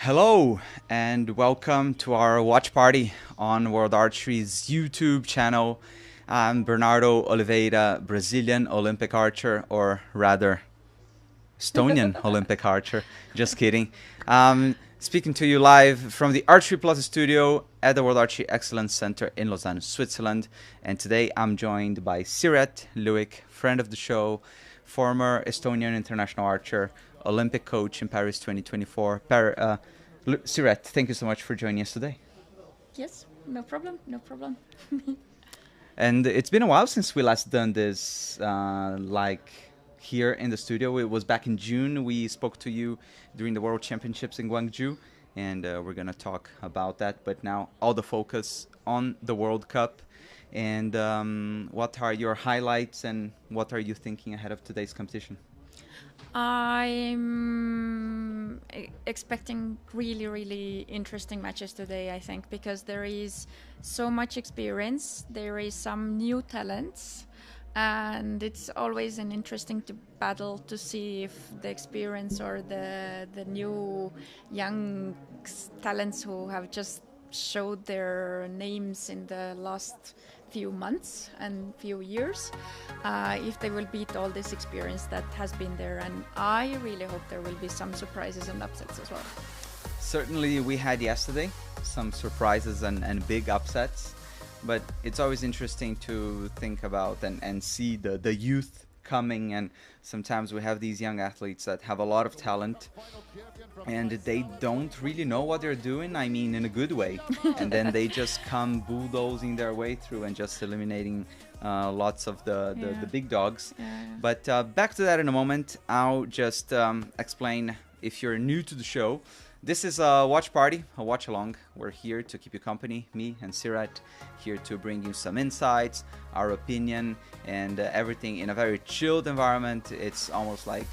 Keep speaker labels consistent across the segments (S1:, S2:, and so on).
S1: Hello and welcome to our watch party on World Archery's YouTube channel. I'm Bernardo Oliveira, Brazilian Olympic archer, or rather Estonian Olympic archer. Just kidding. Speaking to you live from the Archery Plus studio at the World Archery Excellence Center in Lausanne, Switzerland. And today I'm joined by Siret Luik, friend of the show, former Estonian international archer, Olympic coach in Paris 2024. Siret, thank you so much for joining us today.
S2: Yes, no problem, no problem.
S1: And it's been a while since we last done this, here in the studio. It was back in June. We spoke to you during the World Championships in Gwangju, and we're going to talk about that. But now all the focus on the World Cup. And what are your highlights and what are you thinking ahead of today's competition?
S2: I'm expecting really interesting matches today, I think, because there is so much experience, there is some new talents, and it's always an interesting battle to see if the experience or the new young talents who have just showed their names in the last few months and few years, if they will beat all this experience that has been there. And I really hope there will be some surprises and upsets as well.
S1: Certainly we had yesterday some surprises and big upsets, but it's always interesting to think about and see the youth coming. And sometimes we have these young athletes that have a lot of talent and they don't really know what they're doing, I mean in a good way, and then they just come bulldozing their way through and just eliminating lots of the big dogs. But back to that in a moment. I'll just explain, if you're new to the show, this is a watch party, a watch along. We're here to keep you company, me and Siret, here to bring you some insights, our opinion, and everything in a very chilled environment. It's almost like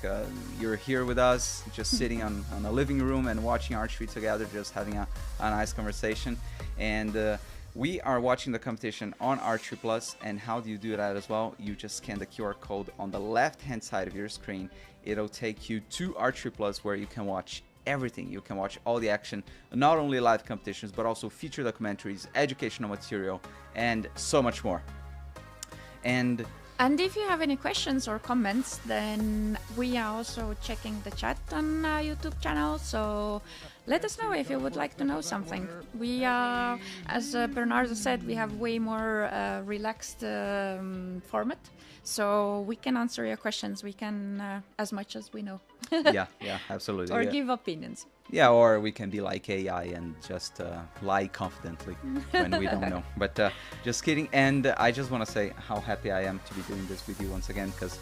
S1: you're here with us, just sitting on a living room and watching archery together, just having a nice conversation. And we are watching the competition on Archery Plus. And how do you do that as well? You just scan the QR code on the left-hand side of your screen. It'll take you to Archery Plus, where you can watch everything. You can watch all the action, not only live competitions, but also feature documentaries, educational material, and so much more. And
S2: if you have any questions or comments, then we are also checking the chat on our YouTube channel. So let us know if you would like to know something. We are, as Bernardo said, we have way more relaxed format. So we can answer your questions. We can, as much as we know.
S1: yeah, absolutely.
S2: Or give opinions.
S1: Yeah, or we can be like AI and just lie confidently when we don't know. But just kidding. And I just want to say how happy I am to be doing this with you once again, because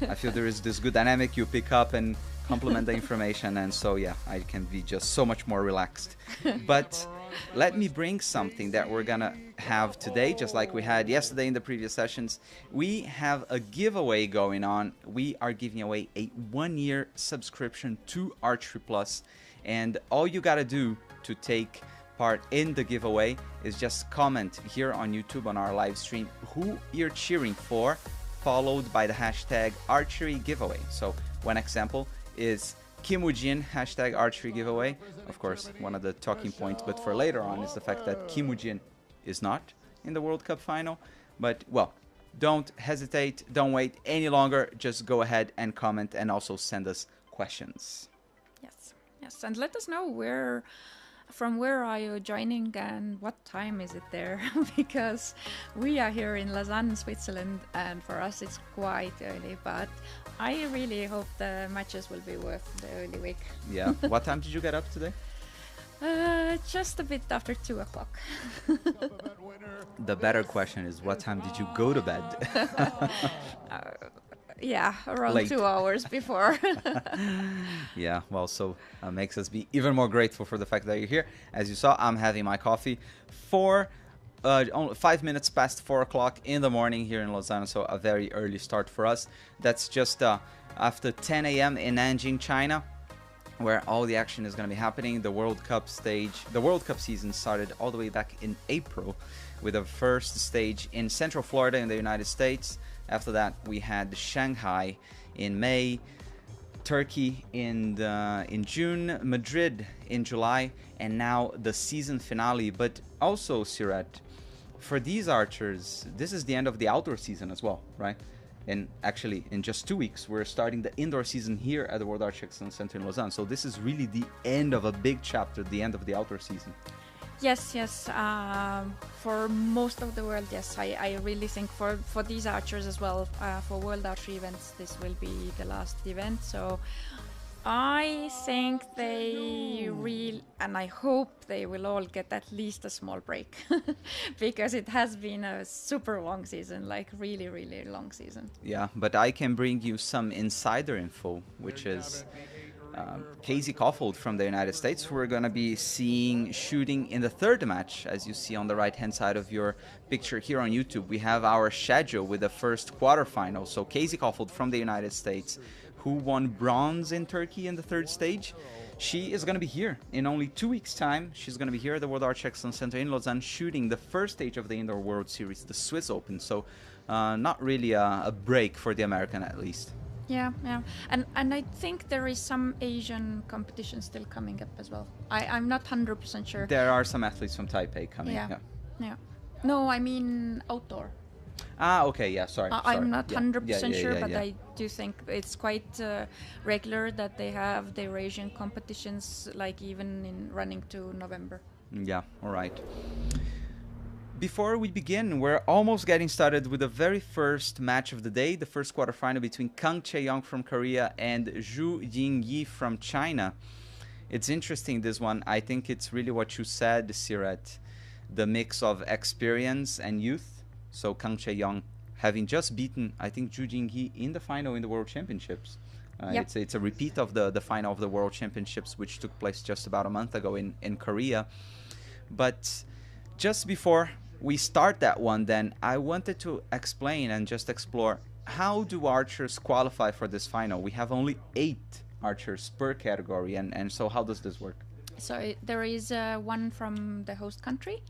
S1: I feel there is this good dynamic. You pick up and complement the information, and so yeah, I can be just so much more relaxed. But let me bring something that we're gonna have today, just like we had yesterday in the previous sessions. We have a giveaway going on. We are giving away a 1-year subscription to Archery Plus, and all you gotta do to take part in the giveaway is just comment here on YouTube on our live stream who you're cheering for, followed by the hashtag archery giveaway. So one example is Kim Woo-jin, hashtag archery giveaway. Of course, one of the talking points, but for later on, is the fact that Kim Woo-jin is not in the World Cup final. But, well, don't hesitate, don't wait any longer. Just go ahead and comment and also send us questions.
S2: Yes, and let us know from where are you joining and what time is it there? Because we are here in Lausanne, Switzerland, and for us it's quite early, but I really hope the matches will be worth the early week.
S1: Yeah. What time did you get up today?
S2: Just a bit after 2 o'clock.
S1: The better question is, what time did you go to bed?
S2: Yeah, around
S1: Late.
S2: 2 hours before.
S1: Yeah, well, so makes us be even more grateful for the fact that you're here. As you saw, I'm having my coffee only 5 minutes past 4 o'clock in the morning here in Lausanne, so a very early start for us. That's just after 10 a.m. in Nanjing, China, where all the action is going to be happening. The World Cup season started all the way back in April with the first stage in Central Florida in the United States. After that, we had Shanghai in May, Turkey in June, Madrid in July, and now the season finale. But also, Siret, for these archers, this is the end of the outdoor season as well, right? And actually, in just 2 weeks, we're starting the indoor season here at the World Archery Excellence Center in Lausanne. So this is really the end of a big chapter, the end of the outdoor season.
S2: Yes, yes. For most of the world, yes. I really think for these archers as well, for World Archery events, this will be the last event. So I think and I hope they will all get at least a small break because it has been a super long season, like really, really long season.
S1: Yeah, but I can bring you some insider info, which is Casey Kaufhold from the United States, who we're going to be seeing shooting in the third match. As you see on the right-hand side of your picture here on YouTube, we have our schedule with the first quarterfinal. So Casey Kaufhold from the United States, who won bronze in Turkey in the third stage, she is going to be here in only 2 weeks' time. She's going to be here at the World Archery Excellence Center in Lausanne shooting the first stage of the Indoor World Series, the Swiss Open. So not really a break for the American, at least.
S2: Yeah, yeah, and I think there is some Asian competition still coming up as well. I'm not 100% sure.
S1: There are some athletes from Taipei coming.
S2: Yeah, yeah. No, I mean outdoor.
S1: Ah, okay, yeah, sorry.
S2: I'm not 100% sure, but
S1: yeah.
S2: I do think it's quite regular that they have their Asian competitions, like even in running to November.
S1: Yeah, all right. Before we begin, we're almost getting started with the very first match of the day, the first quarterfinal between Kang Chae-young from Korea and Zhu Yingyi from China. It's interesting, this one. I think it's really what you said, Siret, the mix of experience and youth. So Kang Chae-young having just beaten, I think, Zhu Yingyi in the final in the World Championships.
S2: Yep.
S1: It's a repeat of the final of the World Championships, which took place just about a month ago in Korea. But just before we start that one, then I wanted to explain and just explore, how do archers qualify for this final? We have only 8 archers per category, and so how does this work?
S2: So there is one from the host country,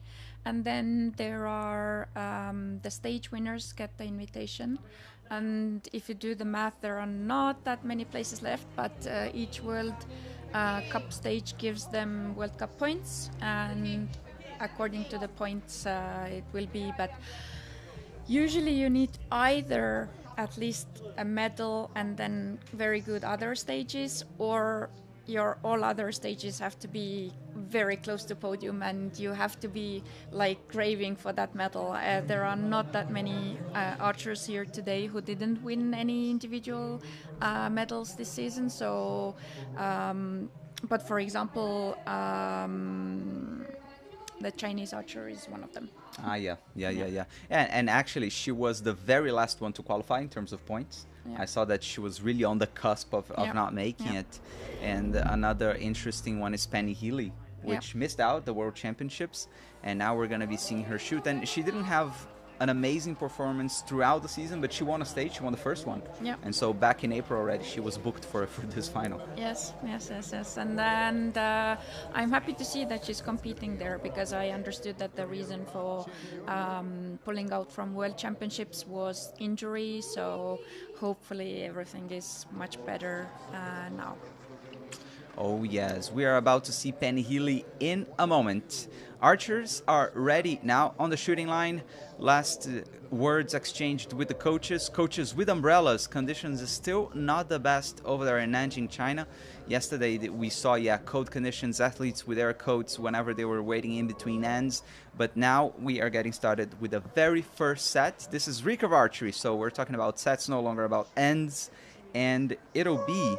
S2: and then there are the stage winners get the invitation. And if you do the math, there are not that many places left, but each World Cup stage gives them World Cup points, and according to the points it will be, but usually you need either at least a medal and then very good other stages, or your all other stages have to be very close to podium and you have to be like craving for that medal. There are not that many archers here today who didn't win any individual medals this season, so but for example the Chinese archer is one of them.
S1: Yeah. And actually, she was the very last one to qualify in terms of points. Yeah. I saw that she was really on the cusp of not making it. And another interesting one is Penny Healey, which missed out the World Championships. And now we're going to be seeing her shoot. And she didn't have an amazing performance throughout the season, but she won a stage. She won the first one. Yeah. And so back in April already, she was booked for this final.
S2: Yes. And I'm happy to see that she's competing there, because I understood that the reason for pulling out from World Championships was injury. So hopefully everything is much better now.
S1: Oh yes, we are about to see Penny Healey in a moment. Archers are ready now on the shooting line. Last words exchanged with the coaches. Coaches with umbrellas. Conditions is still not the best over there in Nanjing, China. Yesterday we saw cold conditions, athletes with their coats whenever they were waiting in between ends. But now we are getting started with the very first set. This is Recurve archery, so we're talking about sets, no longer about ends. And it'll be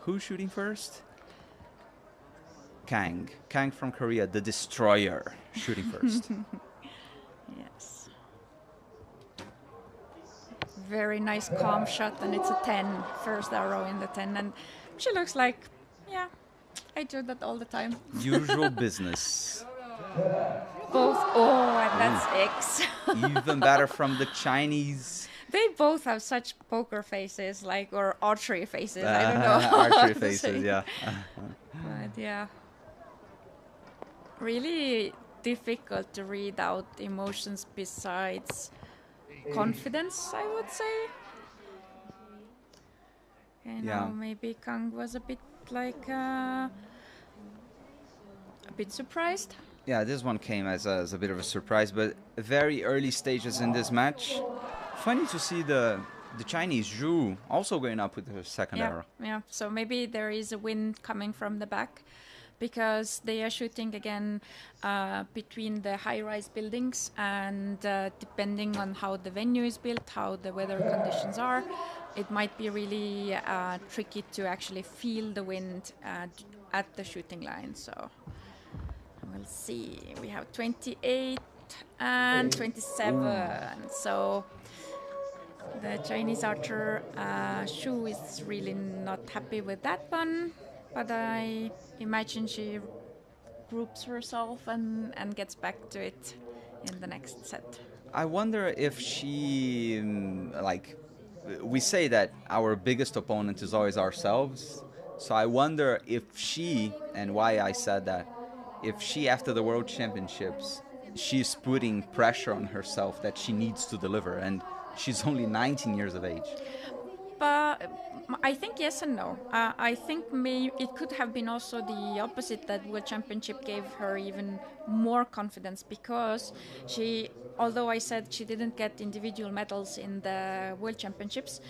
S1: who's shooting first? Kang from Korea, the destroyer, shooting first.
S2: Yes. Very nice calm shot, and it's a 10, first arrow in the 10, and she looks like, I do that all the time.
S1: Usual business.
S2: Both, and that's X.
S1: Even better from the Chinese.
S2: They both have such poker faces, or archery faces. I don't know.
S1: Archery faces, yeah.
S2: But really difficult to read out emotions besides confidence, I would say. You
S1: Yeah.
S2: know, maybe Kang was a bit like a bit surprised.
S1: Yeah, this one came as a bit of a surprise, but very early stages in this match. Funny to see the Chinese Zhu also going up with her second
S2: Yeah,
S1: arrow.
S2: yeah. So maybe there is a wind coming from the back, because they are shooting again between the high-rise buildings, and depending on how the venue is built, how the weather conditions are, it might be really tricky to actually feel the wind at the shooting line. So we'll see. We have 28 and 27. So the Chinese archer Shu is really not happy with that one, but I imagine she groups herself and gets back to it in the next set.
S1: I wonder if she, we say that our biggest opponent is always ourselves. So I wonder if she, and why I said that, if she, after the World Championships, she's putting pressure on herself that she needs to deliver, and she's only 19 years of age.
S2: But I think yes and no. I think it could have been also the opposite, that World Championship gave her even more confidence, because although I said she didn't get individual medals in the World Championships,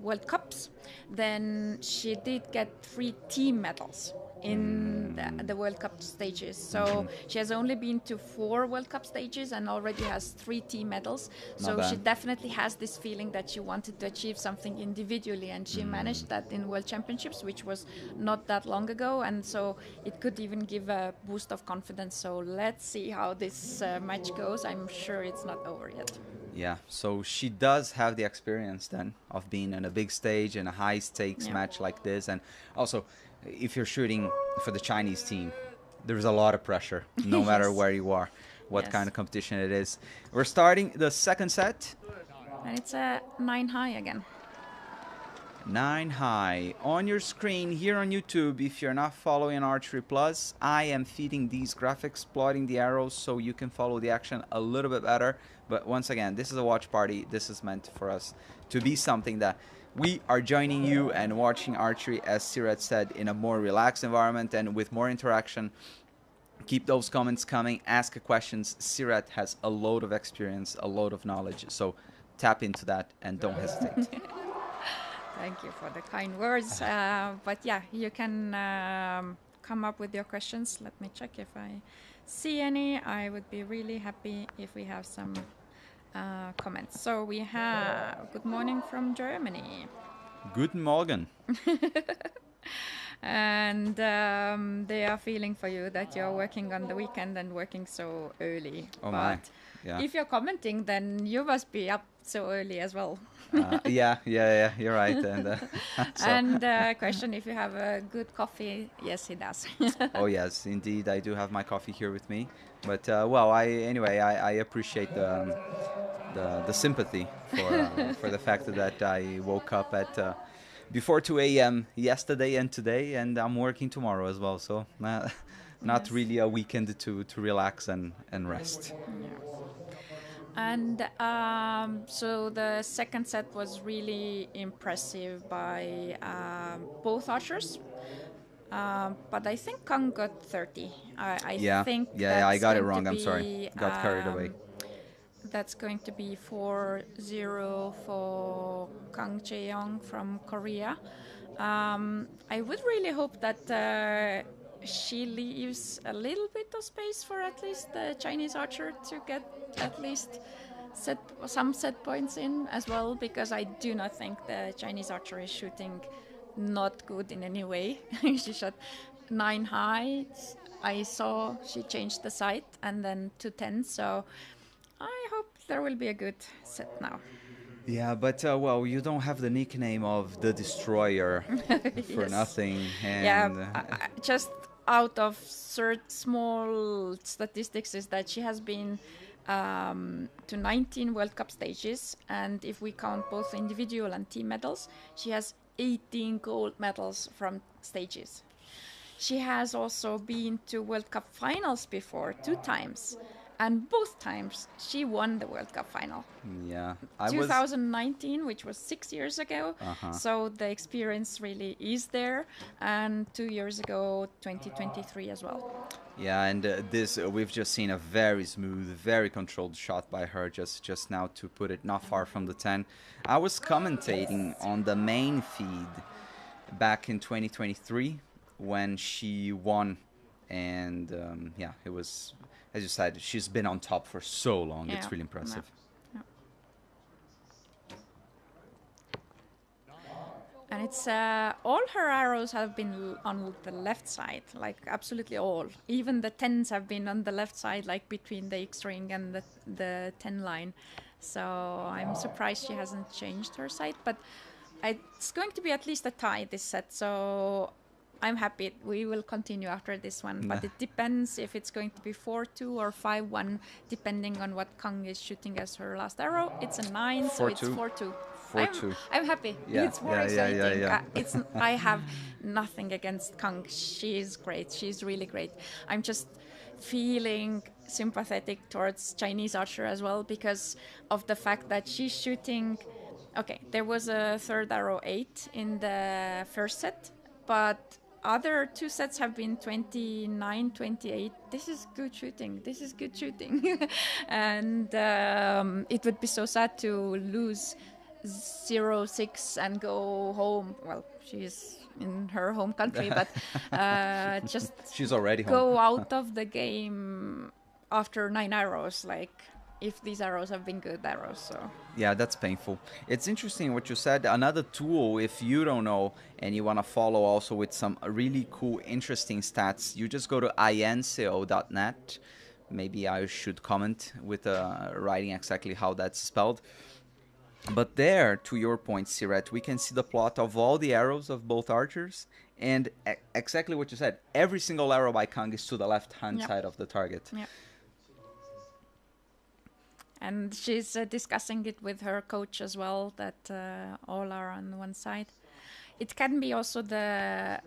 S2: World Cups, then she did get 3 team medals in the World Cup stages. So she has only been to 4 World Cup stages and already has 3 team medals. So she definitely has this feeling that she wanted to achieve something individually, and she managed that in World Championships, which was not that long ago. And so it could even give a boost of confidence. So let's see how this match goes. I'm sure it's not over yet.
S1: Yeah, so she does have the experience then of being on a big stage in a high stakes match like this. And also, if you're shooting for the Chinese team, there's a lot of pressure, no matter where you are, what kind of competition it is. We're starting the second set.
S2: And it's a 9 high again.
S1: 9 high. On your screen here on YouTube, if you're not following Archery Plus, I am feeding these graphics, plotting the arrows so you can follow the action a little bit better. But once again, this is a watch party. This is meant for us to be something that we are joining you and watching archery, as Sirat said, in a more relaxed environment and with more interaction. Keep those comments coming, ask questions. Sirat has a load of experience, a load of knowledge, so tap into that and don't hesitate.
S2: Thank you for the kind words. But yeah, you can come up with your questions. Let me check if I see any. I would be really happy if we have some comments. So we have good morning from Germany.
S1: Guten Morgen.
S2: And they are feeling for you that you're working on the weekend and working so early.
S1: Oh
S2: but
S1: my. Yeah.
S2: If you're commenting, then you must be up so early as well.
S1: Yeah, you're right. And
S2: Question if you have a good coffee. Yes, he does.
S1: Oh yes, indeed, I do have my coffee here with me. But well, I appreciate the sympathy for the fact that I woke up at before 2 a.m. yesterday and today, and I'm working tomorrow as well. So not really a weekend to relax and rest.
S2: Yeah. And so the second set was really impressive by both archers. But I think Kang got 30. I think
S1: I got it wrong. I'm sorry. Got carried away.
S2: That's going to be 4-0 for Kang Chae-young from Korea. I would really hope that she leaves a little bit of space for at least the Chinese archer to get at least some set points in as well, because I do not think the Chinese archer is shooting not good in any way. She shot 9 high. I saw she changed the sight and then to 10. So I hope there will be a good set now.
S1: Yeah, but well, you don't have the nickname of the Destroyer for nothing. And
S2: yeah, just out of small statistics is that she has been to 19 World Cup stages, and if we count both individual and team medals, she has 18 gold medals from stages. She has also been to World Cup finals before 2 times, and both times she won the World Cup final.
S1: Yeah,
S2: 2019, which was 6 years ago.
S1: Uh-huh.
S2: So the experience really is there, and 2 years ago, 2023 as well.
S1: Yeah, and we've just seen a very smooth, very controlled shot by her just now, to put it not far from the 10. I was commentating on the main feed back in 2023 when she won, and yeah, it was, as you said, she's been on top for so long.
S2: Yeah.
S1: It's really impressive.
S2: Yeah. And it's all her arrows have been on the left side, like absolutely all. Even the 10s have been on the left side, like between the X ring and the 10 line. So I'm surprised she hasn't changed her side, but it's going to be at least a tie this set. So I'm happy. We will continue after this one, but it depends if it's going to be 4-2 or 5-1, depending on what Kang is shooting as her last arrow. It's a 9, so it's 4-2.
S1: 4-2.
S2: I'm happy.
S1: Yeah,
S2: It's more exciting. I have nothing against Kang. She's great. She's really great. I'm just feeling sympathetic towards Chinese archer as well, because of the fact that she's shooting. Okay, there was a third arrow 8 in the first set, but other two sets have been 29, 28. This is good shooting. And it would be so sad to lose 0-6 and go home. Well, she's in her home country, but just
S1: she's already
S2: go
S1: home.
S2: out of the game after 9 arrows, like if these arrows have been good arrows. So
S1: yeah, that's painful. It's interesting what you said. Another tool, if you don't know and you want to follow also with some really cool, interesting stats, you just go to inco.net. Maybe I should comment with writing exactly how that's spelled. But there, to your point, Siret, we can see the plot of all the arrows of both archers, and exactly what you said. Every single arrow by Kang is to the left-hand side of the target.
S2: Yeah. And she's discussing it with her coach as well, that all are on one side. It can be also the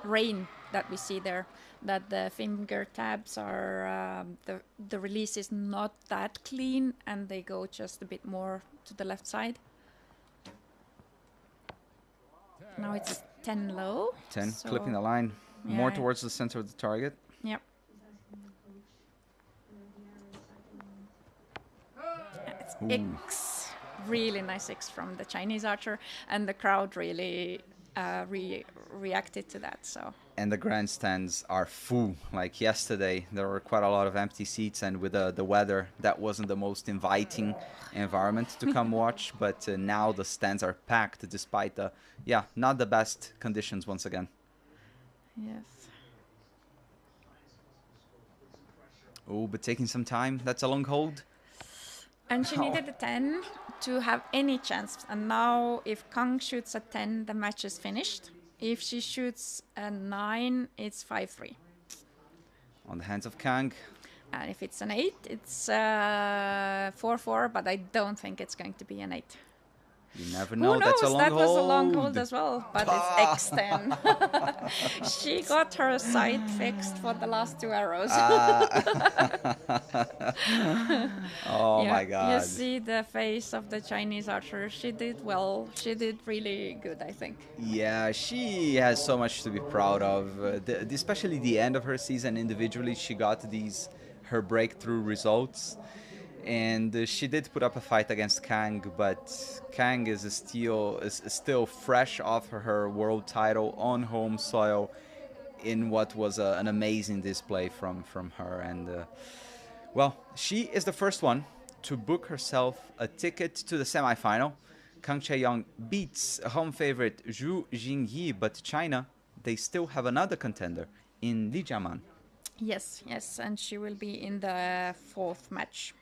S2: rain that we see there, that the finger tabs are, the release is not that clean, and they go just a bit more to the left side. Now it's 10 low.
S1: 10, clipping the line more towards the center of the target.
S2: Yep. X, really nice X from the Chinese archer, and the crowd really reacted to that. So.
S1: And the grandstands are full. Like yesterday, there were quite a lot of empty seats, and with the weather, that wasn't the most inviting environment to come watch. But now the stands are packed, despite the not the best conditions once again.
S2: Yes.
S1: Oh, but taking some time. That's a long hold.
S2: And she needed a 10 to have any chance. And now if Kang shoots a 10, the match is finished. If she shoots a 9, it's 5-3.
S1: On the hands of Kang.
S2: And if it's an 8, it's 4-4, but I don't think it's going to be an 8.
S1: You never know.
S2: Who knows?
S1: That's a long
S2: that
S1: hold.
S2: was a long hold as well, but it's X10. She got her sight fixed for the last 2 arrows.
S1: Oh my God.
S2: You see the face of the Chinese archer. She did well. She did really good, I think.
S1: Yeah, she has so much to be proud of. Especially the end of her season individually, she got her breakthrough results. And she did put up a fight against Kang, but Kang is still fresh off her world title on home soil in what was an amazing display from her. And well, she is the first one to book herself a ticket to the semifinal. Kang Chae-young beats home favorite Zhu Jingyi, but China, they still have another contender in Li Jiaman.
S2: Yes, and she will be in the 4th match.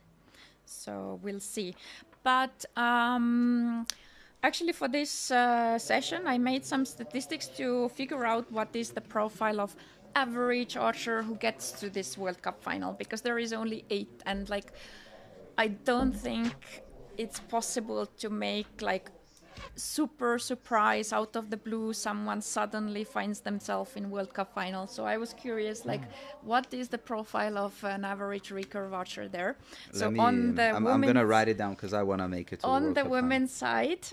S2: So we'll see. But actually for this session, I made some statistics to figure out what is the profile of average archer who gets to this World Cup final, because there is only 8, and I don't think it's possible to make super surprise out of the blue, someone suddenly finds themselves in World Cup final. So I was curious, like, what is the profile of an average recurve archer there? So on the
S1: I'm gonna write it down because I want to make it to the
S2: on
S1: World
S2: the
S1: Cup final.
S2: women's side,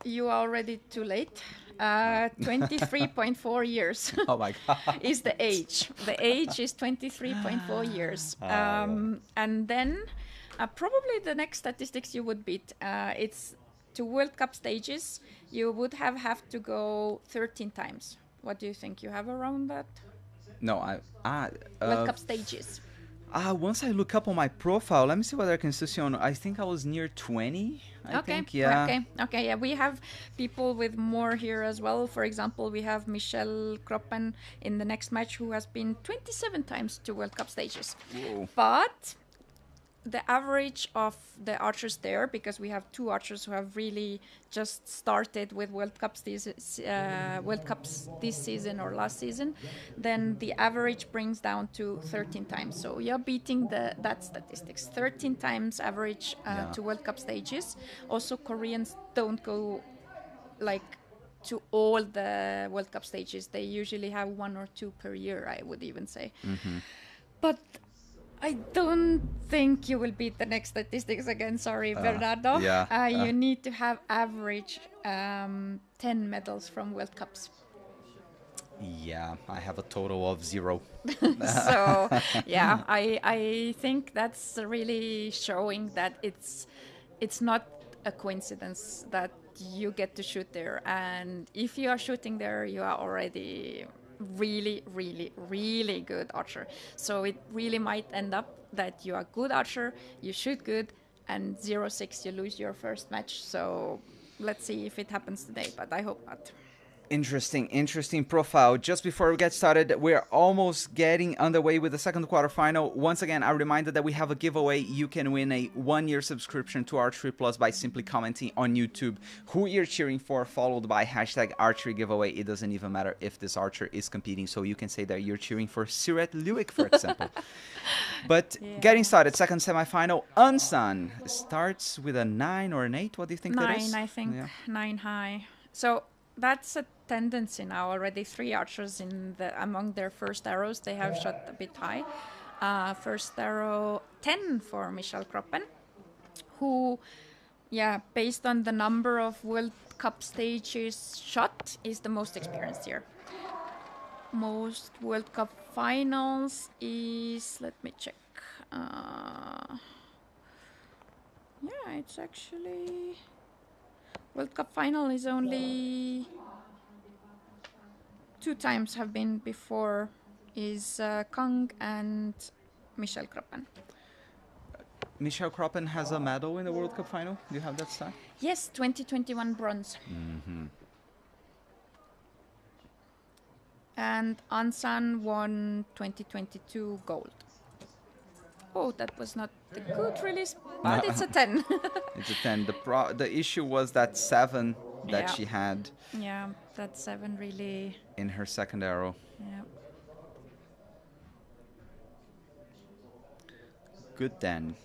S2: you are already too late. 23.4 years
S1: Oh my God.
S2: is the age. The age is 23.4 years. And then probably the next statistics you would beat. It's to World Cup stages, you would have to go 13 times. What do you think? You have around that?
S1: No,
S2: World Cup stages.
S1: Once I look up on my profile, let me see whether I can still see on. I think I was near 20. I think, yeah.
S2: Okay, yeah. We have people with more here as well. For example, we have Michelle Kroppen in the next match who has been 27 times to World Cup stages.
S1: Whoa.
S2: But the average of the archers there, because we have two archers who have really just started with World Cups this season or last season, then the average brings down to 13 times. So you're beating that statistics. 13 times average to World Cup stages. Also, Koreans don't go like to all the World Cup stages. They usually have one or two per year, I would even say.
S1: Mm-hmm.
S2: But I don't think you will beat the next statistics again. Sorry, Bernardo. You need to have average 10 medals from World Cups.
S1: Yeah, I have a total of 0.
S2: So, yeah, I think that's really showing that it's not a coincidence that you get to shoot there. And if you are shooting there, you are already really, really, really good archer. So it really might end up that you are good archer, you shoot good, and 0-6 you lose your first match. So let's see if it happens today, but I hope not.
S1: Interesting profile. Just before we get started, we're almost getting underway with the second quarterfinal. Once again, I remind that we have a giveaway. You can win a 1-year subscription to Archery Plus by simply commenting on YouTube who you're cheering for, followed by hashtag Archery giveaway. It doesn't even matter if this archer is competing, so you can say that you're cheering for Siret Luik, for example. But getting started, second semifinal, Unsan starts with a 9 or an 8. What do you think that is?
S2: 9, I think. 9 high. So that's a tendency now. Already 3 archers among their first arrows, they have shot a bit high. First arrow 10 for Michelle Kroppen, who, based on the number of World Cup stages shot, is the most experienced here. Most World Cup finals is, let me check. It's actually World Cup final is only 2 times have been before, is Kang and Michelle Kroppen.
S1: Michelle Kroppen has a medal in the World Cup final. Do you have that stat?
S2: Yes, 2021 bronze.
S1: Mm-hmm.
S2: And Ansan won 2022 gold. Oh, that was not a good release, but it's a 10.
S1: It's a 10. The issue was that 7 that she had.
S2: Yeah, that 7 really.
S1: In her second arrow.
S2: Yeah.
S1: Good then.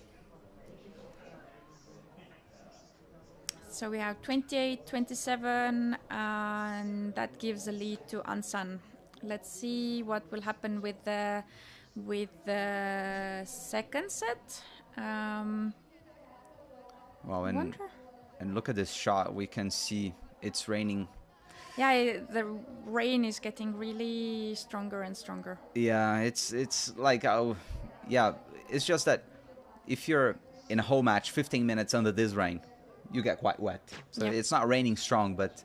S2: So we have 28, 27, and that gives a lead to Ansan. Let's see what will happen with the second set.
S1: And look at this shot. We can see it's raining.
S2: Yeah, the rain is getting really stronger and stronger.
S1: Yeah, it's like, it's just that if you're in a whole match 15 minutes under this rain, you get quite wet. So it's not raining strong, but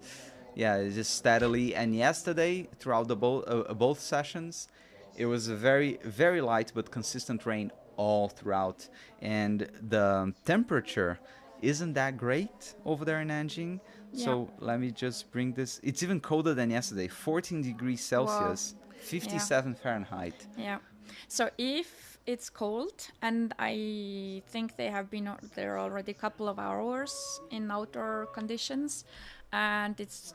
S1: it's just steadily. And yesterday, throughout the both sessions, it was a very, very light but consistent rain all throughout. And the temperature isn't that great over there in Nanjing. Yeah. So let me just bring this. It's even colder than yesterday, 14 degrees Celsius, 57 Fahrenheit.
S2: Yeah. So if it's cold, and I think they have been there already a couple of hours in outdoor conditions, and it's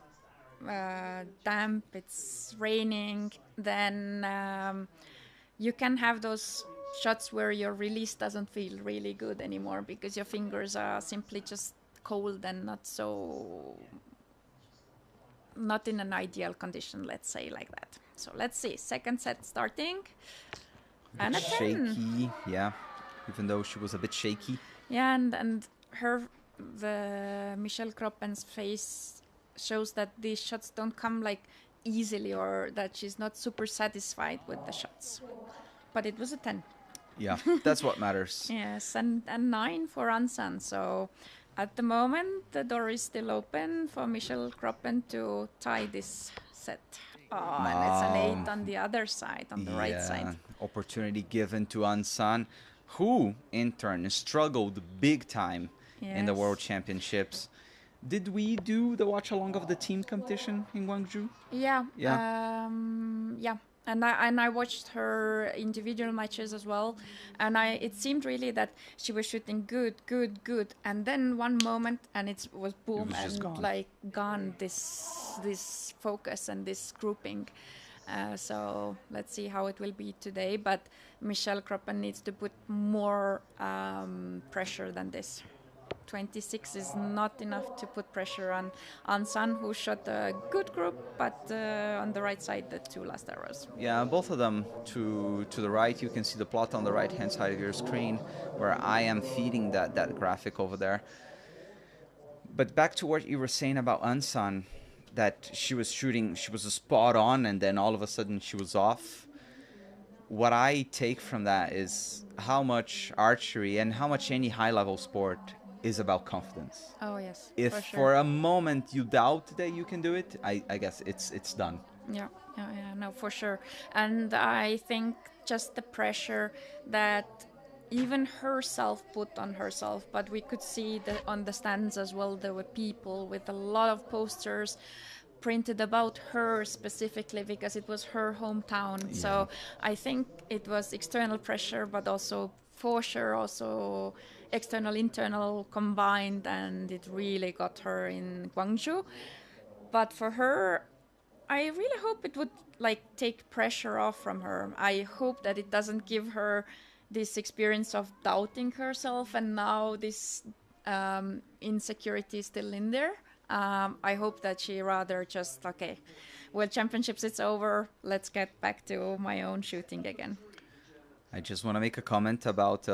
S2: damp, it's raining, then you can have those shots where your release doesn't feel really good anymore because your fingers are simply just cold and not in an ideal condition, let's say like that. So let's see, second set starting. And a 10.
S1: Shaky, yeah. Even though she was a bit shaky.
S2: Yeah, and the Michelle Kroppen's face shows that these shots don't come like easily, or that she's not super satisfied with the shots. But it was a 10.
S1: Yeah, that's what matters.
S2: Yes, and 9 for Ansan. So at the moment, the door is still open for Michelle Kroppen to tie this set. Oh, and it's an 8 on the other side, on the right side.
S1: Opportunity given to Ansan, who in turn struggled big time in the World Championships. Did we do the watch along of the team competition in Gwangju?
S2: Yeah. Yeah. And I watched her individual matches as well, and it seemed really that she was shooting good, and then one moment and it was boom, and gone this focus and this grouping. So let's see how it will be today. But Michelle Kroppen needs to put more pressure than this. 26 is not enough to put pressure on Ansan, who shot a good group, but on the right side, the 2 last arrows.
S1: Yeah, both of them to the right. You can see the plot on the right-hand side of your screen where I am feeding that graphic over there. But back to what you were saying about Ansan, that she was spot on, and then all of a sudden she was off. What I take from that is how much archery and how much any high-level sport is about confidence.
S2: Oh yes.
S1: If for a moment you doubt that you can do it, I guess it's done.
S2: Yeah, no, for sure. And I think just the pressure that even herself put on herself, but we could see that on the stands as well, there were people with a lot of posters printed about her specifically because it was her hometown. Yeah. So I think it was external pressure, but also for sure also external, internal combined, and it really got her in Gwangju. But for her, I really hope it would take pressure off from her. I hope that it doesn't give her this experience of doubting herself, and now this insecurity is still in there. I hope that she rather just, World Championships, it's over, let's get back to my own shooting again.
S1: I just want to make a comment about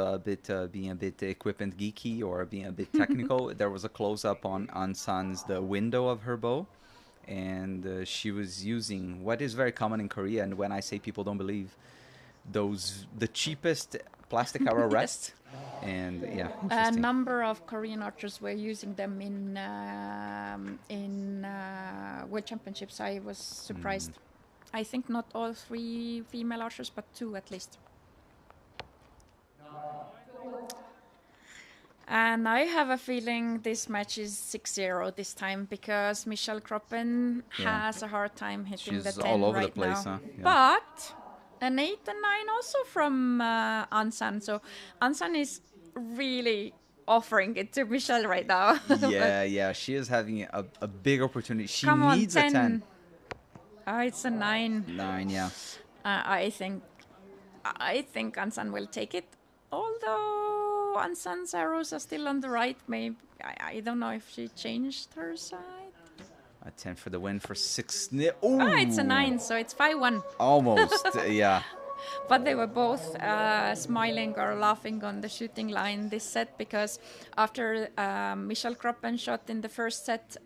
S1: being a bit equipment geeky or being a bit technical. There was a close-up on Ansan's the window of her bow, and she was using what is very common in Korea, and when I say people don't believe, the cheapest plastic arrow rest. And
S2: a number of Korean archers were using them in World Championships. I was surprised. I think not all 3 female archers, but 2 at least. And I have a feeling this match is 6-0 this time, because Michelle Kroppen has a hard time hitting the 10
S1: all over
S2: right
S1: the place,
S2: now.
S1: Huh? Yeah.
S2: But an 8 and 9 also from Ansan. So Ansan is really offering it to Michelle right now.
S1: Yeah, she is having a big opportunity. She needs
S2: 10.
S1: a 10.
S2: It's a 9.
S1: 9, yeah.
S2: I think Ansan will take it. Although Ansan's arrows are still on the right, maybe I don't know if she changed her side.
S1: A 10 for the win for 6.
S2: It's a 9, so it's 5-1.
S1: Almost, yeah.
S2: But they were both smiling or laughing on the shooting line this set, because after Michelle Kroppen shot in the first set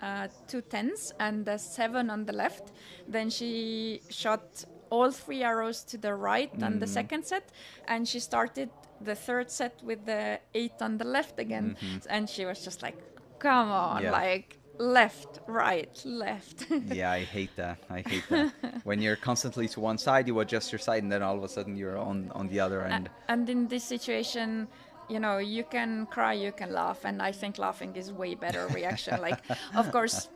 S2: 2 10s and the 7 on the left, then she shot all 3 arrows to the right on the second set, and she started the third set with the 8 on the left again, and she was just like, come on, left, right, left.
S1: Yeah, I hate that. When you're constantly to one side, you adjust your side, and then all of a sudden you're on the other end.
S2: And in this situation, you can cry, you can laugh, and I think laughing is way better reaction. Of course,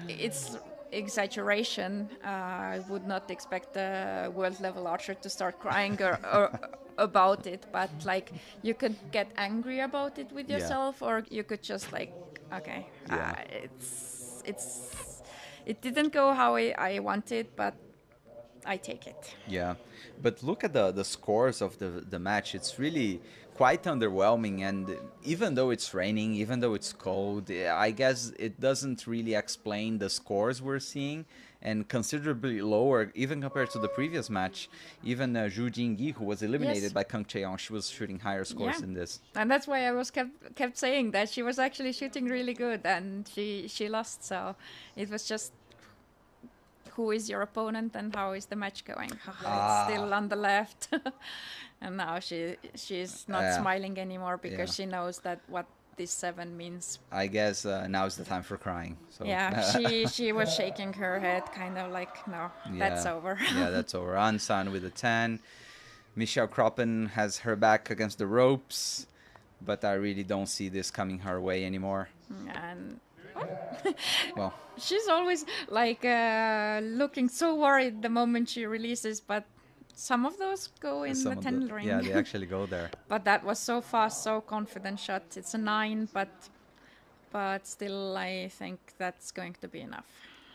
S2: it's exaggeration. I would not expect a world level archer to start crying or about it, but you could get angry about it with yourself, or you could just it didn't go how I wanted, but I take it.
S1: Yeah, but look at the scores of the match. It's really quite underwhelming, and even though it's raining, even though it's cold, I guess it doesn't really explain the scores we're seeing, and considerably lower even compared to the previous match. Even Zhu Jingyi, who was eliminated
S2: Yes.
S1: by Kang Chaeyoung, she was shooting higher scores
S2: Yeah.
S1: than this.
S2: And that's why I was kept saying that she was actually shooting really good, and she lost. So it was just, who is your opponent and how is the match going? It's still on the left. And now she's not
S1: Yeah.
S2: smiling anymore because
S1: Yeah.
S2: she knows that what this 7 means.
S1: I guess now's the time for crying. So
S2: Yeah, she was shaking her head, kind of like, no, that's
S1: yeah.
S2: over.
S1: Yeah, that's over. Ansan with a 10. Michelle Kroppen has her back against the ropes, but I really don't see this coming her way anymore.
S2: And
S1: Well,
S2: she's always like looking so worried the moment she releases, but some of those go in
S1: some
S2: the
S1: of
S2: 10
S1: the,
S2: ring.
S1: yeah, they actually go there.
S2: But that was so fast, so confident shot. It's a 9, but still I think that's going to be enough.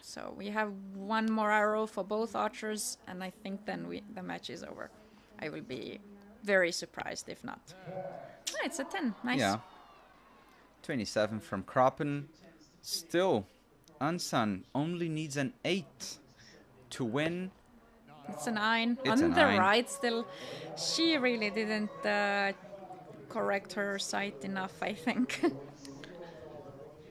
S2: So we have one more arrow for both archers, and I think then the match is over. I will be very surprised if not. Ah, it's a 10. Nice.
S1: Yeah. 27 from Kroppen. Still, Ansan only needs an 8 to win.
S2: It's a 9.
S1: It's
S2: On
S1: a
S2: the
S1: 9.
S2: right still, she really didn't correct her sight enough, I think.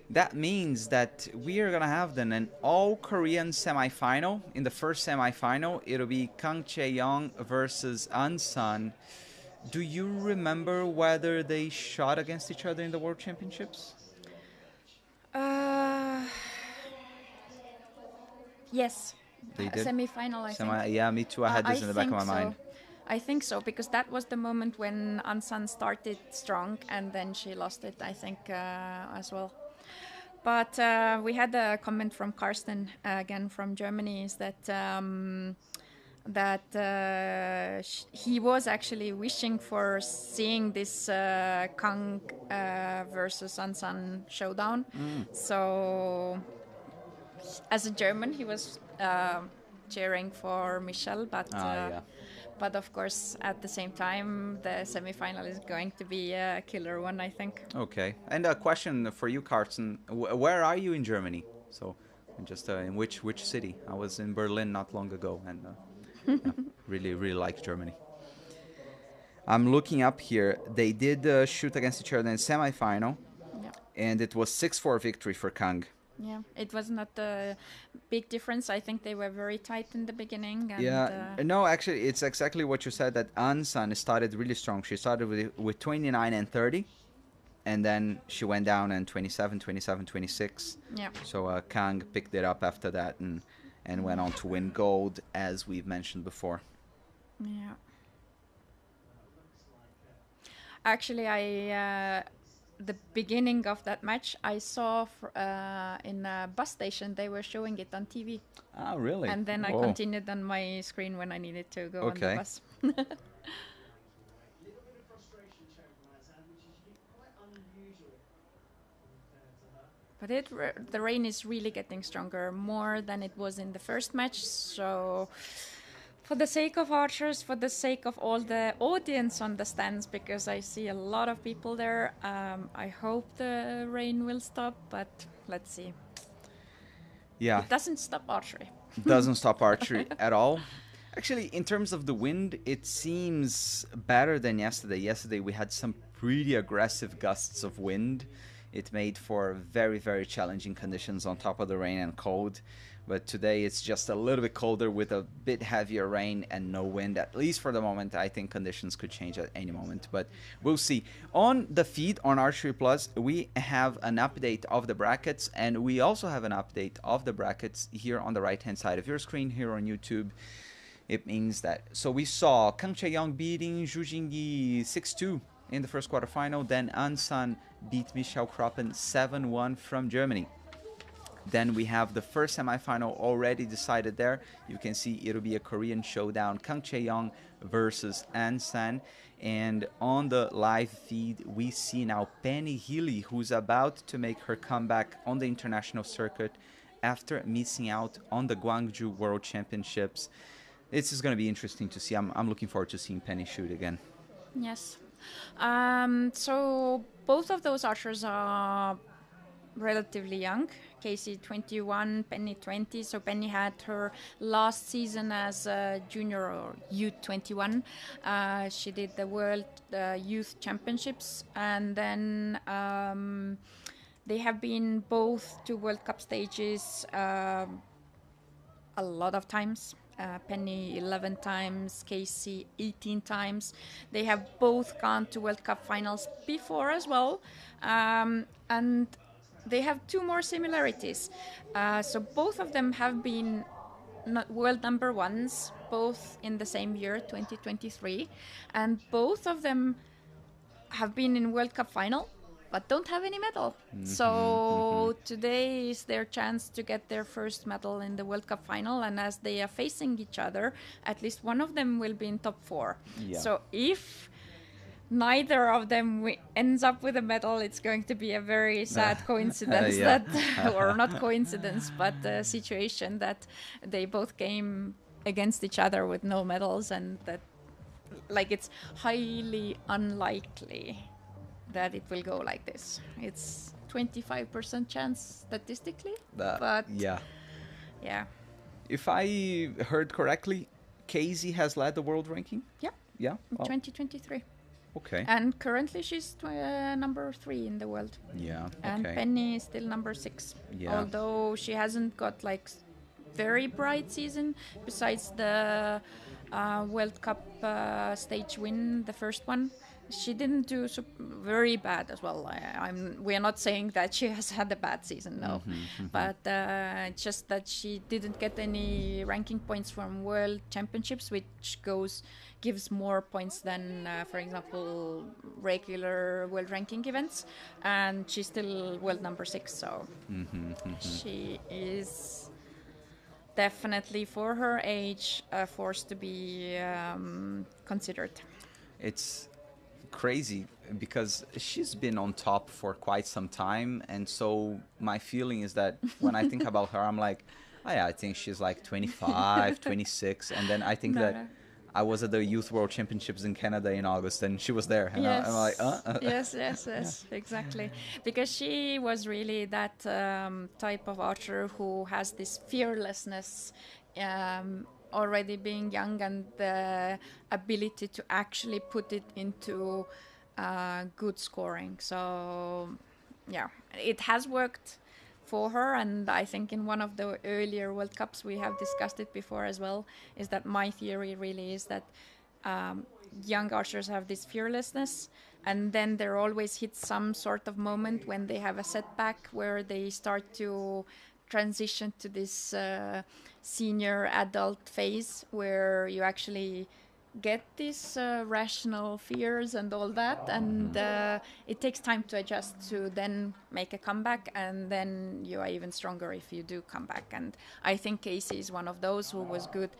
S1: That means that we are gonna have then an all-Korean semifinal. In the first semifinal, it'll be Kang Chae-young versus Ansan. Do you remember whether they shot against each other in the World Championships?
S2: Yes.
S1: They did?
S2: Semi-final, I think.
S1: Yeah, me too. I had this in the back of my mind.
S2: I think so, because that was the moment when Ansan started strong and then she lost it, I think, as well. But we had a comment from Karsten, again from Germany, is that he was actually wishing for seeing this Kang versus Ansan showdown. So as a German, he was cheering for Michelle, but of course, at the same time, the semifinal is going to be a killer one, I think.
S1: Okay. And a question for you, Carsten. Where are you in Germany? So, just in which city? I was in Berlin not long ago, and yeah, really like Germany. I'm looking up here. They did shoot against each other in semifinal, and it was 6-4 victory for Kang.
S2: Yeah, it was not a big difference. I think they were very tight in the beginning. And,
S1: yeah, no, actually, it's exactly what you said, that Ansan started really strong. She started with 29 and 30, and then she went down in 27, 27, 26.
S2: Yeah.
S1: So Kang picked it up after that and went on to win gold, as we've mentioned before.
S2: Yeah. Actually, the beginning of that match, I saw in a bus station. They were showing it on TV.
S1: Oh, really?
S2: And then I continued on my screen when I needed to go on the bus. But the rain is really getting stronger, more than it was in the first match. So for the sake of archers, for the sake of all the audience on the stands, because I see a lot of people there, I hope the rain will stop, but let's see.
S1: Yeah.
S2: It doesn't stop archery.
S1: Doesn't stop archery at all. Actually, in terms of the wind, it seems better than yesterday. Yesterday we had some pretty aggressive gusts of wind. It made for very, very challenging conditions on top of the rain and cold. But today it's just a little bit colder with a bit heavier rain and no wind. At least for the moment, I think conditions could change at any moment, but we'll see. On the feed on Archery Plus, we have an update of the brackets, and we also have an update of the brackets here on the right-hand side of your screen here on YouTube. It means that, so we saw Kang Chae-young beating Zhu Jingyi 6-2 in the first quarterfinal. Then Ansan beat Michelle Kroppen 7-1 from Germany. Then we have the first semifinal already decided there. You can see it'll be a Korean showdown, Kang Chae-young versus Ansan. And on the live feed, we see now Penny Healey, who's about to make her comeback on the international circuit after missing out on the Gwangju World Championships. It's just going to be interesting to see. I'm looking forward to seeing Penny shoot again.
S2: Yes. So both of those archers are relatively young. Casey 21, Penny 20. So Penny had her last season as a junior or youth 21. She did the World Youth Championships, and then they have been both to World Cup stages a lot of times. Penny 11 times, Casey 18 times. They have both gone to World Cup finals before as well. And they have two more similarities. So both of them have been world number ones, both in the same year, 2023. And both of them have been in World Cup final, but don't have any medal. So today is their chance to get their first medal in the World Cup final, and as they are facing each other, at least one of them will be in top 4.
S1: Yeah.
S2: So if neither of them ends up with a medal, it's going to be a very sad coincidence
S1: Yeah.
S2: that, or not coincidence, but a situation that they both came against each other with no medals, and that like it's highly unlikely that it will go like this. It's 25% chance statistically, but
S1: yeah.
S2: yeah.
S1: If I heard correctly, Casey has led the world ranking.
S2: Yeah.
S1: Yeah. Oh,
S2: 2023.
S1: okay.
S2: And currently she's number 3 in the world.
S1: Yeah.
S2: And
S1: Okay.
S2: Penny is still number 6.
S1: Yeah.
S2: Although she hasn't got like very bright season besides the World Cup stage win, the first one. She didn't do very bad as well. We are not saying that she has had a bad season, no. But just that she didn't get any ranking points from World Championships, which gives more points than, for example, regular world ranking events. And she's still world number 6, so she is definitely, for her age, a force to be considered.
S1: It's crazy because she's been on top for quite some time, and so my feeling is that when I think about her, I'm like, oh yeah, I think she's like 25, 26, and then I think that I was at the Youth World Championships in Canada in August, and she was there, and
S2: yes.
S1: I'm like,
S2: yes, exactly, because she was really that type of archer who has this fearlessness, already being young, and the ability to actually put it into good scoring. So yeah, it has worked for her, and I think in one of the earlier World Cups we have discussed it before as well, is that my theory really is that young archers have this fearlessness, and then there always hits some sort of moment when they have a setback where they start to transition to this senior adult phase where you actually get these rational fears and all that, and it takes time to adjust to then make a comeback, and then you are even stronger if you do come back. And I think Casey is one of those who was good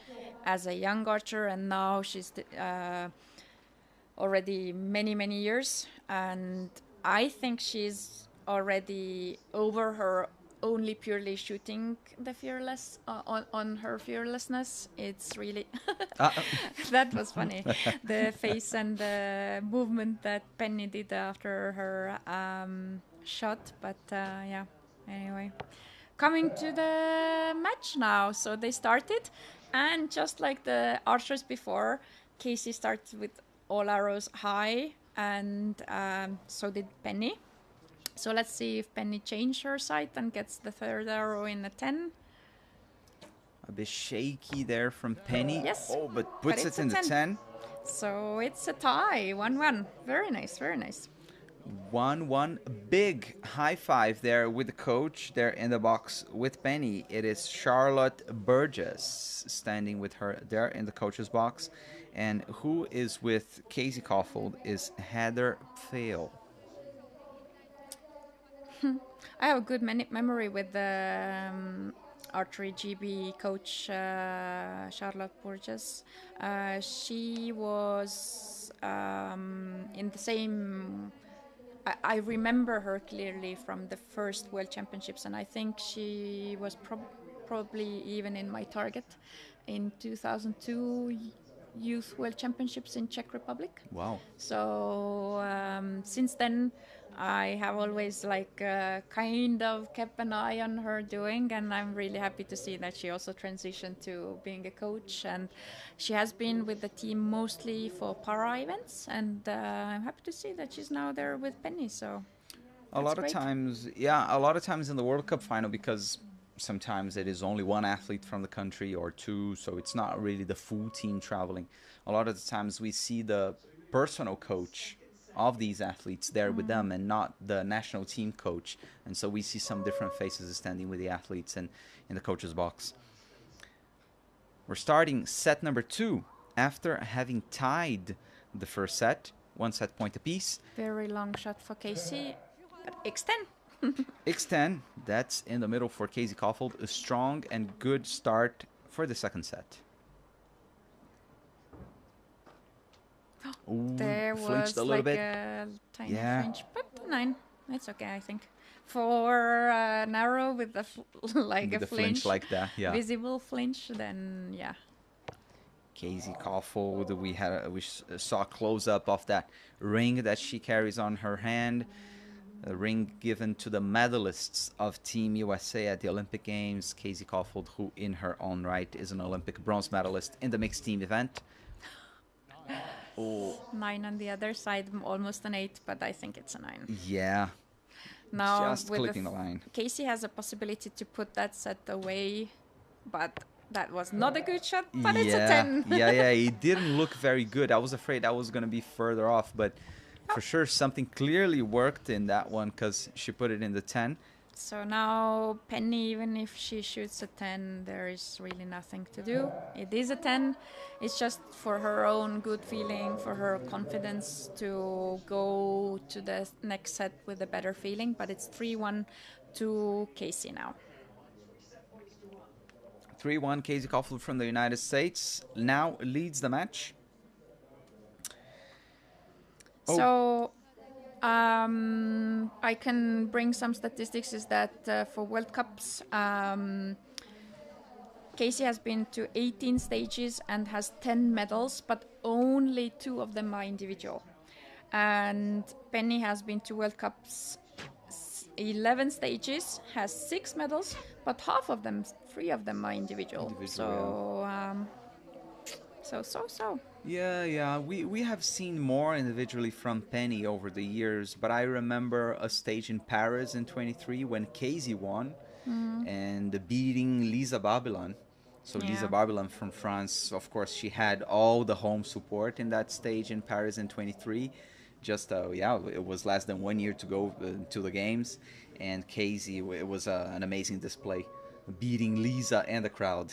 S2: as a young archer, and now she's already many years, and I think she's already over her only purely shooting the fearless on her fearlessness. It's really that was funny, the face and the movement that Penny did after her shot. But yeah, anyway, coming to the match now. So they started, and just like the archers before, Casey started with all arrows high, and so did Penny. So let's see if Penny changed her sight and gets the third arrow in a 10.
S1: a bit shaky there from Penny.
S2: Yes.
S1: Oh, but puts it in the 10.
S2: So it's a tie, 1-1. Very nice, very nice.
S1: 1-1. Big high five there with the coach there in the box with Penny. It is Charlotte Burgess standing with her there in the coach's box. And who is with Casey Kaufhold is Heather Pfeil.
S2: I have a good memory with the archery GB coach Charlotte Burgess. She was in the same... I remember her clearly from the first World Championships, and I think she was probably even in my target in 2002 Youth World Championships in Czech Republic.
S1: Wow.
S2: So since then, I have always kind of kept an eye on her doing, and I'm really happy to see that she also transitioned to being a coach, and she has been with the team mostly for para events, and I'm happy to see that she's now there with Penny. So
S1: A lot of times, a lot of times in the World Cup final, because sometimes it is only one athlete from the country or two, so it's not really the full team traveling. A lot of the times we see the personal coach of these athletes there with them and not the national team coach. And so we see some different faces standing with the athletes and in the coach's box. We're starting set number 2 after having tied the first set, 1 set point apiece.
S2: Very long shot for Casey, but X10.
S1: X10, that's in the middle for Casey Kaufhold. A strong and good start for the second set. Ooh,
S2: there was
S1: a little bit.
S2: A tiny flinch, but 9. It's okay, I think. For narrow with the
S1: with
S2: a
S1: flinch like that,
S2: visible flinch, then yeah.
S1: Casey Kaufhold, we saw a close up of that ring that she carries on her hand. A ring given to the medalists of Team USA at the Olympic Games. Casey Kaufhold, who in her own right is an Olympic bronze medalist in the mixed team event.
S2: 9 on the other side, almost an 8, but I think it's a 9.
S1: Yeah.
S2: Now,
S1: just clicking the line.
S2: Casey has a possibility to put that set away, but that was not a good shot, but it's a 10.
S1: yeah, it didn't look very good. I was afraid I was going to be further off, but for sure something clearly worked in that one because she put it in the 10.
S2: So now Penny, even if she shoots a 10, there is really nothing to do. It is a 10. It's just for her own good feeling, for her confidence to go to the next set with a better feeling. But it's 3-1 to Casey now.
S1: 3-1, Casey Kaufhold from the United States now leads the match.
S2: So I can bring some statistics. Is that for World Cups, Casey has been to 18 stages and has 10 medals, but only 2 of them are individual. And Penny has been to World Cups 11 stages, has 6 medals, but half of them, 3 of them are individual. So. Yeah,
S1: we have seen more individually from Penny over the years, but I remember a stage in Paris in 23 when Casey won and beating Lisa Babylon. So Lisa Babylon from France, of course, she had all the home support in that stage in Paris in 23. Just, it was less than 1 year to go to the games, and Casey, it was an amazing display, beating Lisa and the crowd.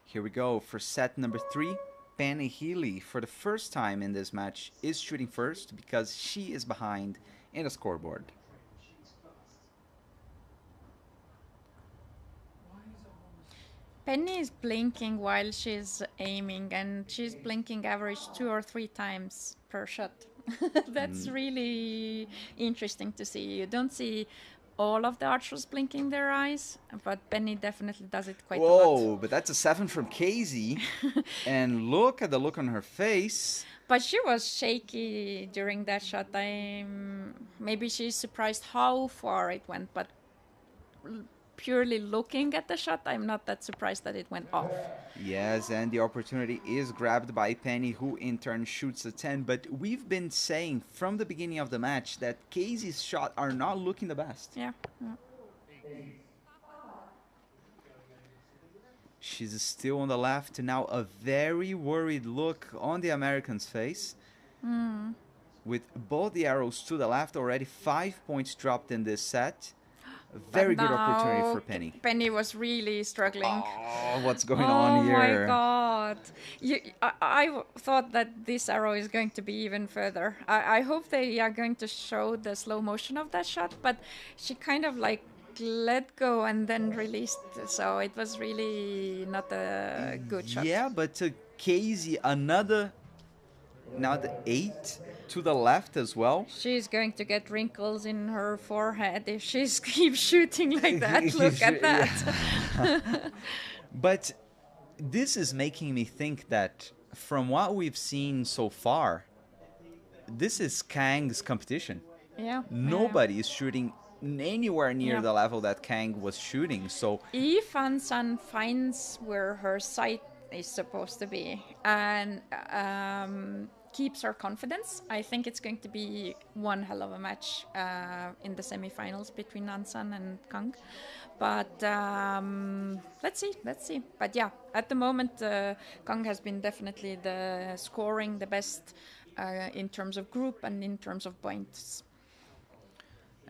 S1: Here we go for set number 3. Penny Healey, for the first time in this match, is shooting first because she is behind in the scoreboard.
S2: Penny is blinking while she's aiming, and she's blinking average 2 or 3 times per shot. That's really interesting to see. You don't see all of the archers blinking their eyes, but Penny definitely does it quite a lot.
S1: Whoa, but that's a 7 from Casey. And look at the look on her face.
S2: But she was shaky during that shot. Maybe she's surprised how far it went, but purely looking at the shot, I'm not that surprised that it went off.
S1: Yes, and the opportunity is grabbed by Penny, who in turn shoots a 10. But we've been saying from the beginning of the match that Casey's shots are not looking the best.
S2: Yeah.
S1: She's still on the left. Now a very worried look on the American's face. With both the arrows to the left, already 5 points dropped in this set. A very good opportunity for Penny.
S2: Penny was really struggling.
S1: Oh, what's going on here?
S2: Oh my god. I thought that this arrow is going to be even further. I hope they are going to show the slow motion of that shot, but she kind of let go and then released. So it was really not a good shot.
S1: Yeah, but Casey, another 8 to the left as well.
S2: She's going to get wrinkles in her forehead if she keeps shooting like that. Look at that.
S1: But this is making me think that from what we've seen so far, this is Kang's competition.
S2: Yeah.
S1: Nobody is shooting anywhere near
S2: Yeah.
S1: the level that Kang was shooting. So
S2: If Ansan finds where her sight is supposed to be and keeps her confidence, I think it's going to be one hell of a match in the semifinals between Ansan and Kang. But let's see. But yeah, at the moment, Kang has been definitely the scoring the best in terms of group and in terms of points.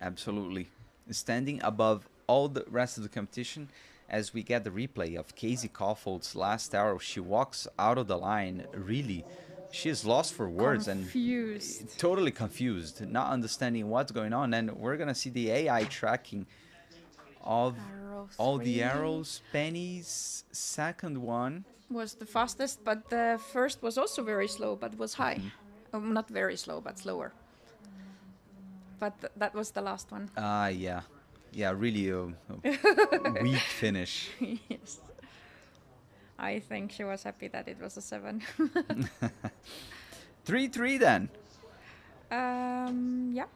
S1: absolutely. Standing above all the rest of the competition, as we get the replay of Casey Kaufhold's last arrow, she walks out of the line. Really, she is lost for words
S2: Confused.
S1: and totally confused, not understanding what's going on. And we're gonna see the AI tracking of all the arrows. Penny's second one
S2: was the fastest, but the first was also very slow, but was high. Not very slow, but slower. But that was the last one.
S1: Yeah, really a weak finish.
S2: Yes. I think she was happy that it was a 7.
S1: 3-3 then.
S2: Yeah.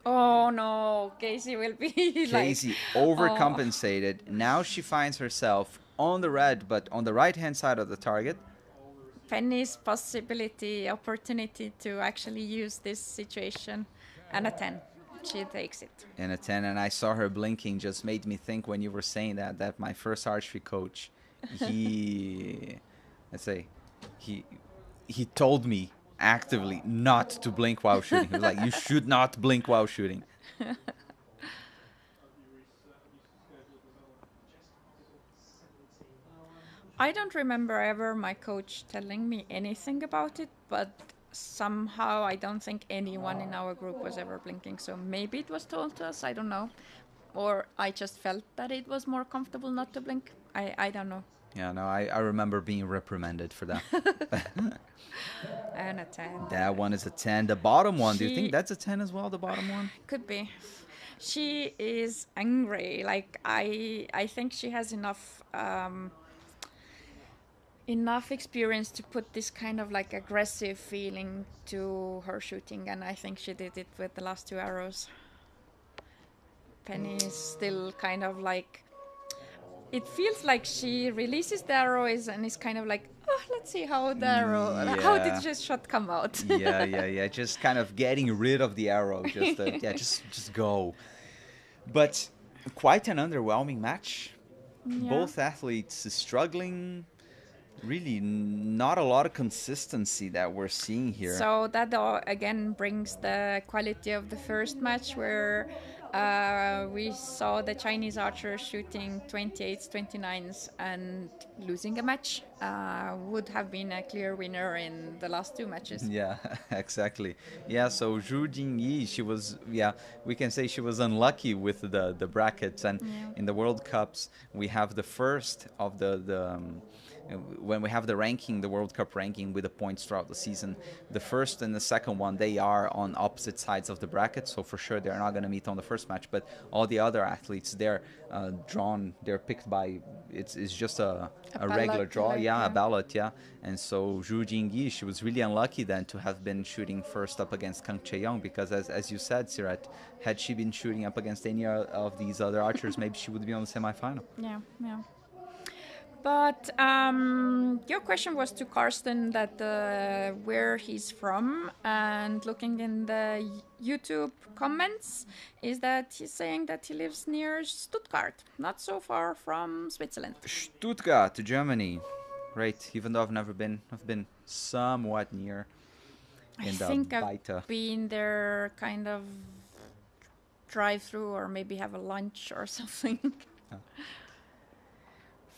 S2: Oh no, Casey will be
S1: Casey overcompensated. Now she finds herself on the red, but on the right-hand side of the target.
S2: Penny's opportunity to actually use this situation, and a 10. She takes it.
S1: And a 10, and I saw her blinking. Just made me think when you were saying that my first archery coach, he told me actively not to blink while shooting. He was like, you should not blink while shooting.
S2: I don't remember ever my coach telling me anything about it, but somehow I don't think anyone in our group was ever blinking. So maybe it was told to us, I don't know. Or I just felt that it was more comfortable not to blink. I don't know.
S1: Yeah, no, I remember being reprimanded for that.
S2: And a 10.
S1: That one is a 10. The bottom one, do you think that's a 10 as well, the bottom one?
S2: Could be. She is angry. Like, I think she has enough experience to put this kind of like aggressive feeling to her shooting, and I think she did it with the last 2 arrows. Penny is still kind of like, it feels like she releases the arrows and is kind of like, oh, let's see how the arrow, how did this shot come out?
S1: yeah, just kind of getting rid of the arrow, just go. But quite an underwhelming match.
S2: Yeah.
S1: Both athletes struggling. Really not a lot of consistency that we're seeing here.
S2: So that again brings the quality of the first match, where we saw the Chinese archers shooting 28s, 29s and losing a match. Would have been a clear winner in the last 2 matches.
S1: Yeah, exactly. Yeah, so Zhu Jingyi, she was, we can say she was unlucky with the brackets. And in the World Cups, we have the first of when we have the ranking, the World Cup ranking with the points throughout the season, the first and the second one, they are on opposite sides of the bracket. So for sure, they're not going to meet on the first match. But all the other athletes, they're they're picked by, it's just a regular draw. A ballot, And so Zhu Jingyi, she was really unlucky then to have been shooting first up against Kang Chae-young, because as you said, Siret, had she been shooting up against any of these other archers, maybe she would be on the semifinal.
S2: Yeah. But your question was to Karsten that where he's from, and looking in the YouTube comments is that he's saying that he lives near Stuttgart, not so far from Switzerland.
S1: Stuttgart, Germany. Right, even though I've never been, I've been somewhat near.
S2: I think I've been there kind of drive through or maybe have a lunch or something.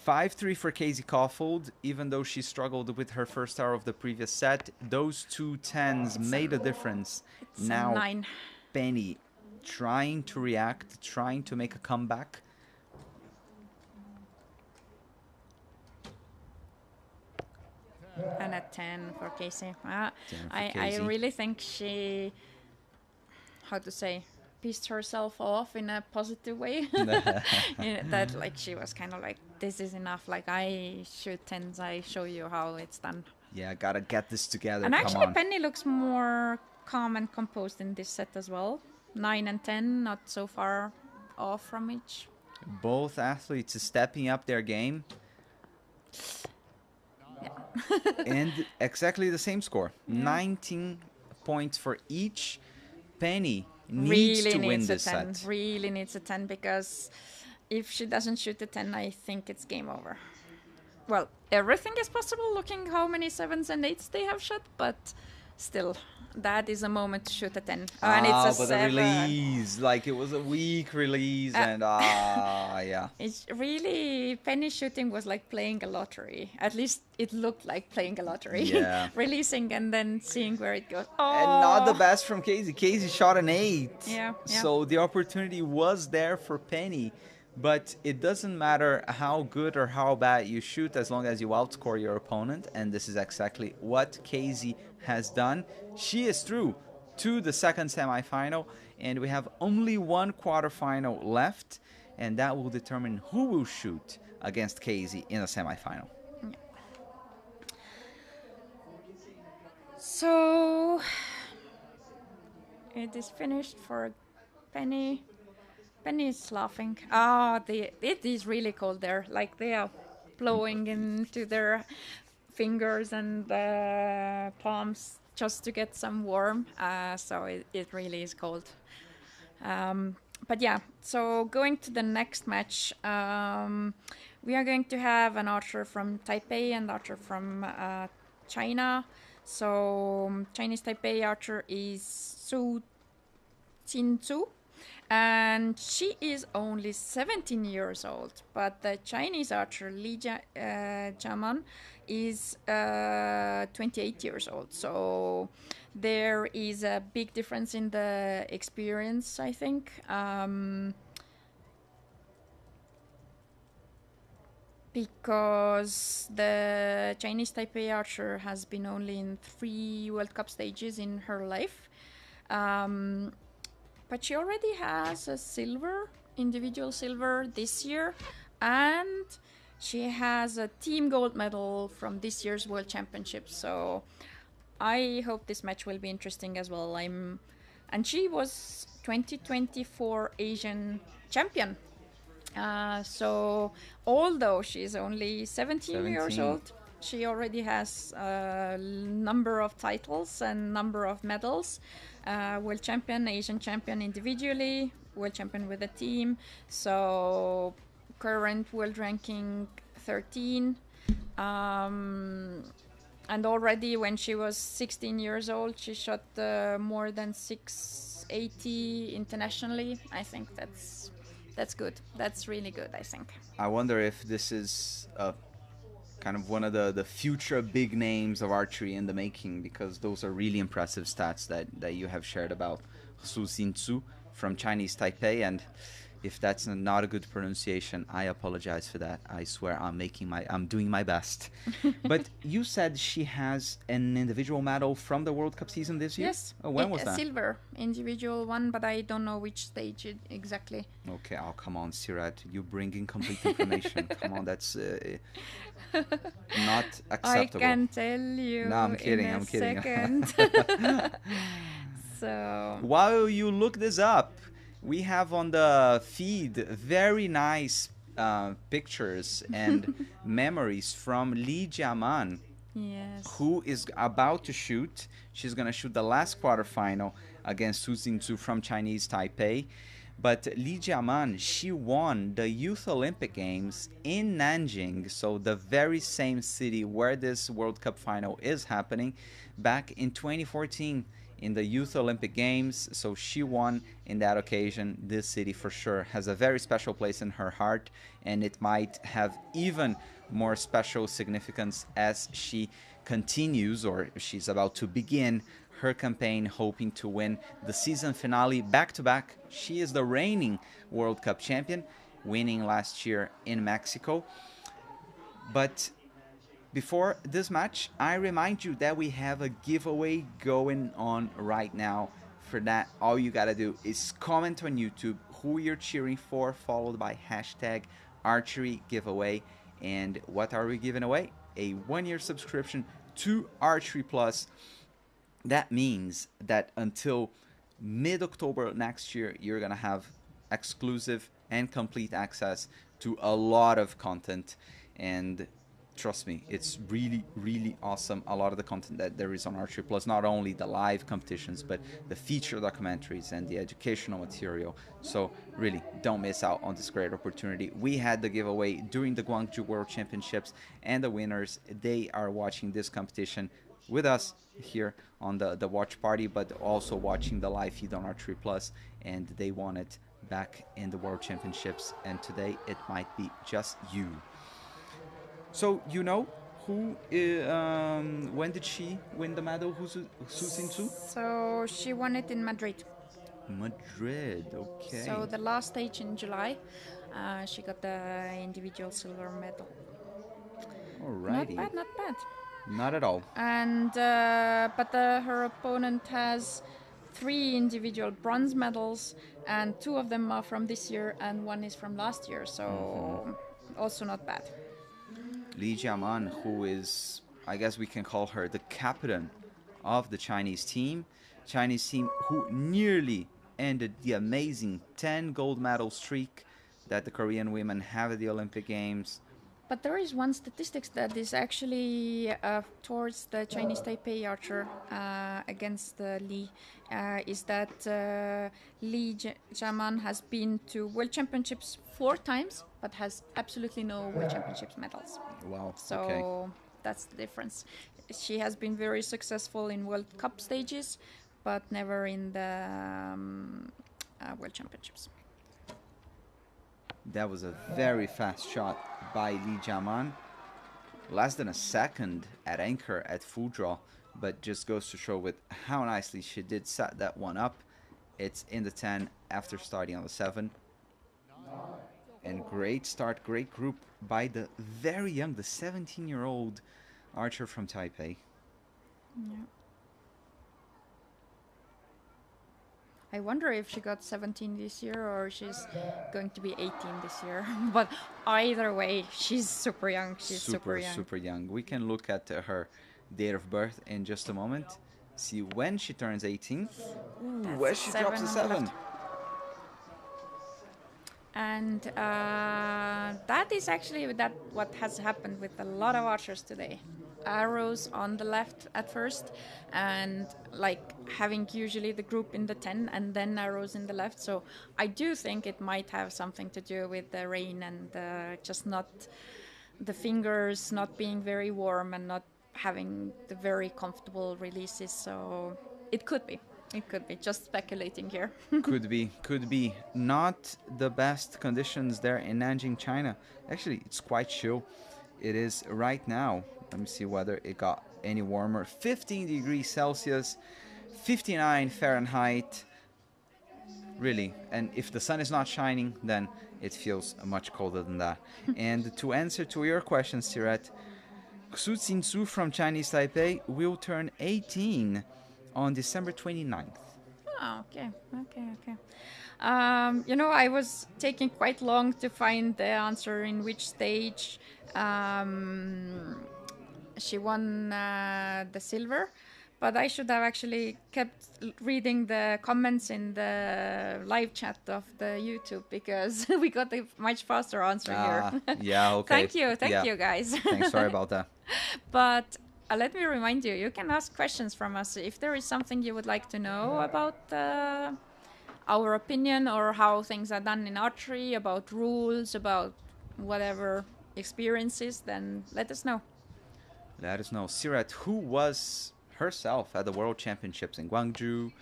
S1: 5-3 for Casey Kaufhold, even though she struggled with her first arrow of the previous set. Those 2 10s made a difference. Now,
S2: 9.
S1: Penny trying to react, trying to make a comeback.
S2: And a 10 for Casey.
S1: 10 for
S2: I
S1: Casey.
S2: really think she, how to say, pissed herself off in a positive way. That like she was kind of like, this is enough. Like I shoot 10s, I show you how it's done.
S1: Yeah, gotta get this together.
S2: And
S1: Come
S2: actually,
S1: on.
S2: Penny looks more calm and composed in this set as well. 9 and 10, not so far off from each.
S1: Both athletes stepping up their game. And exactly the same score. 19 points for each. Penny needs
S2: Really
S1: to win
S2: needs
S1: this
S2: a 10.
S1: set.
S2: Really needs a 10 because if she doesn't shoot a 10, I think it's game over. Well, everything is possible looking how many 7s and 8s they have shot, but still, that is a moment to shoot a 10. And it's a
S1: but
S2: 7.
S1: the release, like it was a weak release, and yeah.
S2: It's really, Penny shooting was like playing a lottery. At least it looked like playing a lottery.
S1: Yeah.
S2: Releasing and then seeing where it goes. Oh.
S1: And not the best from Casey. Casey shot an 8.
S2: Yeah.
S1: So the opportunity was there for Penny. But it doesn't matter how good or how bad you shoot as long as you outscore your opponent. And this is exactly what Casey has done. She is through to the second semifinal. And we have only one quarterfinal left. And that will determine who will shoot against Casey in the semifinal.
S2: So it is finished for Penny. Penny is laughing. It is really cold there. Like they are blowing into their fingers and palms just to get some warm. So it really is cold. But yeah, so going to the next match, we are going to have an archer from Taipei and archer from China. So Chinese Taipei archer is Su Jinzu. And she is only 17 years old, but the Chinese archer Li Jiaman is 28 years old. So there is a big difference in the experience, I think. Because the Chinese Taipei archer has been only in 3 World Cup stages in her life. But she already has a individual silver this year, and she has a team gold medal from this year's World Championships. So I hope this match will be interesting as well. And she was 2024 Asian champion. So although she's only 17 years old, she already has a number of titles and number of medals. World champion, Asian champion individually, world champion with a team. So current world ranking 13. And already when she was 16 years old, she shot more than 680 internationally. I think that's good. That's really good, I think.
S1: I wonder if this is kind of one of the future big names of archery in the making, because those are really impressive stats that you have shared about Su Xinzu from Chinese Taipei. And if that's not a good pronunciation, I apologize for that. I swear I'm doing my best. But you said she has an individual medal from the World Cup season this year?
S2: Yes.
S1: Oh, when was that?
S2: Silver individual one, but I don't know which stage exactly.
S1: Okay, come on, Sirat. You bring in complete information. Come on, that's not acceptable.
S2: I can tell you.
S1: No, I'm kidding.
S2: In a
S1: I'm kidding.
S2: Second. So
S1: while you look this up, we have on the feed very nice pictures and memories from Li Jiaman,
S2: yes,
S1: who is about to shoot. She's going to shoot the last quarterfinal against Su Xinzu from Chinese Taipei. But Li Jiaman, she won the Youth Olympic Games in Nanjing, so the very same city where this World Cup final is happening, back in 2014 in the Youth Olympic Games. So she won in that occasion. This city for sure has a very special place in her heart, and it might have even more special significance as she continues, or she's about to begin her campaign, hoping to win the season finale back-to-back. She is the reigning World Cup champion, winning last year in Mexico. But Before this match, I remind you that we have a giveaway going on right now. For that, all you gotta do is comment on YouTube who you're cheering for, followed by hashtag Archery giveaway. And what are we giving away? A 1-year subscription to Archery Plus. That means that until mid-October next year, you're gonna have exclusive and complete access to a lot of content. And trust me, it's really, really awesome. A lot of the content that there is on Archery Plus, not only the live competitions, but the feature documentaries and the educational material. So really, don't miss out on this great opportunity. We had the giveaway during the Guangzhou World Championships, and the winners, they are watching this competition with us here on the watch party, but also watching the live feed on Archery Plus, and they won it back in the World Championships, and today it might be just you. So you know who? When did she win the medal? Su Xinzu?
S2: So she won it in Madrid.
S1: Madrid. Okay.
S2: So the last stage in July, she got the individual silver medal.
S1: Alrighty.
S2: Not bad, not bad.
S1: Not at all.
S2: And but her opponent has 3 individual bronze medals, and 2 of them are from this year, and 1 is from last year. So also not bad.
S1: Li Jiaman, who is, I guess we can call her the captain of the Chinese team. Chinese team who nearly ended the amazing 10 gold medal streak that the Korean women have at the Olympic Games.
S2: But there is one statistics that is actually towards the Chinese Taipei archer against Li, is that Li Jiaman has been to World Championships 4 times, but has absolutely no World Championships medals.
S1: Wow.
S2: So
S1: okay.
S2: That's the difference. She has been very successful in World Cup stages, but never in the World Championships.
S1: That was a very fast shot by Li Jiaman. Less than a second at anchor at full draw, but just goes to show with how nicely she did set that one up. It's in the 10 after starting on the 7. And great start, great group by the very young, the 17-year-old archer from Taipei.
S2: Yeah. I wonder if she got 17 this year or she's going to be 18 this year. But either way, she's super young. She's super young.
S1: Super young. We can look at her date of birth in just a moment. See when she turns 18. Where she drops the 7.
S2: And that is actually what has happened with a lot of archers today. Arrows on the left at first, and like having usually the group in the 10 and then arrows in the left. So I do think it might have something to do with the rain and just not the fingers not being very warm and not having the very comfortable releases. So it could be. It could be, just speculating here.
S1: Could be. Not the best conditions there in Nanjing, China. Actually, it's quite chill. It is right now. Let me see whether it got any warmer. 15 degrees Celsius, 59 Fahrenheit. Really, and if the sun is not shining, then it feels much colder than that. And to answer to your question, Siret, Xu Xinzu from Chinese Taipei will turn 18 on December 29th.
S2: Oh, okay. I was taking quite long to find the answer in which stage she won the silver, but I should have actually kept reading the comments in the live chat of the YouTube, because we got a much faster answer here.
S1: Yeah, okay.
S2: Thank you guys.
S1: Thanks, sorry about that.
S2: But let me remind you, you can ask questions from us if there is something you would like to know about our opinion or how things are done in archery, about rules, about whatever experiences, then let us know.
S1: Let us know. Siret, who was herself at the World Championships in Guangzhou,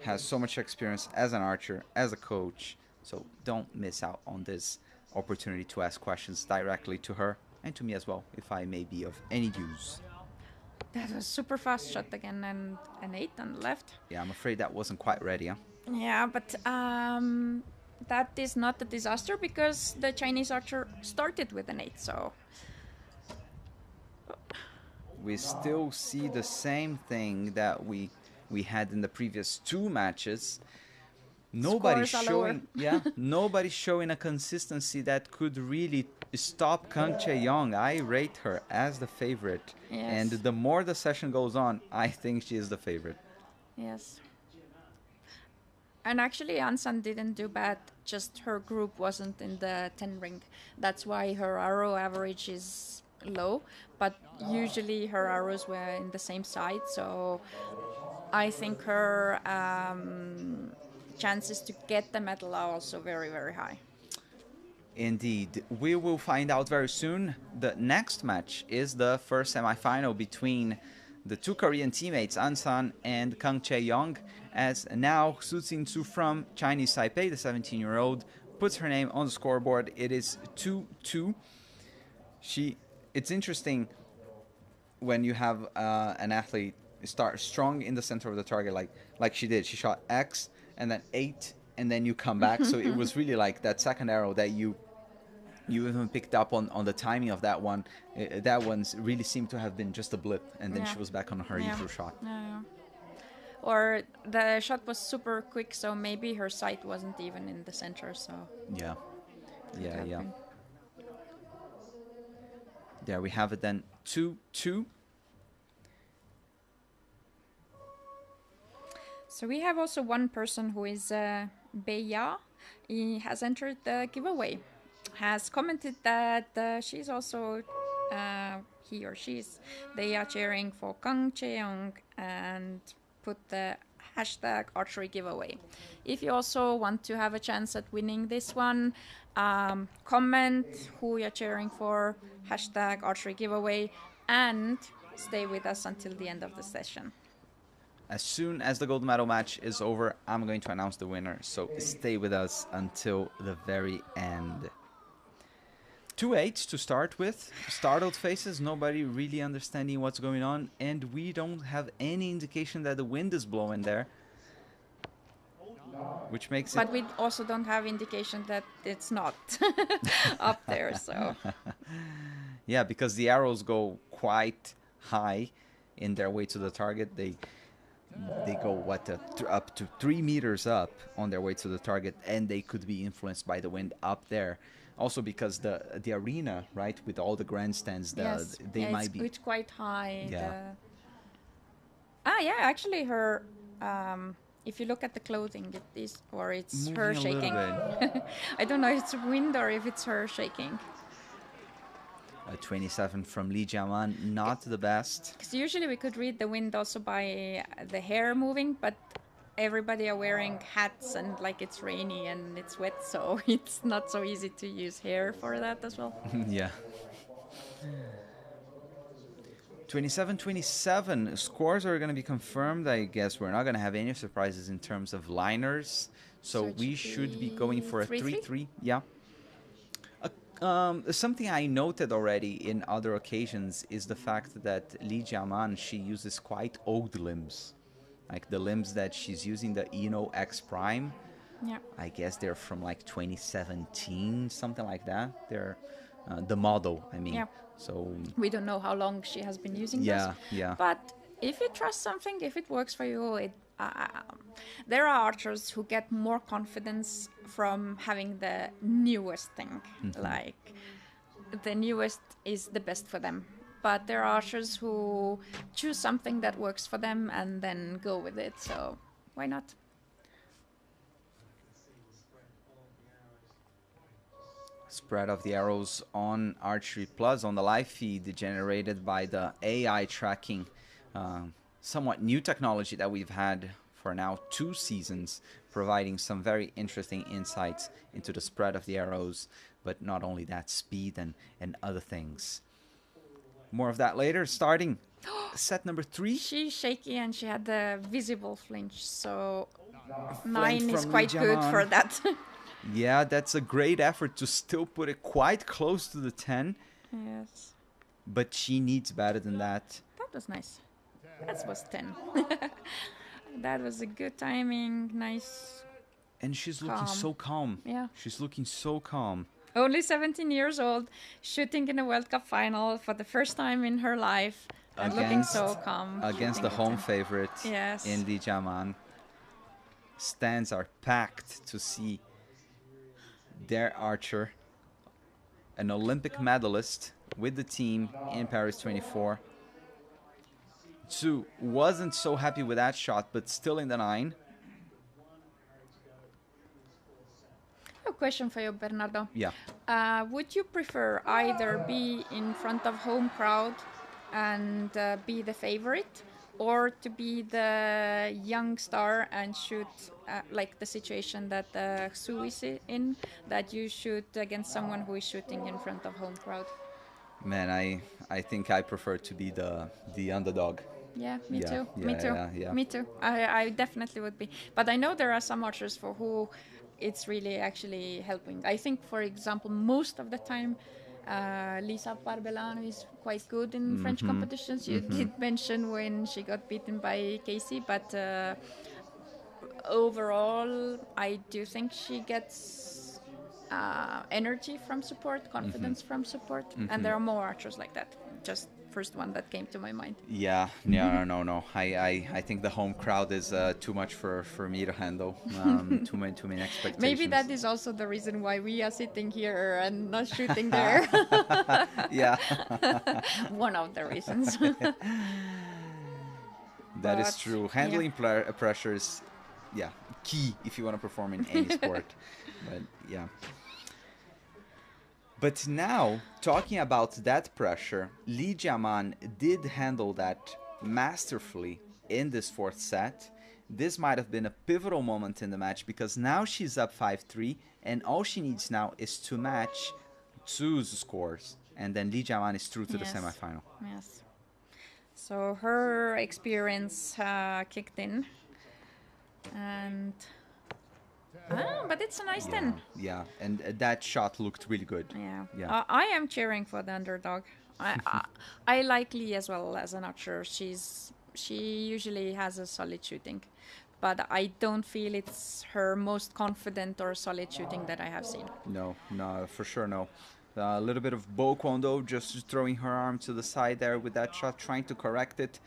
S1: has so much experience as an archer, as a coach, so don't miss out on this opportunity to ask questions directly to her and to me as well, if I may be of any use.
S2: That was super fast shot again, and an 8 on the left.
S1: Yeah, I'm afraid that wasn't quite ready, huh?
S2: Yeah, but that is not a disaster because the Chinese archer started with an 8, so...
S1: we still see the same thing that we had in the previous two matches. Nobody's
S2: Scores are lower.
S1: showing, yeah, nobody's showing a consistency that could really stop Kang Chae-young. I rate her as the favorite, and
S2: Yes.
S1: the more the session goes on, I think she is the favorite.
S2: Yes. And actually, Ansan didn't do bad. Just her group wasn't in the 10 ring. That's why her arrow average is low. But usually her arrows were in the same side. So I think her chances to get the medal are also very, very high.
S1: Indeed. We will find out very soon. The next match is the first semifinal between the two Korean teammates, Ansan and Kang Chae-young, as now Su Jin-soo from Chinese Taipei, the 17-year-old, puts her name on the scoreboard. It is 2-2. It's interesting when you have an athlete start strong in the center of the target, like she did. She shot X and then 8, and then you come back. So it was really like that second arrow that you even picked up on the timing of that one. That one really seemed to have been just a blip, and then she was back on her usual shot.
S2: Yeah. Or the shot was super quick, so maybe her sight wasn't even in the center. So
S1: Yeah. There we have it then, 2-2.
S2: So we have also one person who is Beya. He has entered the giveaway. Has commented that she's also, he or she's, they are cheering for Kang Chae-young and put the hashtag archery giveaway. If you also want to have a chance at winning this one, comment who you're cheering for, hashtag archery giveaway, and stay with us until the end of the session.
S1: As soon as the gold medal match is over, I'm going to announce the winner, so stay with us until the very end. 2-8 to start with. Startled faces, nobody really understanding what's going on, and we don't have any indication that the wind is blowing there, which makes
S2: But we also don't have indication that it's not up there, so.
S1: Yeah, because the arrows go quite high in their way to the target. They go up to 3 meters up on their way to the target, and they could be influenced by the wind up there. Also because the arena, right, with all the grandstands, might be.
S2: It's quite high.
S1: Yeah.
S2: Yeah, actually, her. If you look at the clothing, it is, or it's her shaking. I don't know if it's wind or if it's her shaking.
S1: A 27 from Lee Jiaman, not the best.
S2: Because usually we could read the wind also by the hair moving, but everybody are wearing hats and like it's rainy and it's wet, so it's not so easy to use hair for that as well.
S1: Yeah. 27-27. Scores are going to be confirmed. I guess we're not going to have any surprises in terms of liners. So we should be going for a 3-3. Yeah. Something I noted already in other occasions is the fact that Lee Jiaman, she uses quite old limbs. Like the limbs that she's using, the Eno X Prime.
S2: Yeah.
S1: I guess they're from like 2017, something like that. They're the model, I mean.
S2: Yeah.
S1: So
S2: we don't know how long she has been using this.
S1: Yeah.
S2: But if you trust something, if it works for you, there are archers who get more confidence from having the newest thing. Mm-hmm. Like the newest is the best for them. But there are archers who choose something that works for them and then go with it. So why not?
S1: Spread of the arrows on Archery Plus on the live feed generated by the AI tracking. Somewhat new technology that we've had for now 2 seasons, providing some very interesting insights into the spread of the arrows, but not only that, speed and other things. More of that later, starting set number 3.
S2: She's shaky and she had the visible flinch, so 9 is quite good for that.
S1: Yeah, that's a great effort to still put it quite close to the 10.
S2: Yes.
S1: But she needs better than that.
S2: That was nice. That was 10. That was a good timing, nice.
S1: And she's looking so calm.
S2: Yeah.
S1: She's looking so calm.
S2: Only 17 years old, shooting in a World Cup final for the first time in her life. and looking so calm.
S1: Against the home favorite
S2: Yes.
S1: in Li Jiaman. Stands are packed to see their archer, an Olympic medalist with the team in Paris 24. Zhu wasn't so happy with that shot, but still in the 9.
S2: A question for you, Bernardo.
S1: Yeah.
S2: Would you prefer either be in front of home crowd and be the favorite, or to be the young star and shoot like the situation that Xu is in, that you shoot against someone who is shooting in front of home crowd?
S1: Man, I think I prefer to be the underdog.
S2: Yeah, me too.
S1: Yeah,
S2: Me too.
S1: yeah.
S2: Me too. I definitely would be. But I know there are some archers for who it's really actually helping. I think, for example, most of the time, Lisa Barbelano is quite good in French competitions. You did mention when she got beaten by Casey, but overall, I do think she gets energy from support, confidence from support, and there are more archers like that. Just first one that came to my mind.
S1: Yeah, no. I think the home crowd is too much for me to handle. Too many expectations.
S2: Maybe that is also the reason why we are sitting here and not shooting there.
S1: Yeah.
S2: One of the reasons.
S1: That is true. Handling pressure is, key if you want to perform in any sport. But yeah. But now, talking about that pressure, Li Jiaman did handle that masterfully in this 4th set. This might have been a pivotal moment in the match because now she's up 5-3, and all she needs now is to match Zhu's scores, and then Li Jiaman is through to the semifinal.
S2: Yes. So her experience kicked in, and but it's a nice 10.
S1: Yeah, and that shot looked really good.
S2: Yeah. I am cheering for the underdog. I like Lee as well as an archer. She usually has a solid shooting, but I don't feel it's her most confident or solid shooting that I have seen.
S1: No, for sure no. A little bit of bow kwando, just throwing her arm to the side there with that shot, trying to correct it.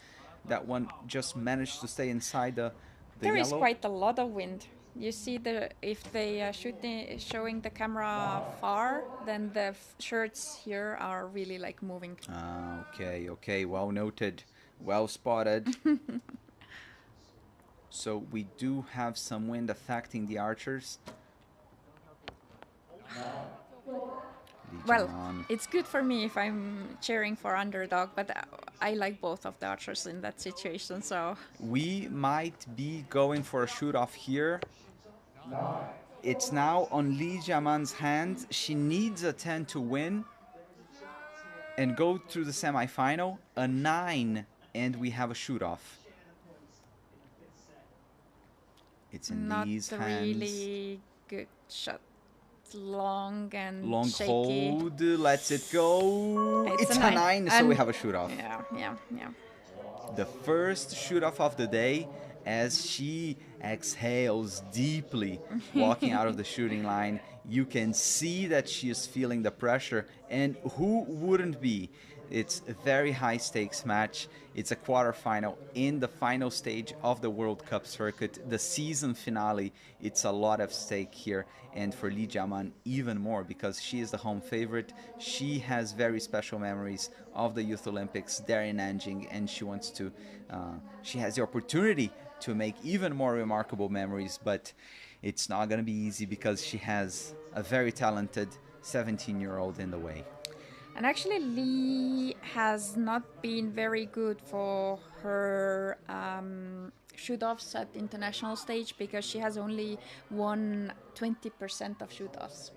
S1: That one just managed to stay inside the
S2: there
S1: yellow.
S2: Is quite a lot of wind. You see if they are showing the camera far, then the shirts here are really like moving.
S1: Okay, well noted, well spotted. So we do have some wind affecting the archers.
S2: Well, it's good for me if I'm cheering for underdog, but I like both of the archers in that situation, so...
S1: We might be going for a shoot-off here. It's now on Li Jiaman's hands. She needs a 10 to win and go through the semifinal. A 9, and we have a shoot-off. It's in Li's hands.
S2: Not really good shot. Long and
S1: long
S2: shaky.
S1: Hold, lets it go. It's a 9, so we have a shoot-off.
S2: Yeah.
S1: The first shoot-off of the day, as she exhales deeply, walking out of the shooting line. You can see that she is feeling the pressure, and who wouldn't be? It's a very high-stakes match. It's a quarterfinal in the final stage of the World Cup circuit, the season finale. It's a lot of stake here, and for Li Jiaman even more, because she is the home favorite. She has very special memories of the Youth Olympics there in Nanjing, and she wants to. She has the opportunity to make even more remarkable memories, but it's not going to be easy because she has a very talented 17-year-old in the way.
S2: And actually, Lee has not been very good for her shoot-offs at international stage, because she has only won 20% of shoot-offs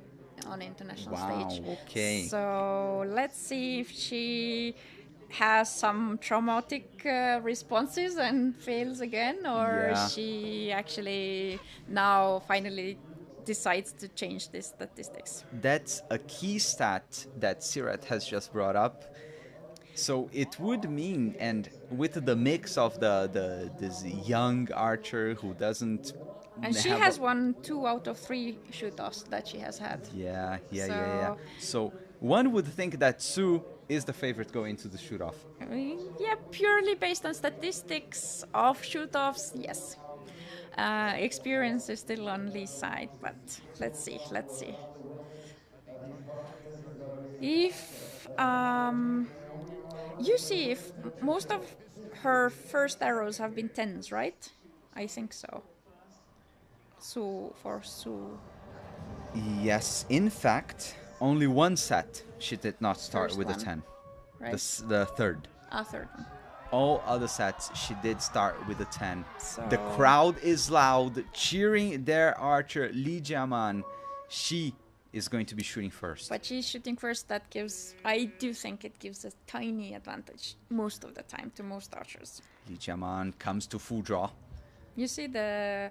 S2: on international stage.
S1: Okay.
S2: So let's see if she has some traumatic responses and fails again, or she actually now finally decides to change these statistics.
S1: That's a key stat that Sirat has just brought up. So it would mean, and with the mix of this young archer who doesn't,
S2: and she has won 2 out of 3 shoot-offs that she has had.
S1: Yeah. So one would think that Sue is the favorite going into the shoot-off?
S2: Yeah, purely based on statistics of shoot-offs, yes. Experience is still on Lee's side, but let's see. If you see, if most of her first arrows have been tens, right? I think so. So for Sue.
S1: Yes, in fact, only one set she did not start
S2: First
S1: with
S2: one,
S1: a 10.
S2: right?
S1: The third.
S2: Third one.
S1: All other sets she did start with a 10.
S2: So
S1: The crowd is loud, cheering their archer Lee Jiaman. She is going to be shooting first.
S2: But she's shooting first. That gives, I do think it gives a tiny advantage most of the time to most archers.
S1: Lee Jiaman comes to full draw.
S2: You see the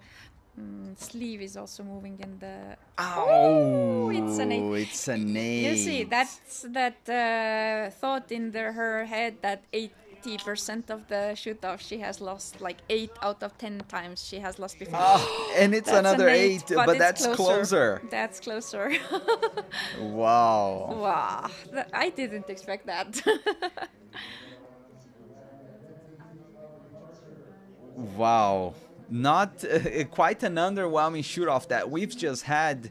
S2: sleeve is also moving in the...
S1: Oh,
S2: it's an 8.
S1: It's an 8.
S2: You see, that's that thought in her head that 80% of the shoot-off she has lost, like 8 out of 10 times she has lost before.
S1: And it's
S2: That's
S1: another
S2: an
S1: 8, but that's closer.
S2: That's closer.
S1: Wow.
S2: Wow, I didn't expect that.
S1: Wow. Not quite an underwhelming shoot-off that we've just had.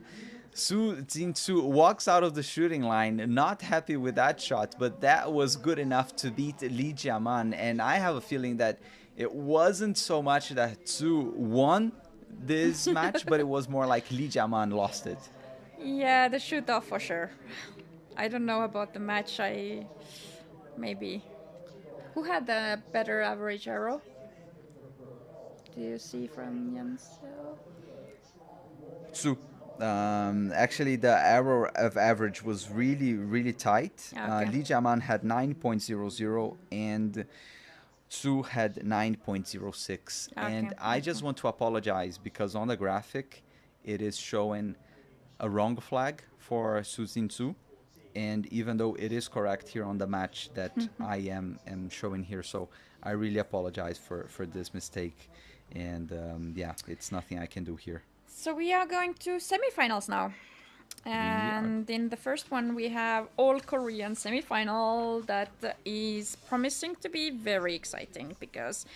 S1: Su Jingsu walks out of the shooting line, not happy with that shot, but that was good enough to beat Lee Jiaman. And I have a feeling that it wasn't so much that Su won this match, but it was more like Lee Jiaman lost it.
S2: Yeah, the shoot-off for sure. I don't know about the match. Maybe. Who had the better average arrow? Do you see from Yansel?
S1: Su. Actually, the arrow of average was really, really tight.
S2: Okay.
S1: Lee Jiaman had 9.00 and Su had 9.06.
S2: Okay.
S1: And I just want to apologize because on the graphic, it is showing a wrong flag for Su Jingsu. And even though it is correct here on the match that I am showing here, so I really apologize for this mistake. And yeah, it's nothing I can do here.
S2: So we are going to semifinals now. And in the first one, we have all Korean semifinal that is promising to be very exciting because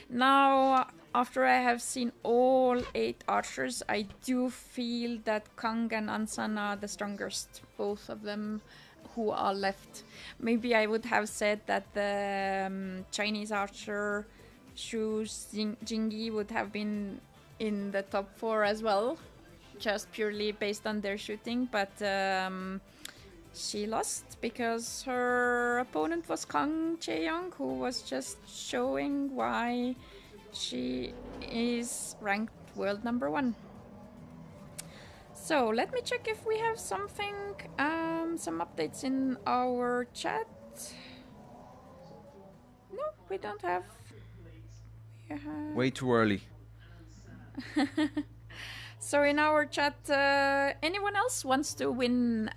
S2: now, after I have seen all 8 archers, I do feel that Kang and Ansan are the strongest, both of them who are left. Maybe I would have said that the Chinese archer Xu Jingyi would have been in the top 4 as well, just purely based on their shooting, but she lost because her opponent was Kang Chae-young, who was just showing why she is ranked world number 1. So let me check if we have something, some updates in our chat. No, we don't have.
S1: Way too early.
S2: So in our chat, anyone else wants to win?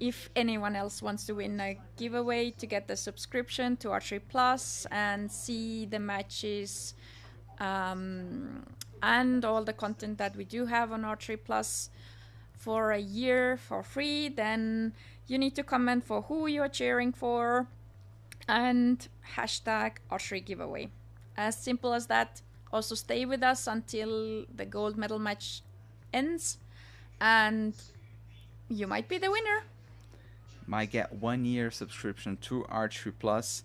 S2: If anyone else wants to win a giveaway to get the subscription to Archery Plus and see the matches and all the content that we do have on Archery Plus for a year for free, then you need to comment for who you are cheering for and hashtag Archery giveaway. As simple as that. Also stay with us until the gold medal match ends and you might be the winner.
S1: Might get 1 year subscription to Archery Plus.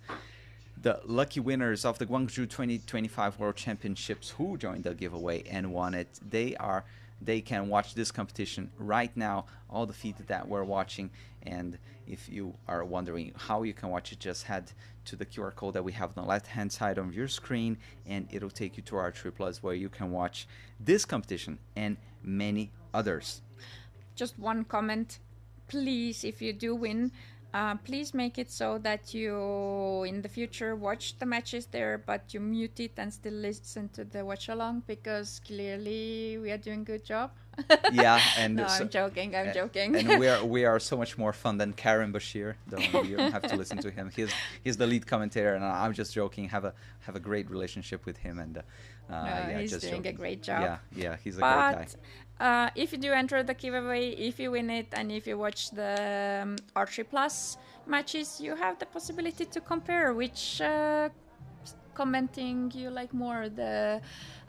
S1: The lucky winners of the Gwangju 2025 World Championships who joined the giveaway and won it, they can watch this competition right now, all the feed that we're watching. And if you are wondering how you can watch it, just head to the QR code that we have on the left-hand side of your screen, and it'll take you to Archery Plus where you can watch this competition and many others.
S2: Just one comment. Please, if you do win, please make it so that you in the future watch the matches there, but you mute it and still listen to the watch along, because clearly we are doing a good job.
S1: Yeah, and
S2: no, I'm joking.
S1: And we are so much more fun than Karim Bashir. You don't have to listen to him. He's the lead commentator, and I'm just joking. Have a great relationship with him, and
S2: he's
S1: just
S2: doing
S1: joking.
S2: a great job.
S1: Yeah, he's a great
S2: if you do enter the giveaway, if you win it, and if you watch the Archery Plus matches, you have the possibility to compare which commenting you like more, the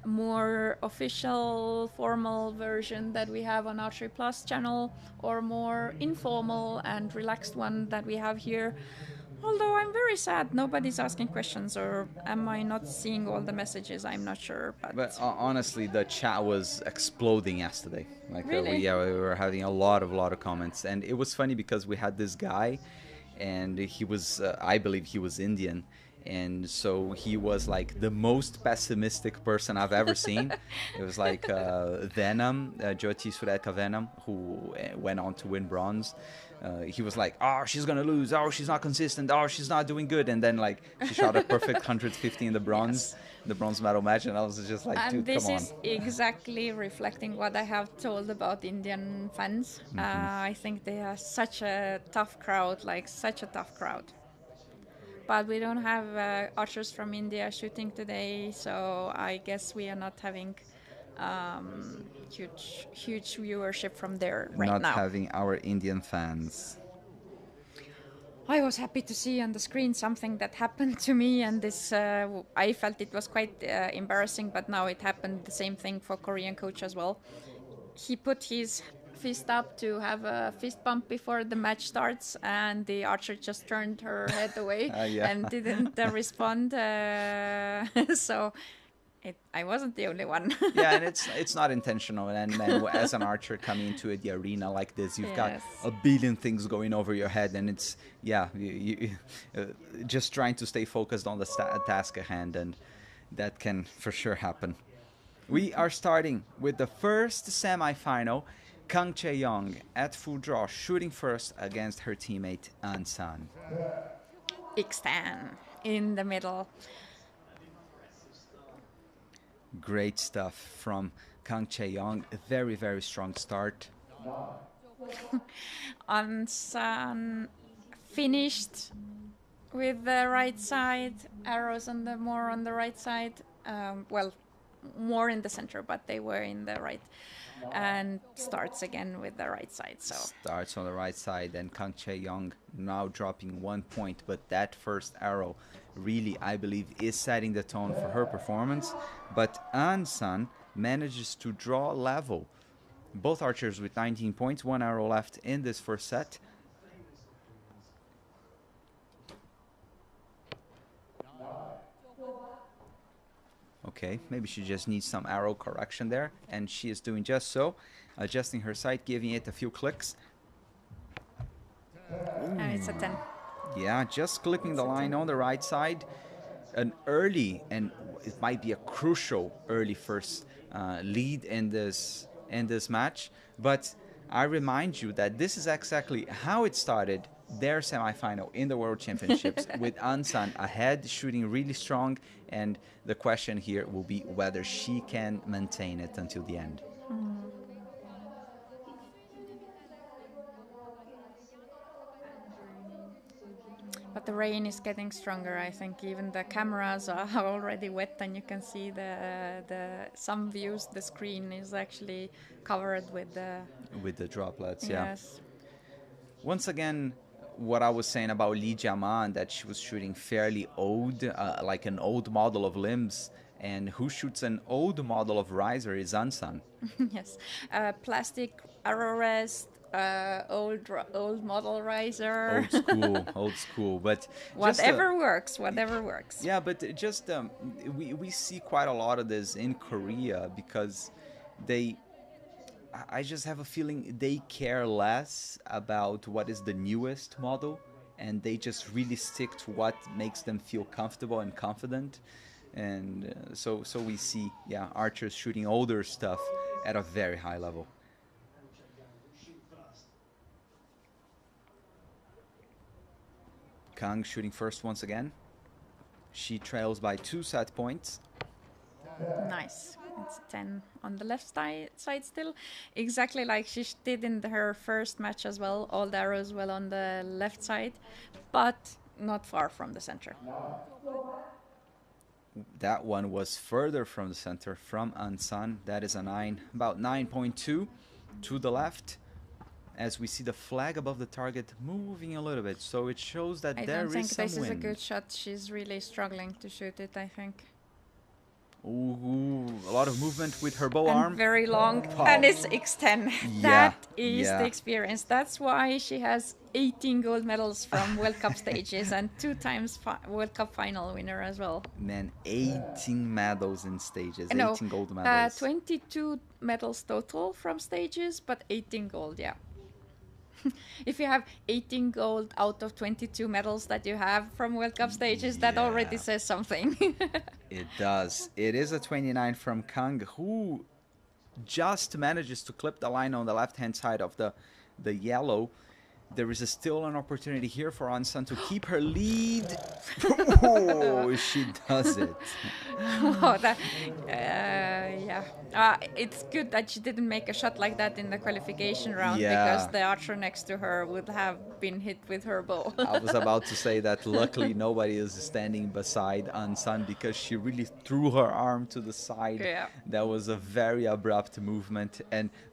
S2: more official formal version that we have on Archery Plus channel, or more informal and relaxed one that we have here. Although I'm very sad nobody's asking questions, or am I not seeing all the messages? I'm not sure,
S1: But honestly, the chat was exploding yesterday. Like
S2: Really?
S1: we were having a lot of comments, and it was funny because we had this guy, and he was I believe he was Indian, and so he was like the most pessimistic person I've ever seen. It was like Venom, Jyoti Sureka Venom, who went on to win bronze. He was like, oh, she's gonna lose, oh, she's not consistent, oh, she's not doing good, and then like she shot a perfect 150 in the bronze.
S2: Yes.
S1: The bronze medal match, and I was just like,
S2: And
S1: dude,
S2: this
S1: come on.
S2: is exactly reflecting what I have told about Indian fans. I think they are such a tough crowd, like such a tough crowd. But we don't have archers from India shooting today, so I guess we are not having huge viewership from there right
S1: Not
S2: now.
S1: having our Indian fans.
S2: I was happy to see on the screen something that happened to me, and this I felt it was quite embarrassing, but now it happened the same thing for Korean coach as well. He put his fist up to have a fist bump before the match starts, and the archer just turned her head away and didn't respond. So I wasn't the only one.
S1: Yeah, and it's not intentional. And as an archer coming into the arena like this, you've got a billion things going over your head, and it's you just trying to stay focused on the task at hand, and that can for sure happen. We are starting with the first semifinal. Kang Chae-young at full draw, shooting first against her teammate An-san.
S2: Ixtan in the middle.
S1: Great stuff from Kang Chae-young. A very, very strong start.
S2: An-san finished with the right side, arrows more on the right side. Well, more in the center, but they were in the right. And starts again with the right side. So
S1: starts on the right side, and Kang Chae-young now dropping 1 point, but that first arrow really, I believe, is setting the tone for her performance. But An-san manages to draw level. Both archers with 19 points, 1 arrow left in this first set. Okay, maybe she just needs some arrow correction there, and she is doing just so, adjusting her sight, giving it a few clicks.
S2: And it's a 10.
S1: Yeah, just clipping the line on the right side. An early, and it might be a crucial early first lead in this match, but I remind you that this is exactly how it started their semifinal in the World Championships with An-san ahead, shooting really strong, and the question here will be whether she can maintain it until the end.
S2: But the rain is getting stronger. I think even the cameras are already wet, and you can see the some views. The screen is actually covered with
S1: the droplets.
S2: Yes.
S1: Yeah. Once again, what I was saying about Lee Jiaman, that she was shooting fairly old, like an old model of limbs, and who shoots an old model of riser is An-san.
S2: Yes, plastic arrow rest. Old model riser.
S1: Old school, but
S2: whatever works.
S1: Yeah, but just we see quite a lot of this in Korea because I just have a feeling they care less about what is the newest model, and they just really stick to what makes them feel comfortable and confident, and so we see archers shooting older stuff at a very high level. Kang shooting first once again. She trails by 2 set points.
S2: Nice. It's 10 on the left side still. Exactly like she did in her first match as well. All the arrows well on the left side, but not far from the center.
S1: That one was further from the center, from Ansan. That is a 9, about 9.2 to the left. As we see the flag above the target moving a little bit. So it shows that
S2: I
S1: there
S2: don't think
S1: is some
S2: this is a
S1: wind.
S2: good shot. She's really struggling to shoot it, I think.
S1: Ooh, a lot of movement with her bow
S2: And
S1: arm.
S2: very long,
S1: Wow.
S2: and it's X10.
S1: Yeah,
S2: That is
S1: yeah.
S2: the experience. That's why she has 18 gold medals from World Cup stages and 2 times World Cup final winner as well.
S1: Man, 18 medals in stages,
S2: No,
S1: 18 gold medals.
S2: 22 medals total from stages, but 18 gold, yeah. If you have 18 gold out of 22 medals that you have from World Cup stages, that already
S1: Yeah.
S2: says something.
S1: It does. It is a 29 from Kang, who just manages to clip the line on the left-hand side of the yellow. There is still an opportunity here for Ansan to keep her lead. Oh, she does it.
S2: Oh, yeah. It's good that she didn't make a shot like that in the qualification round, because
S1: Yeah.
S2: the archer next to her would have been hit with her bow.
S1: I was about to say that luckily nobody is standing beside Ansan, because she really threw her arm to the side.
S2: Yeah.
S1: That was a very abrupt movement,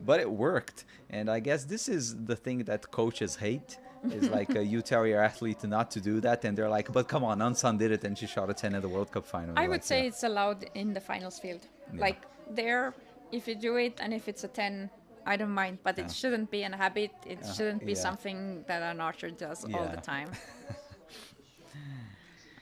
S1: but it worked. And I guess this is the thing that coaches hate. Is like you tell your athlete not to do that, and they're like, "But come on, Ansan did it, and she shot a 10 in the World Cup final."
S2: I
S1: You're
S2: would
S1: like,
S2: say
S1: yeah.
S2: it's allowed in the finals field.
S1: Yeah.
S2: Like there, if you do it and if it's a 10, I don't mind, but
S1: Yeah.
S2: it shouldn't be a habit. It shouldn't be
S1: Yeah.
S2: something that an archer does all
S1: Yeah.
S2: the time.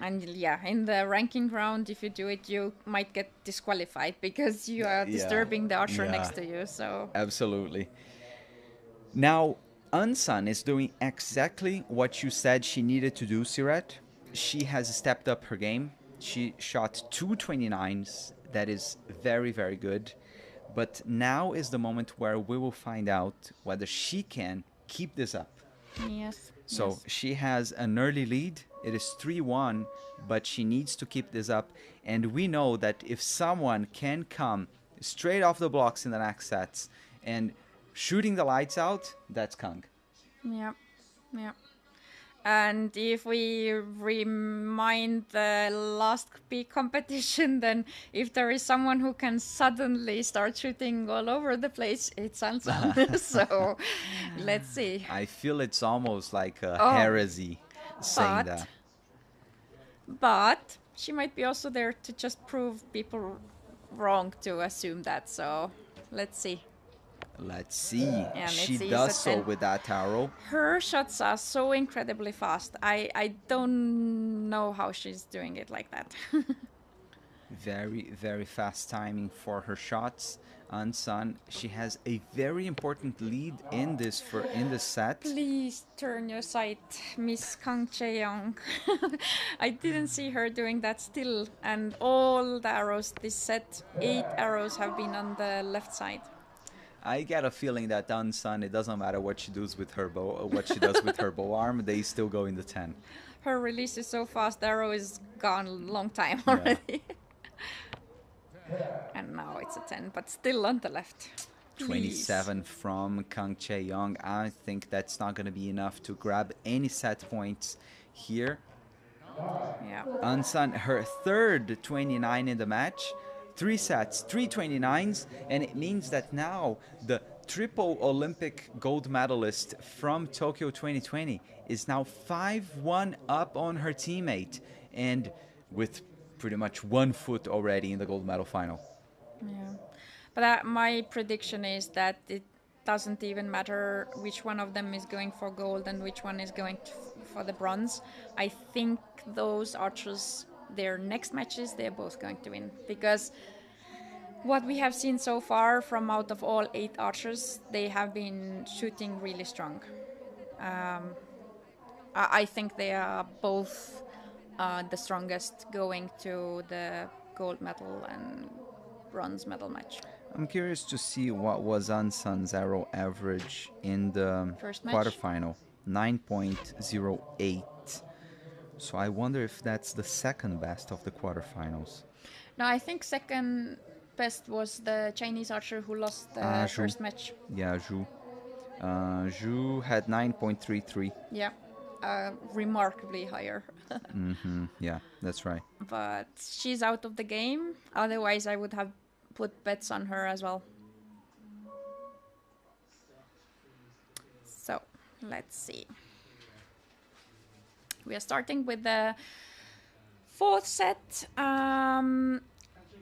S2: And yeah, in the ranking round, if you do it, you might get disqualified because you are
S1: Yeah.
S2: disturbing the archer
S1: Yeah.
S2: next to you. So
S1: Absolutely. Now, Ansan is doing exactly what you said she needed to do, Siret. She has stepped up her game. She shot 229s. That is very, very good. But now is the moment where we will find out whether she can keep this up.
S2: yes.
S1: So
S2: yes.
S1: she has an early lead. It is 3-1, but she needs to keep this up. And we know that if someone can come straight off the blocks in the next sets and shooting the lights out, that's Kang.
S2: Yeah, yeah. And if we remind the last big competition, then if there is someone who can suddenly start shooting all over the place, it's Ansan. So let's see.
S1: I feel it's almost like a
S2: Oh,
S1: heresy saying
S2: but-
S1: that.
S2: But she might be also there to just prove people wrong to assume that. So let's see.
S1: Let's see.
S2: Yeah,
S1: She
S2: let's see.
S1: does
S2: So
S1: so
S2: then-
S1: with that arrow.
S2: Her shots are so incredibly fast. I don't know how she's doing it like that.
S1: Very, very fast timing for her shots. Ansan, she has a very important lead in this set.
S2: Please turn your sight, Miss Kang Chae-young. I didn't see her doing that still, and all the arrows this set, 8 arrows have been on the left side.
S1: I get a feeling that Ansan, it doesn't matter what she does with her bow, what she does with her bow arm, they still go in the 10.
S2: Her release is so fast, the arrow is gone a long time
S1: Yeah.
S2: already. And now it's a 10, but still on the left. Please.
S1: 27 from Kang Chae-young. I think that's not going to be enough to grab any set points here.
S2: Yeah.
S1: Ansan, her third 29 in the match. 3 sets, 3 29s, and it means that now the triple Olympic gold medalist from Tokyo 2020 is now 5-1 up on her teammate, and with pretty much 1 foot already in the gold medal final.
S2: Yeah, but my prediction is that it doesn't even matter which one of them is going for gold and which one is going for the bronze. I think those archers, their next matches, they're both going to win, because what we have seen so far from out of all 8 archers, they have been shooting really strong. I think they are both the strongest going to the gold medal and bronze medal match.
S1: I'm curious to see what was Ansan's arrow average in the
S2: First match?
S1: quarterfinal. 9.08. So I wonder if that's the second best of the quarterfinals.
S2: No, I think second best was the Chinese archer who lost the
S1: Zhu.
S2: first match.
S1: Yeah, Zhu. Zhu had 9.33.
S2: Yeah, remarkably higher.
S1: Yeah, that's right.
S2: But she's out of the game. Otherwise, I would have put bets on her as well. So let's see. We are starting with the fourth set.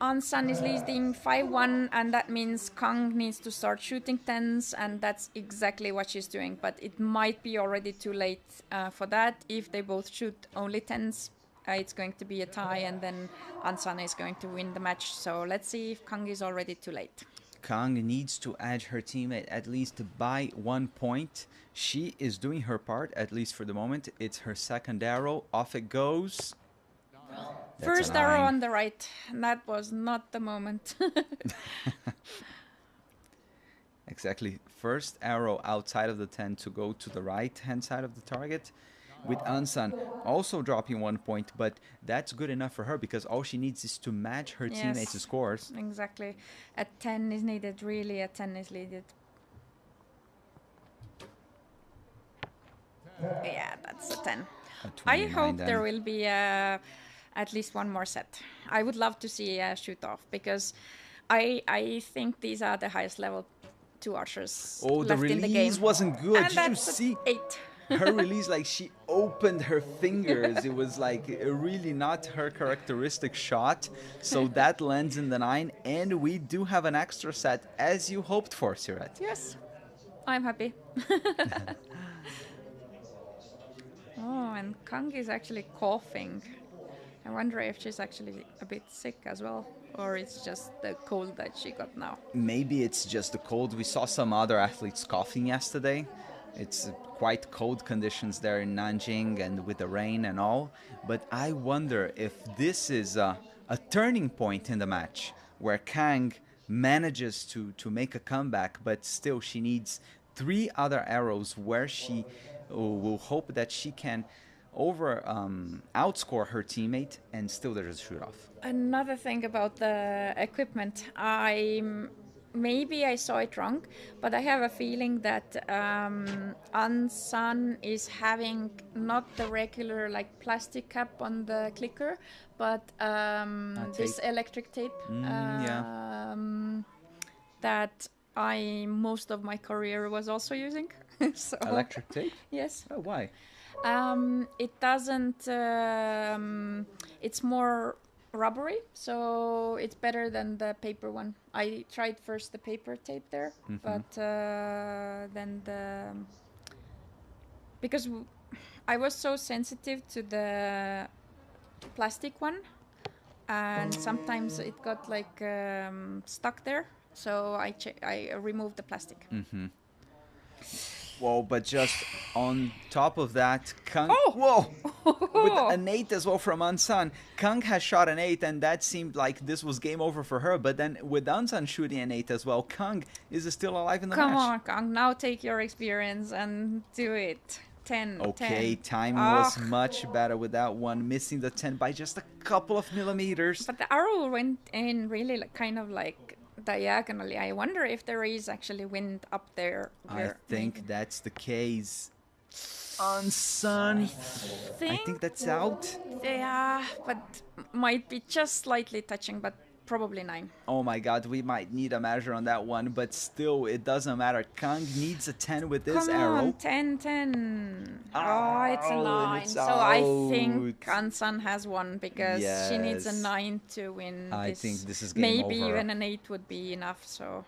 S2: Ansan is leading 5-1, and that means Kang needs to start shooting tens, and that's exactly what she's doing. But it might be already too late for that. If they both shoot only tens, it's going to be a tie, and then Ansan is going to win the match. So let's see if Kang is already too late.
S1: Kang needs to edge her teammate at least by 1 point. She is doing her part, at least for the moment. It's her second arrow. Off it goes. That's
S2: First arrow on the right. That was not the moment.
S1: Exactly. First arrow outside of the 10 to go to the right-hand side of the target. With Ansan also dropping 1 point, but that's good enough for her because all she needs is to match her teammates' scores.
S2: Exactly. A 10 is needed, really a 10 is needed. Yeah, that's a 10. I hope there will be at least one more set. I would love to see a shoot-off because I think these are the highest level 2 archers left in the game.
S1: The release wasn't good.
S2: And
S1: Did you see?
S2: 8.
S1: Her release, like she opened her fingers. It was like really not her characteristic shot. So that lands in the 9, and we do have an extra set as you hoped for, Siret.
S2: Yes, I'm happy. Oh, and Kang is actually coughing. I wonder if she's actually a bit sick as well, or it's just the cold that she got now.
S1: Maybe it's just the cold. We saw some other athletes coughing yesterday. It's quite cold conditions there in Nanjing and with the rain and all. But I wonder if this is a turning point in the match where Kang manages to make a comeback, but still she needs 3 other arrows where she will hope that she can outscore her teammate, and still there's a shoot-off.
S2: Another thing about the equipment, maybe I saw it wrong, but I have a feeling that Ansan is having not the regular like plastic cap on the clicker, but this electric tape that I most of my career was also using. So,
S1: electric tape?
S2: Yes.
S1: Oh, why?
S2: It doesn't. It's more rubbery, so it's better than the paper one. I tried first the paper tape there, but then because I was so sensitive to the plastic one, and sometimes it got like stuck there, so I removed the plastic.
S1: Whoa, but just on top of that, Kang...
S2: Oh!
S1: Whoa! With an 8 as well from Ansan. Kang has shot an 8, and that seemed like this was game over for her. But then with Ansan shooting an 8 as well, Kang is still alive in the match.
S2: Come on, Kang. Now take your experience and do it. 10.
S1: Okay, 10. Timing was much better with that one, missing the 10 by just a couple of millimeters.
S2: But the arrow went in really kind of like diagonally. I wonder if there is actually wind up there.
S1: I think that's the case. Ansan, I think that's out.
S2: Yeah, but might be just slightly touching, but probably 9.
S1: Oh my god, we might need a measure on that one, but still, it doesn't matter. Kang needs a 10 with this arrow.
S2: Come on, 10. Oh, it's a 9. So I think Ansan has won because she needs a 9 to win.
S1: I think this is game
S2: maybe
S1: over.
S2: even an 8 would be enough, so...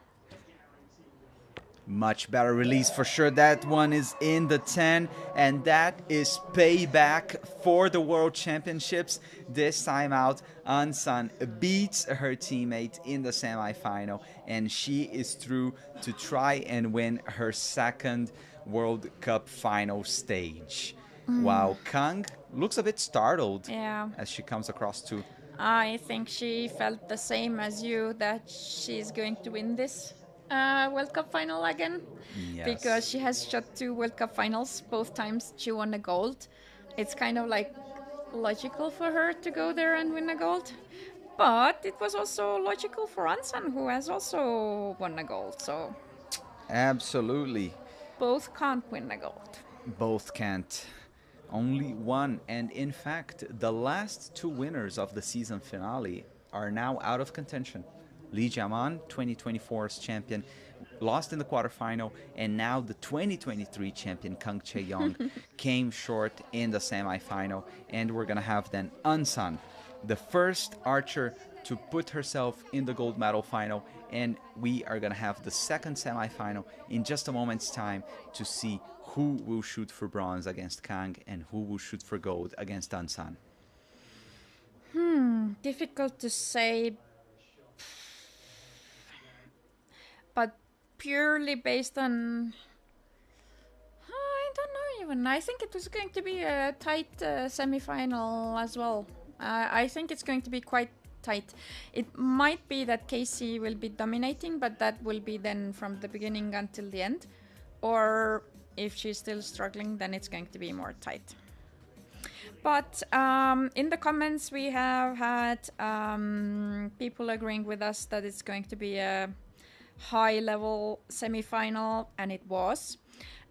S1: Much better release for sure. That one is in the 10, and that is payback for the World Championships. This time out, Ansan beats her teammate in the semifinal, and she is through to try and win her second World Cup final stage. Wow, Kang looks a bit startled as she comes across to...
S2: I think she felt the same as you, that she's going to win this World Cup final again, because she has shot 2 World Cup finals. Both times she won a gold. It's kind of like logical for her to go there and win a gold, but it was also logical for Ansan, who has also won a gold. So
S1: absolutely,
S2: both can't win a gold.
S1: Both can't. Only one. And in fact, the last two winners of the season finale are now out of contention. Li Jiaman, 2024's champion, lost in the quarterfinal, and now the 2023 champion Kang Chae-young came short in the semifinal. And we're gonna have then Unsun, the first archer to put herself in the gold medal final, and we are gonna have the second semifinal in just a moment's time to see who will shoot for bronze against Kang and who will shoot for gold against Unsun.
S2: Difficult to say, but purely based on, I don't know even. I think it was going to be a tight semi-final as well. I think it's going to be quite tight. It might be that Casey will be dominating, but that will be then from the beginning until the end. Or if she's still struggling, then it's going to be more tight. But in the comments, we have had people agreeing with us that it's going to be a high-level semi-final, and it was.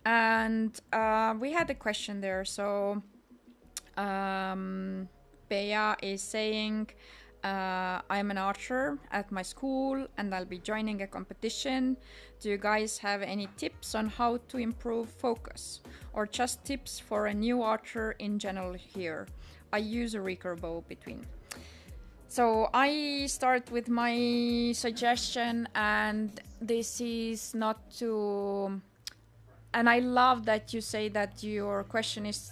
S2: And we had a question there. So Bea is saying, I'm an archer at my school and I'll be joining a competition. Do you guys have any tips on how to improve focus? Or just tips for a new archer in general here? I use a recurve bow between. So I start with my suggestion, and this is not to... And I love that you say that your question is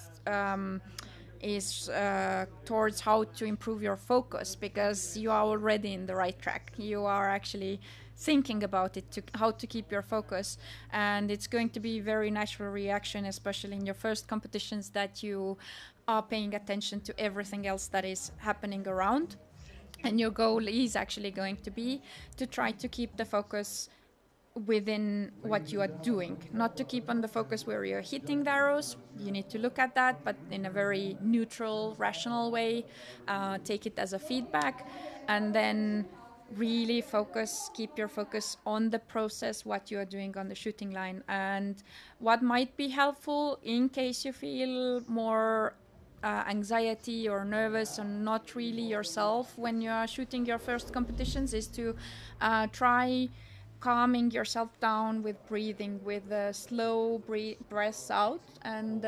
S2: towards how to improve your focus, because you are already in the right track. You are actually thinking about it, how to keep your focus, and it's going to be very natural reaction, especially in your first competitions, that you are paying attention to everything else that is happening around, and your goal is actually going to be to try to keep the focus within what you are doing, not to keep on the focus where you're hitting the arrows. You need to look at that, but in a very neutral, rational way. Take it as a feedback, and then really keep your focus on the process, what you are doing on the shooting line. And what might be helpful in case you feel more anxiety or nervous or not really yourself when you are shooting your first competitions is to try calming yourself down with breathing, with slow breaths out, and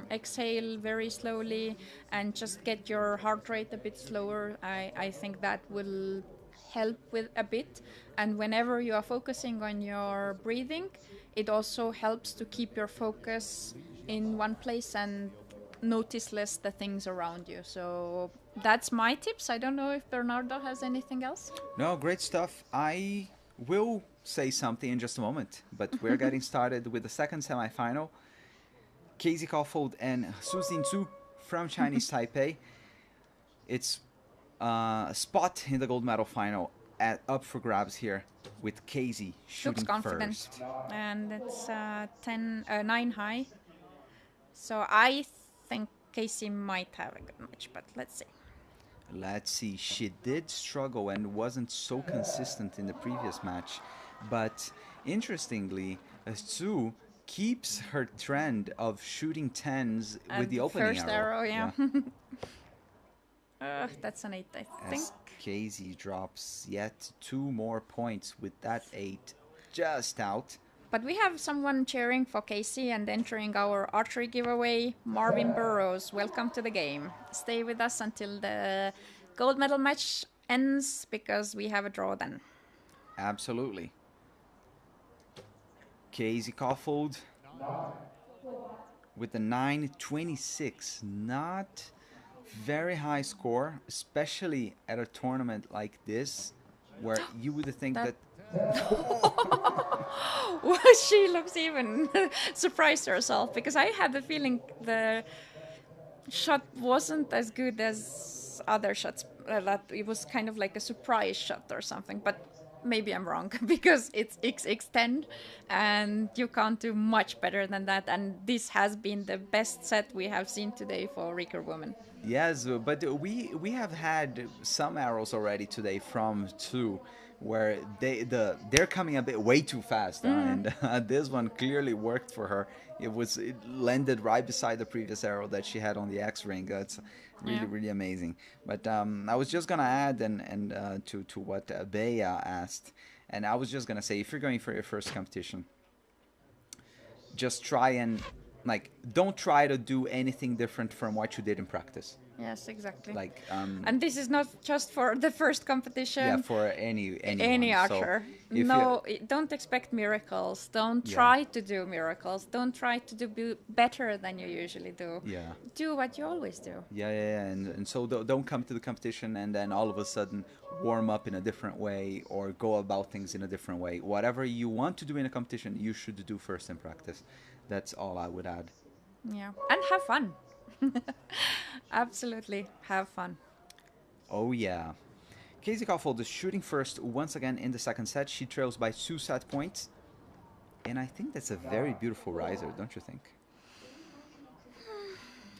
S2: exhale very slowly, and just get your heart rate a bit slower. I think that will help with a bit. And whenever you are focusing on your breathing, it also helps to keep your focus in one place and notice less the things around you. So that's my tips. I don't know if Bernardo has anything else.
S1: No, great stuff. I will say something in just a moment, but we're getting started with the second semifinal. Casey Kaufhold and Su Xinzu from Chinese Taipei. It's a spot in the gold medal final up for grabs here, with Casey shooting
S2: Looks confident,
S1: first.
S2: and it's 9 high. So I think Casey might have a good match, but let's see.
S1: Let's see. She did struggle and wasn't so consistent in the previous match, but interestingly, Su keeps her trend of shooting 10s with the opening
S2: first arrow. Yeah. That's an 8, I think.
S1: As Casey drops yet 2 more points with that 8 just out.
S2: But we have someone cheering for Casey and entering our archery giveaway, Marvin Burrows. Welcome to the game. Stay with us until the gold medal match ends, because we have a draw then.
S1: Absolutely. Casey Kaufhold with the 9.26. Not very high score, especially at a tournament like this, where you would think that
S2: Well, she looks even surprised herself, because I had the feeling the shot wasn't as good as other shots. That it was kind of like a surprise shot or something, but maybe I'm wrong, because it's XX10 and you can't do much better than that. And this has been the best set we have seen today for Recurve women.
S1: Yes, but we have had some arrows already today from 2, where they're coming a bit way too fast, and this one clearly worked for her. It landed right beside the previous arrow that she had on the X ring. That's really
S2: Yeah.
S1: really amazing. But I was just gonna add and to what Bea asked, and I was just gonna say, if you're going for your first competition, just try and like don't try to do anything different from what you did in practice.
S2: Yes, exactly.
S1: Like
S2: And this is not just for the first competition.
S1: yeah, for anyone.
S2: Archer.
S1: So if
S2: No, don't expect miracles. Don't
S1: Yeah.
S2: try to do miracles. Don't try to do better than you usually do.
S1: yeah.
S2: Do what you always do.
S1: Yeah, and so don't come to the competition and then all of a sudden warm up in a different way or go about things in a different way. Whatever you want to do in a competition, you should do first in practice. That's all I would add.
S2: Yeah. And have fun. Absolutely. Have fun.
S1: Oh yeah. Casey Kaufhold is shooting first once again in the second set. She trails by 2 set points. And I think that's a very beautiful riser, don't you think?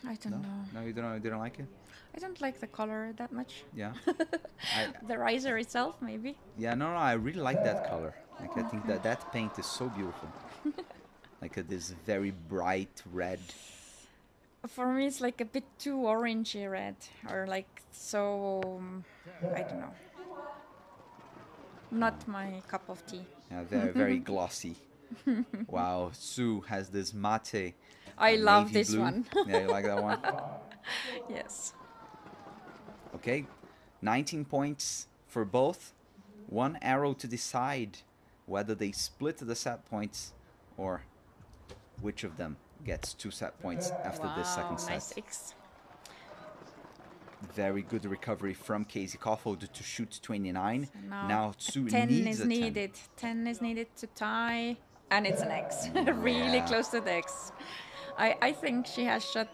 S2: I don't know.
S1: No, you don't like it?
S2: I don't like the color that much.
S1: Yeah.
S2: The riser itself, maybe.
S1: Yeah, no, I really like that color. Like I think that paint is so beautiful. Like this very bright red.
S2: For me, it's like a bit too orangey red, or like so. I don't know. Not my cup of tea.
S1: Yeah, very very glossy. Wow, Sue has this mate.
S2: I love
S1: navy
S2: this
S1: blue.
S2: one.
S1: Yeah, you like that one?
S2: Yes.
S1: Okay, 19 points for both. One arrow to decide whether they split the set points or which of them gets 2 set points after this second set.
S2: Nice X.
S1: Very good recovery from Casey Kaufhold to shoot 29. Now Sue
S2: 10
S1: needs
S2: is
S1: a 10.
S2: needed. 10 is needed to tie, and it's an X. Really
S1: Yeah.
S2: close to the X. I think she has shot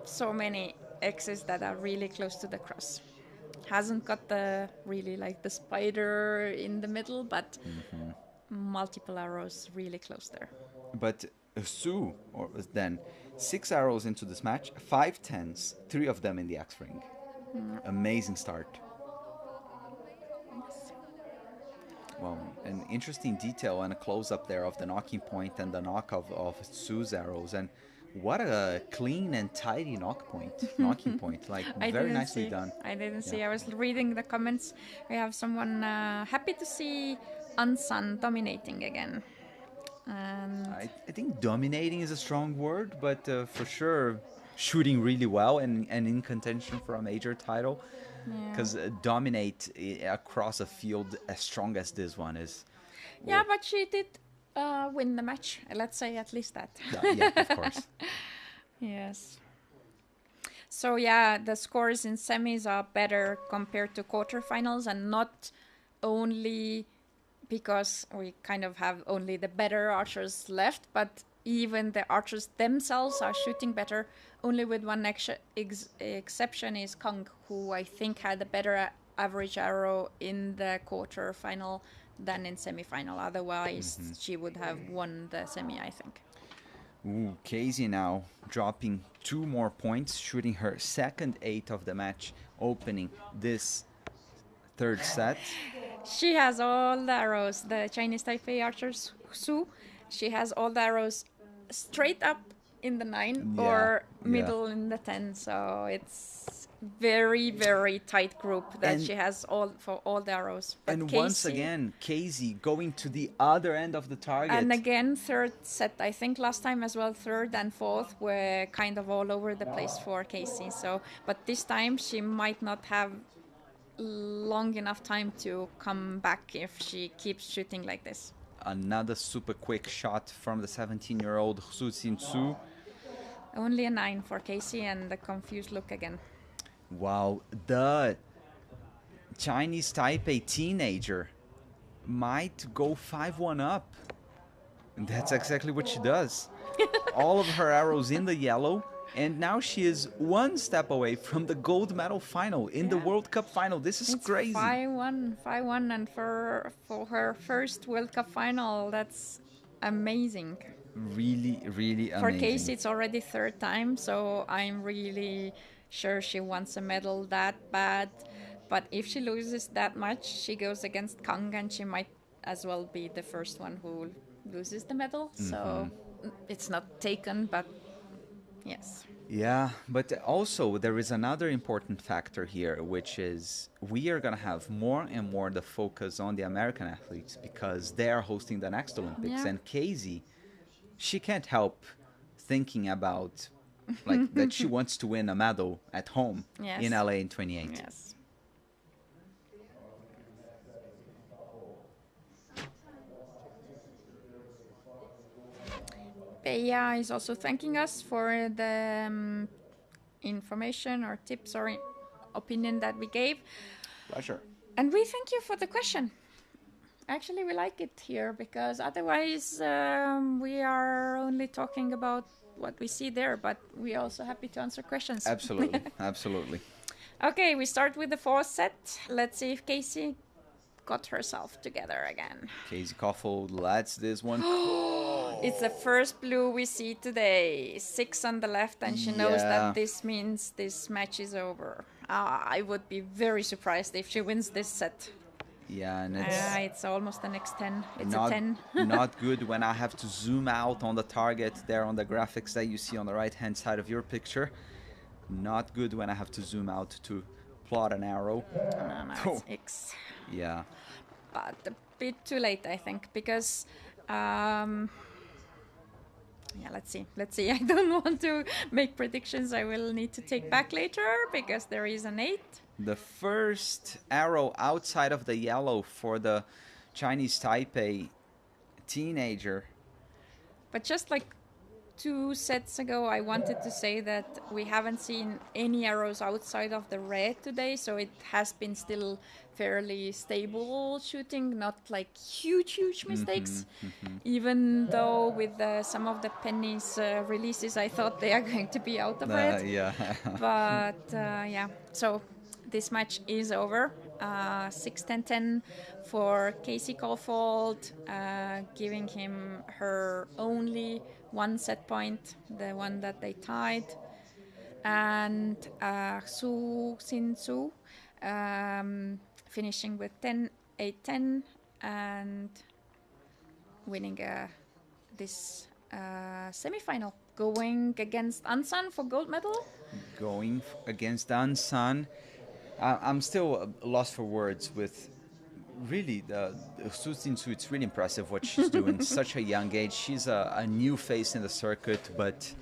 S2: so many X's that are really close to the cross. Hasn't got the really like the spider in the middle, but multiple arrows really close there.
S1: But Sue, or then 6 arrows into this match, 5 10s, 3 of them in the X ring. Amazing start. Well, an interesting detail and a close up there of the knocking point and the knock of Sue's arrows. And what a clean and tidy knocking point. Like very nicely done.
S2: I didn't see. I was reading the comments. We have someone happy to see Ansan dominating again. And
S1: I think dominating is a strong word, but for sure shooting really well and in contention for a major title. Because dominate across a field as strong as this one is.
S2: Yeah, but she did win the match. Let's say at least that.
S1: Yeah, of course.
S2: Yes. So yeah, the scores in semis are better compared to quarterfinals, and not only because we kind of have only the better archers left, but even the archers themselves are shooting better. Only with one exception is Kang, who I think had a better average arrow in the quarterfinal than in semifinal. Otherwise, she would have won the semi, I think.
S1: Ooh, Casey now dropping 2 more points, shooting her second 8 of the match, opening this third set.
S2: She has all the arrows, the Chinese Taipei archers, Su. She has all the arrows straight up in the 9 or middle in the 10. So it's very, very tight group that she has for all the arrows. But
S1: And once again, Casey going to the other end of the target.
S2: And again, third set. I think last time as well, third and fourth were kind of all over the place for Casey. So, but this time she might not have long enough time to come back if she keeps shooting like this.
S1: Another super quick shot from the 17-year-old Su Xin Su.
S2: Only a 9 for Casey and the confused look again.
S1: Wow, the Chinese Taipei teenager might go 5-1 up. And that's exactly what she does. All of her arrows in the yellow. And now she is 1 step away from the gold medal final in the World Cup final. This is crazy.
S2: 5-1, and for her first World Cup final, that's amazing.
S1: Really, really amazing.
S2: For Casey, it's already third time, so I'm really sure she wants a medal that bad. But if she loses that much, she goes against Kang, and she might as well be the first one who loses the medal. So it's not taken, but yes.
S1: Yeah, but also there is another important factor here, which is we are going to have more and more the focus on the American athletes because they are hosting the next Olympics.
S2: Yeah.
S1: And Casey, she can't help thinking about like that she wants to win a medal at home
S2: Yes.
S1: in LA in 28.
S2: Yes. Peja is also thanking us for the information or tips or opinion that we gave.
S1: Pleasure.
S2: And we thank you for the question. Actually, we like it here because otherwise we are only talking about what we see there, but we're also happy to answer questions.
S1: Absolutely. Absolutely.
S2: Okay, we start with the fourth set. Let's see if Casey got herself together again.
S1: Casey Kaufhold lets this one.
S2: It's the first blue we see today. 6 on the left, and she knows that this means this match is over. I would be very surprised if she wins this set.
S1: Yeah, and
S2: it's almost the next 10. It's
S1: not,
S2: a 10.
S1: Not good when I have to zoom out on the target there on the graphics that you see on the right-hand side of your picture. Not good when I have to zoom out to plot an arrow.
S2: No, it's X.
S1: Yeah.
S2: But a bit too late, I think, because... yeah, let's see. I don't want to make predictions I will need to take back later because there is an 8.
S1: The first arrow outside of the yellow for the Chinese Taipei teenager.
S2: But just like 2 sets ago, I wanted to say that we haven't seen any arrows outside of the red today, so it has been still fairly stable shooting, not like huge mistakes. Even though with some of the pennies releases, I thought they are going to be out of red.
S1: Yeah.
S2: But yeah, so this match is over. 6-10-10 for Casey Kaufhold, giving him her only 1 set point, the one that they tied. And Su Sin Su finishing with 10-8-10 and winning this semifinal. Going against Ansan for gold medal?
S1: Going against Ansan. I'm still lost for words with really the Su Tin Su. It's really impressive what she's doing. Such a young age. She's a new face in the circuit, but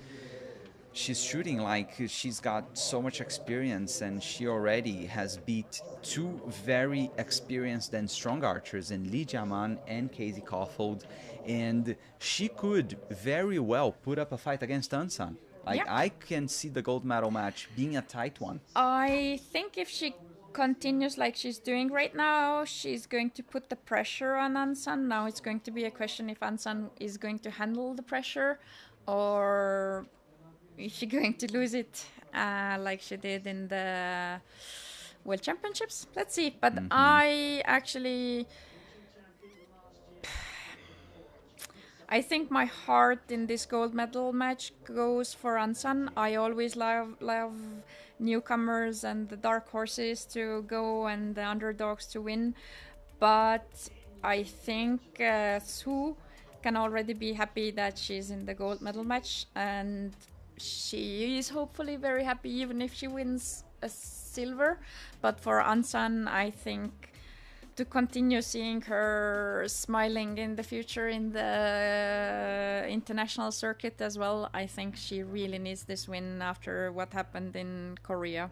S1: she's shooting like she's got so much experience, and she already has beat 2 very experienced and strong archers in Li Jiaman and Casey Kaufhold, and she could very well put up a fight against Ansan. Like,
S2: yeah.
S1: I can see the gold medal match being a tight one.
S2: I think if she continues like she's doing right now, she's going to put the pressure on Ansan. Now it's going to be a question if Ansan is going to handle the pressure, or is she going to lose it like she did in the World Championships? Let's see. But I think my heart in this gold medal match goes for Ansan. I always love newcomers and the dark horses to go and the underdogs to win. But I think Su can already be happy that she's in the gold medal match. And she is hopefully very happy even if she wins a silver. But for Ansan, I think to continue seeing her smiling in the future in the international circuit as well, I think she really needs this win after what happened in Korea.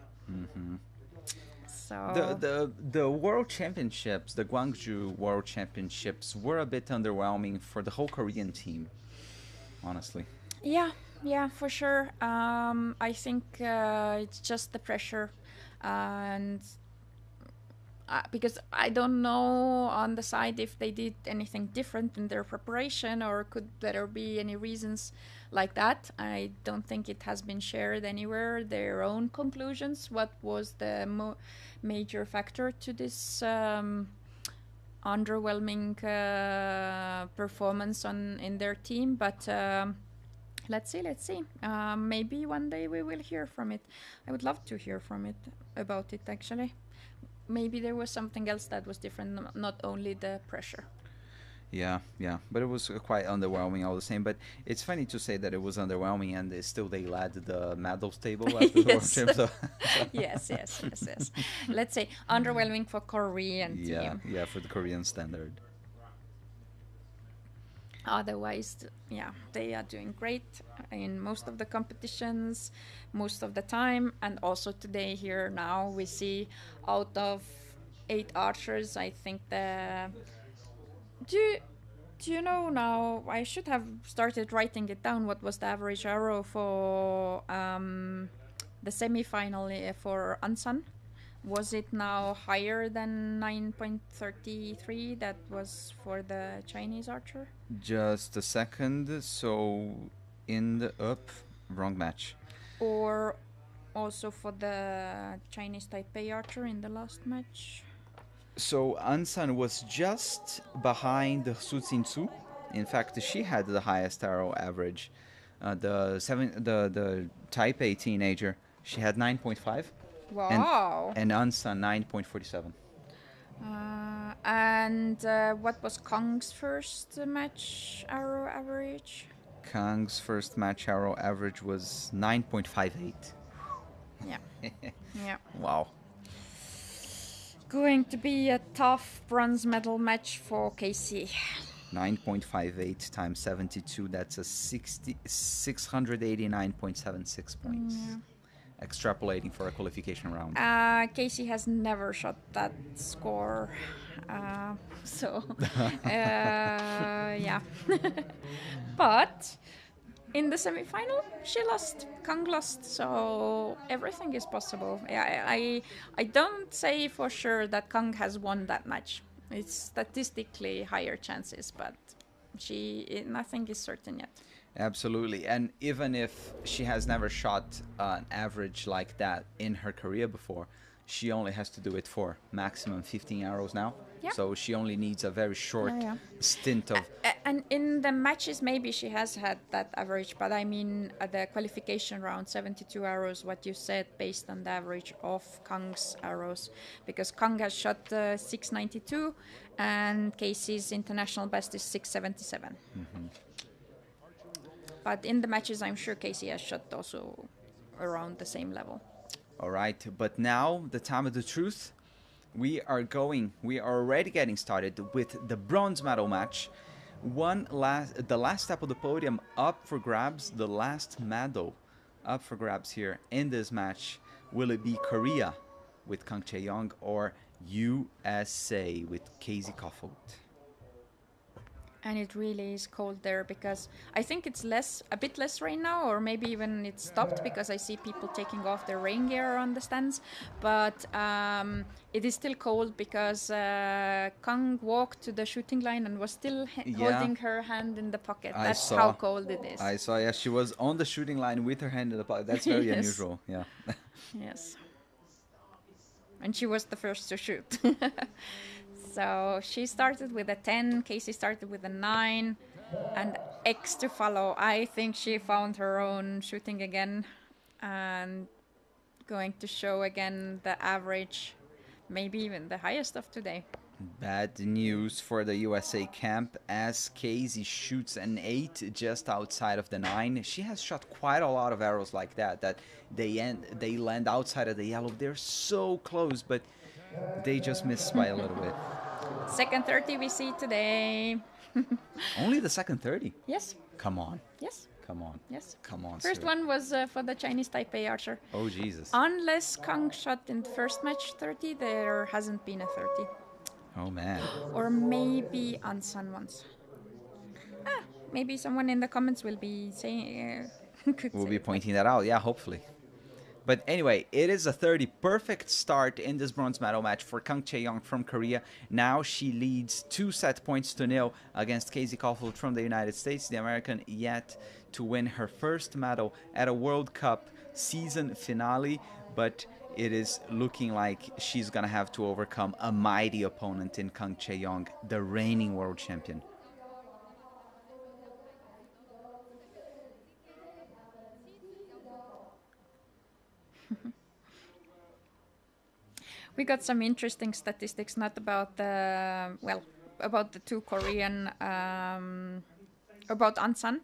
S2: So
S1: the World Championships, the Gwangju World Championships, were a bit underwhelming for the whole Korean team, honestly.
S2: Yeah, for sure. I think it's just the pressure, and because I don't know on the side if they did anything different in their preparation, or could there be any reasons like that. I don't think it has been shared anywhere, their own conclusions. What was the major factor to this underwhelming performance in their team? But let's see. Maybe one day we will hear from it. I would love to hear from it about it, actually. maybe there was something else that was different, not only the pressure.
S1: Yeah, yeah, but it was quite underwhelming all the same. But it's funny to say that it was underwhelming, and still they led the medals table after the World
S2: Yes.
S1: Champs. So
S2: Yes. Let's say underwhelming for Korean
S1: yeah,
S2: team.
S1: yeah, for the Korean standard.
S2: Otherwise, yeah, they are doing great in most of the competitions, most of the time, and also today here now we see out of 8 archers, I think the do do you know now? I should have started writing it down. What was the average arrow for the semi-final for Ansan? Was it now higher than 9.33 that was for the Chinese archer?
S1: Just a second. So in the wrong match.
S2: Or also for the Chinese Taipei archer in the last match?
S1: So Ansan was just behind Su Tzu. In fact, she had the highest arrow average. The Taipei teenager, she had 9.5.
S2: Wow.
S1: And Ansan 9.47.
S2: And what was Kang's first match arrow average?
S1: Kang's first match arrow average was 9.58.
S2: Yeah. Yeah.
S1: Wow.
S2: Going to be a tough bronze medal match for Casey.
S1: 9.58 times 72, that's a 689.76 points.
S2: Yeah.
S1: Extrapolating for a qualification round.
S2: Casey has never shot that score. Yeah. But in the semifinal, she lost. Kang lost, so everything is possible. I don't say for sure that Kang has won that match. It's statistically higher chances, but nothing is certain yet.
S1: Absolutely. And even if she has never shot an average like that in her career before, she only has to do it for maximum 15 arrows now.
S2: Yeah.
S1: So she only needs a very short stint of...
S2: And in the matches, maybe she has had that average, but I mean, at the qualification round, 72 arrows, what you said, based on the average of Kang's arrows. Because Kang has shot 692, and Casey's international best is 677.
S1: Mm-hmm.
S2: But in the matches, I'm sure Casey has shot also around the same level.
S1: All right, but now the time of the truth. We are already getting started with the bronze medal match. The last step of the podium up for grabs, the last medal up for grabs here in this match. Will it be Korea with Kang Chae-young or USA with Casey Kaufhold?
S2: And it really is cold there because I think it's a bit less rain now, or maybe even it stopped because I see people taking off their rain gear on the stands. But it is still cold because Kang walked to the shooting line and was still holding her hand in the pocket. That's how cold it is.
S1: I saw, she was on the shooting line with her hand in the pocket. That's very unusual, yeah.
S2: Yes. And she was the first to shoot. So she started with a 10, Casey started with a 9, and X to follow. I think she found her own shooting again and going to show again the average, maybe even the highest of today.
S1: Bad news for the USA camp as Casey shoots an 8 just outside of the 9. She has shot quite a lot of arrows like that they land outside of the yellow. They're so close, but they just miss by a little bit.
S2: Second 30 we see today.
S1: Only the second 30?
S2: Yes.
S1: Come on.
S2: Yes.
S1: Come on.
S2: Yes.
S1: Come on.
S2: First one was for the Chinese Taipei archer.
S1: Oh, Jesus.
S2: Unless Kang shot in the first match 30, there hasn't been a 30.
S1: Oh, man.
S2: Or maybe Ansan once. Maybe someone in the comments will be saying...
S1: we'll be pointing that out. Yeah, hopefully. But anyway, it is a 30 perfect start in this bronze medal match for Kang Chae-young from Korea. Now she leads 2 set points to 0 against Casey Kaufhold from the United States, the American yet to win her first medal at a World Cup season finale. But it is looking like she's going to have to overcome a mighty opponent in Kang Chae-young, the reigning world champion.
S2: We got some interesting statistics, not about the about the two Korean about Ansan.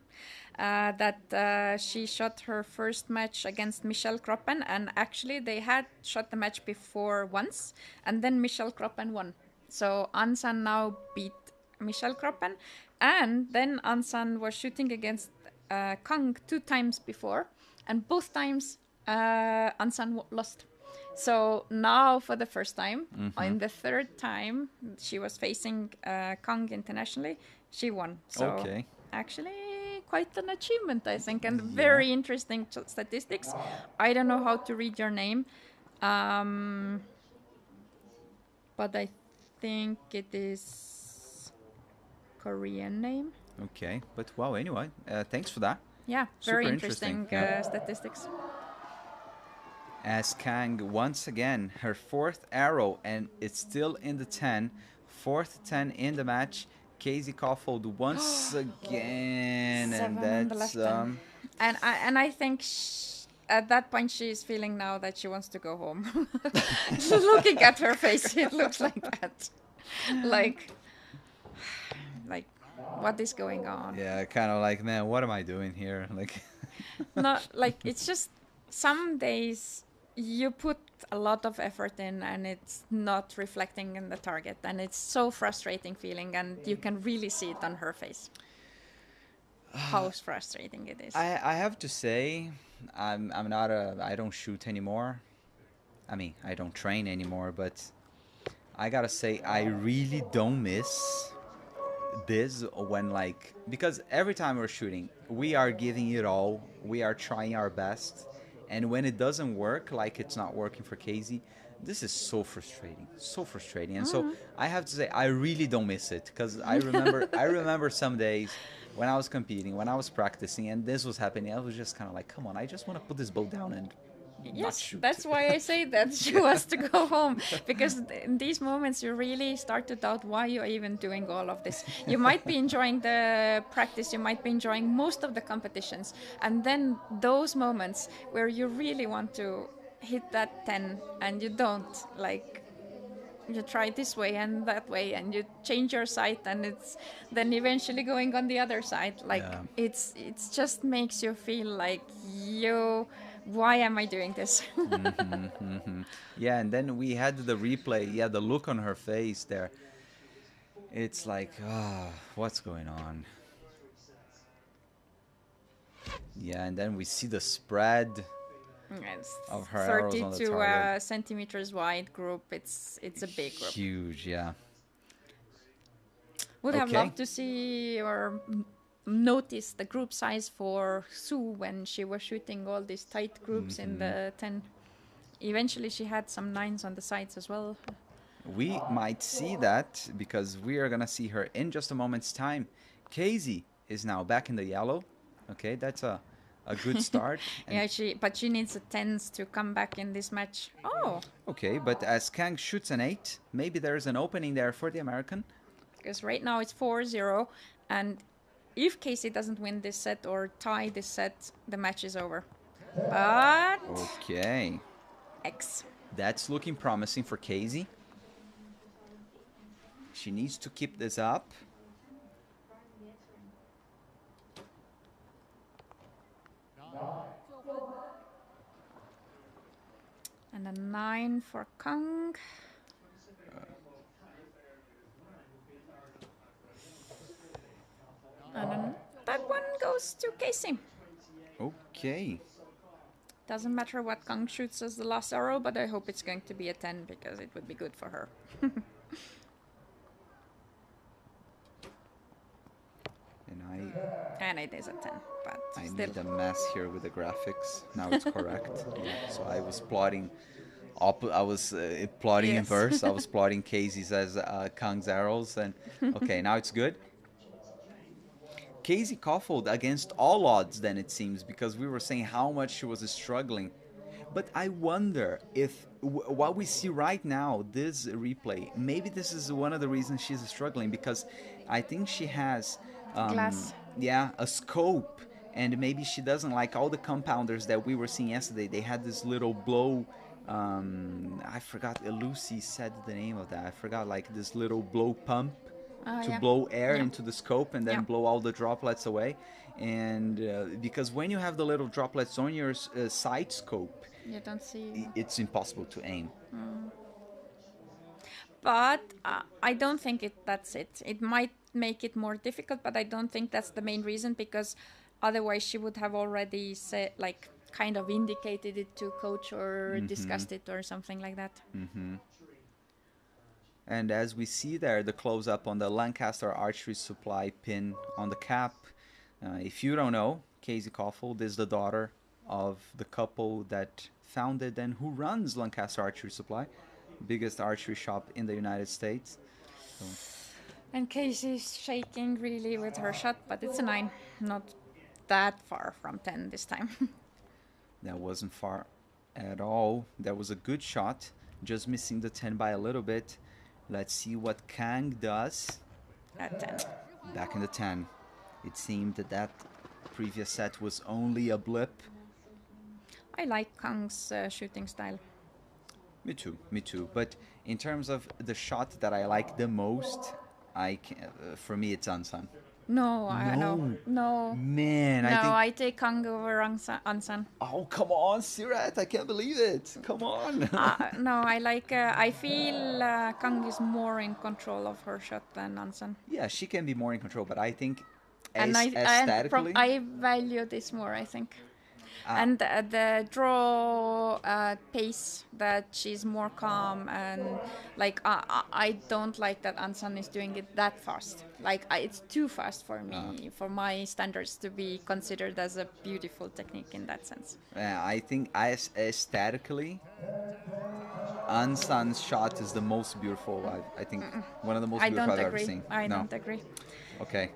S2: That she shot her first match against Michelle Kroppen, and actually they had shot the match before once, and then Michelle Kroppen won. So Ansan now beat Michelle Kroppen, and then Ansan was shooting against Kang 2 times before, and both times Ansan lost. So now, for the first time, in the third time she was facing Kang internationally, she won. So actually, quite an achievement, I think, and very interesting statistics. I don't know how to read your name, but I think it is Korean name.
S1: Okay, but wow, anyway, thanks for that.
S2: Yeah, very interesting statistics.
S1: As Kang, once again, her fourth arrow, and it's still in the 10. Fourth 10 in the match. Casey Kaufhold once again,
S2: Seven
S1: and
S2: on
S1: that's
S2: the left and I think at that point she's feeling now that she wants to go home. Looking at her face, it looks like that. Like what is going on?
S1: Yeah, kind of like, man, what am I doing here? Like,
S2: not like it's just some days you put a lot of effort in and it's not reflecting in the target, and it's so frustrating feeling, and you can really see it on her face how frustrating it is.
S1: I have to say, I don't shoot anymore. I mean, I don't train anymore, but I gotta say, I really don't miss this when, like, because every time we're shooting, we are giving it all, we are trying our best, and when it doesn't work, like it's not working for Casey, this is so frustrating. And so I have to say, I really don't miss it, because I remember some days when I was competing, when I was practicing, and this was happening, I was just kind of like, come on, I just want to put this bow down and
S2: yes, that's why I say that she wants to go home, because in these moments you really start to doubt why you're even doing all of this. You might be enjoying the practice, you might be enjoying most of the competitions, and then those moments where you really want to hit that 10 and you don't, like you try this way and that way and you change your sight, and it's then eventually going on the other side, like it's just makes you feel like why am I doing this?
S1: Yeah, and then we had the replay. Yeah, the look on her face there. It's like, what's going on? Yeah, and then we see the spread of her arrows on the target.
S2: 32 centimeters wide group. It's a big group.
S1: Huge, yeah.
S2: Would have loved to see or notice the group size for Sue when she was shooting all these tight groups in the 10. Eventually she had some 9s on the sides as well.
S1: We might see that, because we are going to see her in just a moment's time. Casey is now back in the yellow. Okay, that's a good start.
S2: Yeah, but she needs a 10s to come back in this match. Oh.
S1: Okay, but as Kang shoots an 8, maybe there's an opening there for the American.
S2: Because right now it's 4-0, and if Casey doesn't win this set or tie this set, the match is over. But
S1: okay,
S2: X.
S1: That's looking promising for Casey. She needs to keep this up.
S2: And a 9 for Kang. And then that one goes to Casey.
S1: Okay.
S2: Doesn't matter what Kang shoots as the last arrow, but I hope it's going to be a 10, because it would be good for her. And it is a 10, but
S1: I
S2: still.
S1: need a mess here with the graphics. Now it's correct. So I was plotting plotting inverse. I was plotting Casey's as Kang's arrows, and okay, now it's good. Casey Kaufhold against all odds, then it seems, because we were saying how much she was struggling. But I wonder if what we see right now, this replay, maybe this is one of the reasons she's struggling, because I think she has
S2: glass.
S1: Yeah, a scope, and maybe she doesn't like all the compounders that we were seeing yesterday. They had this little blow I forgot. Lucy said the name of that. I forgot. Like this little blow pump to
S2: Yeah.
S1: blow air
S2: Yeah.
S1: into the scope and then
S2: Yeah.
S1: blow all the droplets away. And because when you have the little droplets on your side scope,
S2: You don't see.
S1: it's impossible to aim.
S2: But I don't think that's it. It might make it more difficult, but I don't think that's the main reason, because otherwise she would have already said, like, kind of indicated it to coach or discussed it or something like that.
S1: And as we see there, the close-up on the Lancaster Archery Supply pin on the cap. If you don't know, Casey Kaufhold is the daughter of the couple that founded and who runs Lancaster Archery Supply, biggest archery shop in the United States. So.
S2: And Casey's shaking really with her shot, but it's a 9, not that far from 10 this time.
S1: That wasn't far at all. That was a good shot, just missing the 10 by a little bit. Let's see what Kang does.
S2: At 10.
S1: Back in the 10. It seemed that previous set was only a blip.
S2: I like Kang's shooting style.
S1: Me too. But in terms of the shot that I like the most, for me it's Ansan.
S2: No. Man, I take Kang over Ansan.
S1: Oh, come on, Sirat, I can't believe it. Come on.
S2: No, I feel Kang is more in control of her shot than Ansan.
S1: Yeah, she can be more in control, but I think
S2: aesthetically... I value this more, I think. And the draw pace, that she's more calm, and like I don't like that Ansan is doing it that fast. Like it's too fast for me, for my standards, to be considered as a beautiful technique in that sense.
S1: I think aesthetically, Ansan's shot is the most beautiful. I think one of the most beautiful I've ever seen.
S2: I don't agree.
S1: Okay.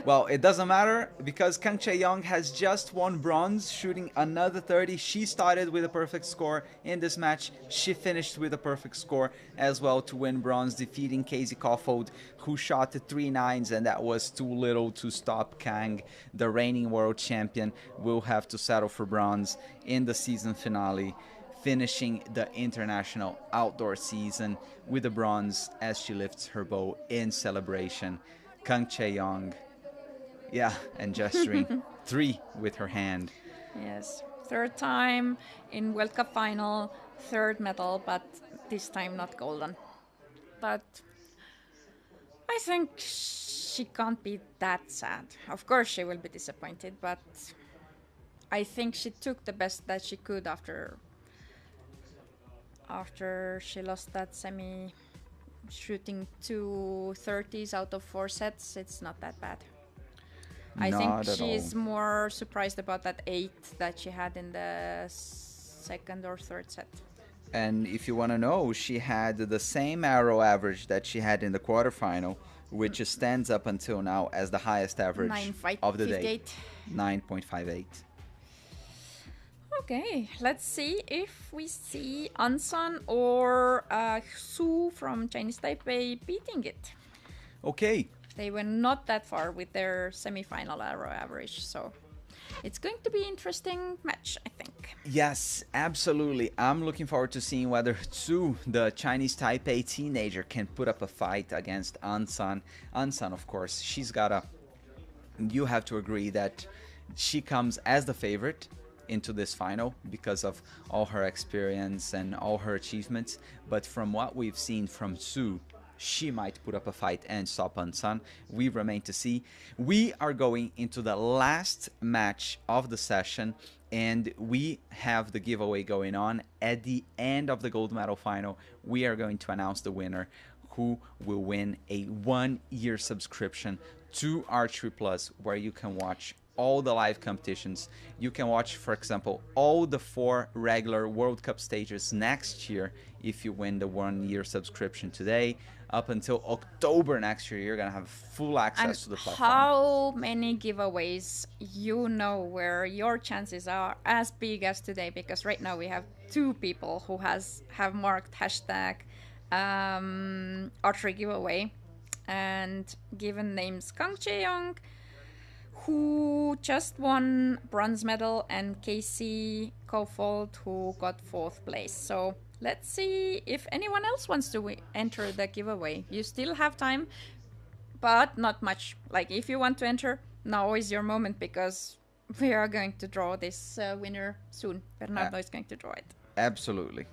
S1: Well, it doesn't matter, because Kang Chae-young has just won bronze, shooting another 30. She started with a perfect score in this match. She finished with a perfect score as well to win bronze, defeating Casey Kaufhold, who shot 3 9s, and that was too little to stop Kang. The reigning world champion will have to settle for bronze in the season finale, finishing the international outdoor season with a bronze as she lifts her bow in celebration. Kang Chae-young, and gesturing 3 with her hand.
S2: Yes, 3rd time in World Cup final, 3rd medal, but this time not golden. But I think she can't be that sad. Of course she will be disappointed, but I think she took the best that she could after she lost that semi. Shooting 2 30s out of 4 sets, it's not that bad. I think she's more surprised about that 8 that she had in the 2nd or 3rd set.
S1: And if you want to know, she had the same arrow average that she had in the quarterfinal, which stands up until now as the highest average of the day. 9.58.
S2: Okay, let's see if we see Ansan or Su from Chinese Taipei beating it.
S1: Okay.
S2: They were not that far with their semi-final arrow average, so it's going to be an interesting match, I think.
S1: Yes, absolutely. I'm looking forward to seeing whether Su, the Chinese Taipei teenager, can put up a fight against Ansan. Ansan, of course, you have to agree that she comes as the favorite into this final because of all her experience and all her achievements. But from what we've seen from Su, she might put up a fight and stop Ansan. We remain to see. We are going into the last match of the session, and we have the giveaway going on. At the end of the gold medal final, we are going to announce the winner, who will win a 1-year subscription to Archery Plus, where you can watch all the live competitions. You can watch, for example, all the 4 regular World Cup stages next year if you win the 1-year subscription today. Up until October next year, you're going to have full access to the platform.
S2: How many giveaways where your chances are as big as today? Because right now we have 2 people who have marked hashtag archery giveaway and given names Kang Chae-young, who just won bronze medal, and Casey Kaufhold, who got 4th place. So let's see if anyone else wants to enter the giveaway. You still have time, but not much. Like, if you want to enter, now is your moment, because we are going to draw this winner soon. Bernardo is going to draw it.
S1: Absolutely.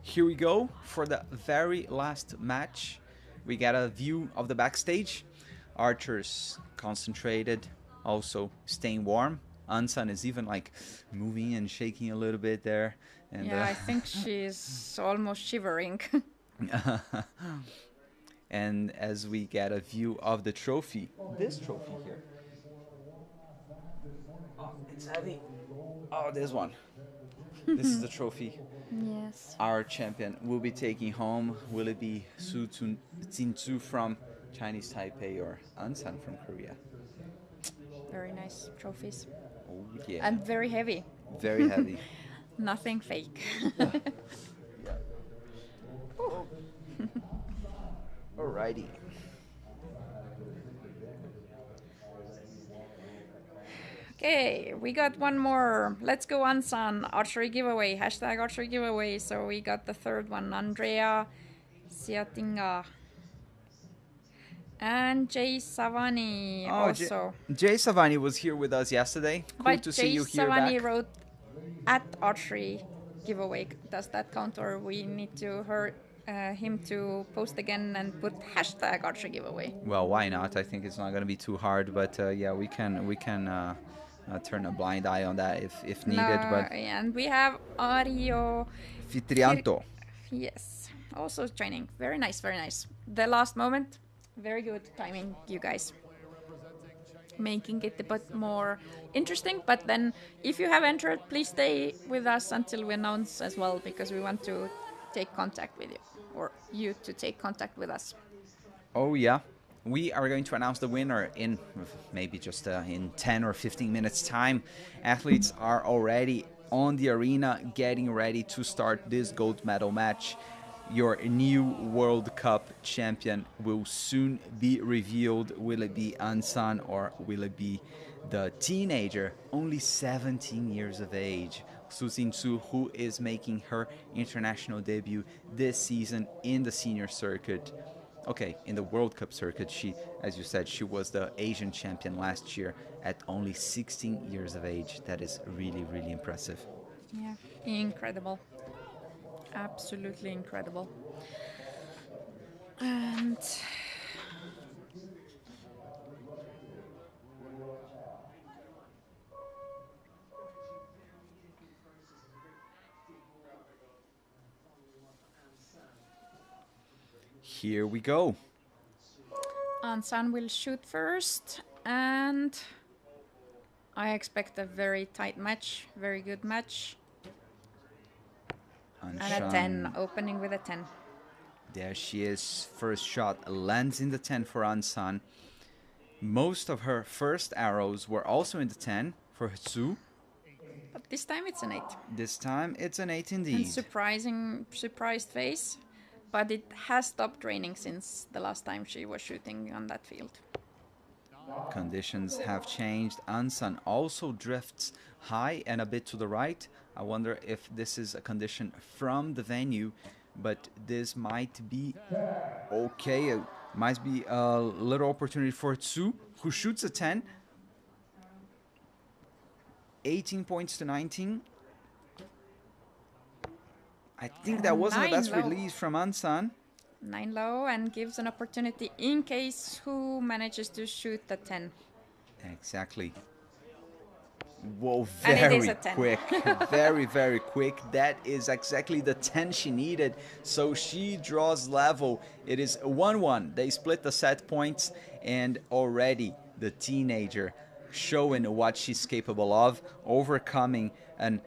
S1: Here we go for the very last match. We got a view of the backstage. Archers concentrated, also staying warm. Ansan is even like moving and shaking a little bit there. And,
S2: yeah, I think she's almost shivering.
S1: And as we get a view of the trophy, this trophy here. Oh, it's heavy. Oh, this one. This is the trophy.
S2: Yes.
S1: Our champion will be taking home. Will it be Su Tzu from Chinese Taipei or Ansan from Korea?
S2: Very nice trophies.
S1: Oh, yeah.
S2: And very heavy.
S1: Very heavy.
S2: Nothing fake.
S1: Yeah. Alrighty.
S2: Okay, we got one more. Let's go Ansan. Archery giveaway. Hashtag archery giveaway. So we got the 3rd one. Andrea Siatinga. And Jay Savani also.
S1: Jay Savani was here with us yesterday. Cool
S2: but
S1: to
S2: Jay
S1: see you here
S2: Savani
S1: back.
S2: wrote at archery giveaway. Does that count, or we need to him to post again and put hashtag archery giveaway?
S1: Well, why not? I think it's not going to be too hard, but yeah, we can turn a blind eye on that if needed. But
S2: and we have Ario
S1: Fitrianto.
S2: Yes, also training. Very nice, very nice. The last moment, very good timing, you guys. Making it a bit more interesting, but then if you have entered, please stay with us until we announce as well, because we want to take contact with you, or you to take contact with us.
S1: Oh yeah, we are going to announce the winner in maybe just in 10 or 15 minutes time. Athletes are already on the arena getting ready to start this gold medal match. Your new World Cup champion will soon be revealed. Will it be Ansan or will it be the teenager, only 17 years of age, Su Xin-Tzu, who is making her international debut this season in the senior circuit? Okay, in the World Cup circuit, she, as you said, she was the Asian champion last year at only 16 years of age. That is really, really impressive.
S2: Yeah, incredible. Absolutely incredible. And
S1: here we go.
S2: Ansan will shoot first, and I expect a very tight match, very good match. And a 10, opening with a 10.
S1: There she is. First shot lands in the 10 for Ansan. Most of her first arrows were also in the 10 for Tzu.
S2: But this time it's an 8.
S1: This time it's an 8 indeed.
S2: And surprised face, but it has stopped raining since the last time she was shooting on that field.
S1: Conditions have changed. Ansan also drifts high and a bit to the right. I wonder if this is a condition from the venue, but this might be okay. It might be a little opportunity for Tzu, who shoots a 10. 18 points to 19. I think that wasn't the best release from Ansan.
S2: 9 low, and gives an opportunity in case who manages to shoot the 10.
S1: Exactly. Whoa, very quick. Very, very quick. That is exactly the 10 she needed. So she draws level. It is 1-1. They split the set points, and already the teenager showing what she's capable of, overcoming an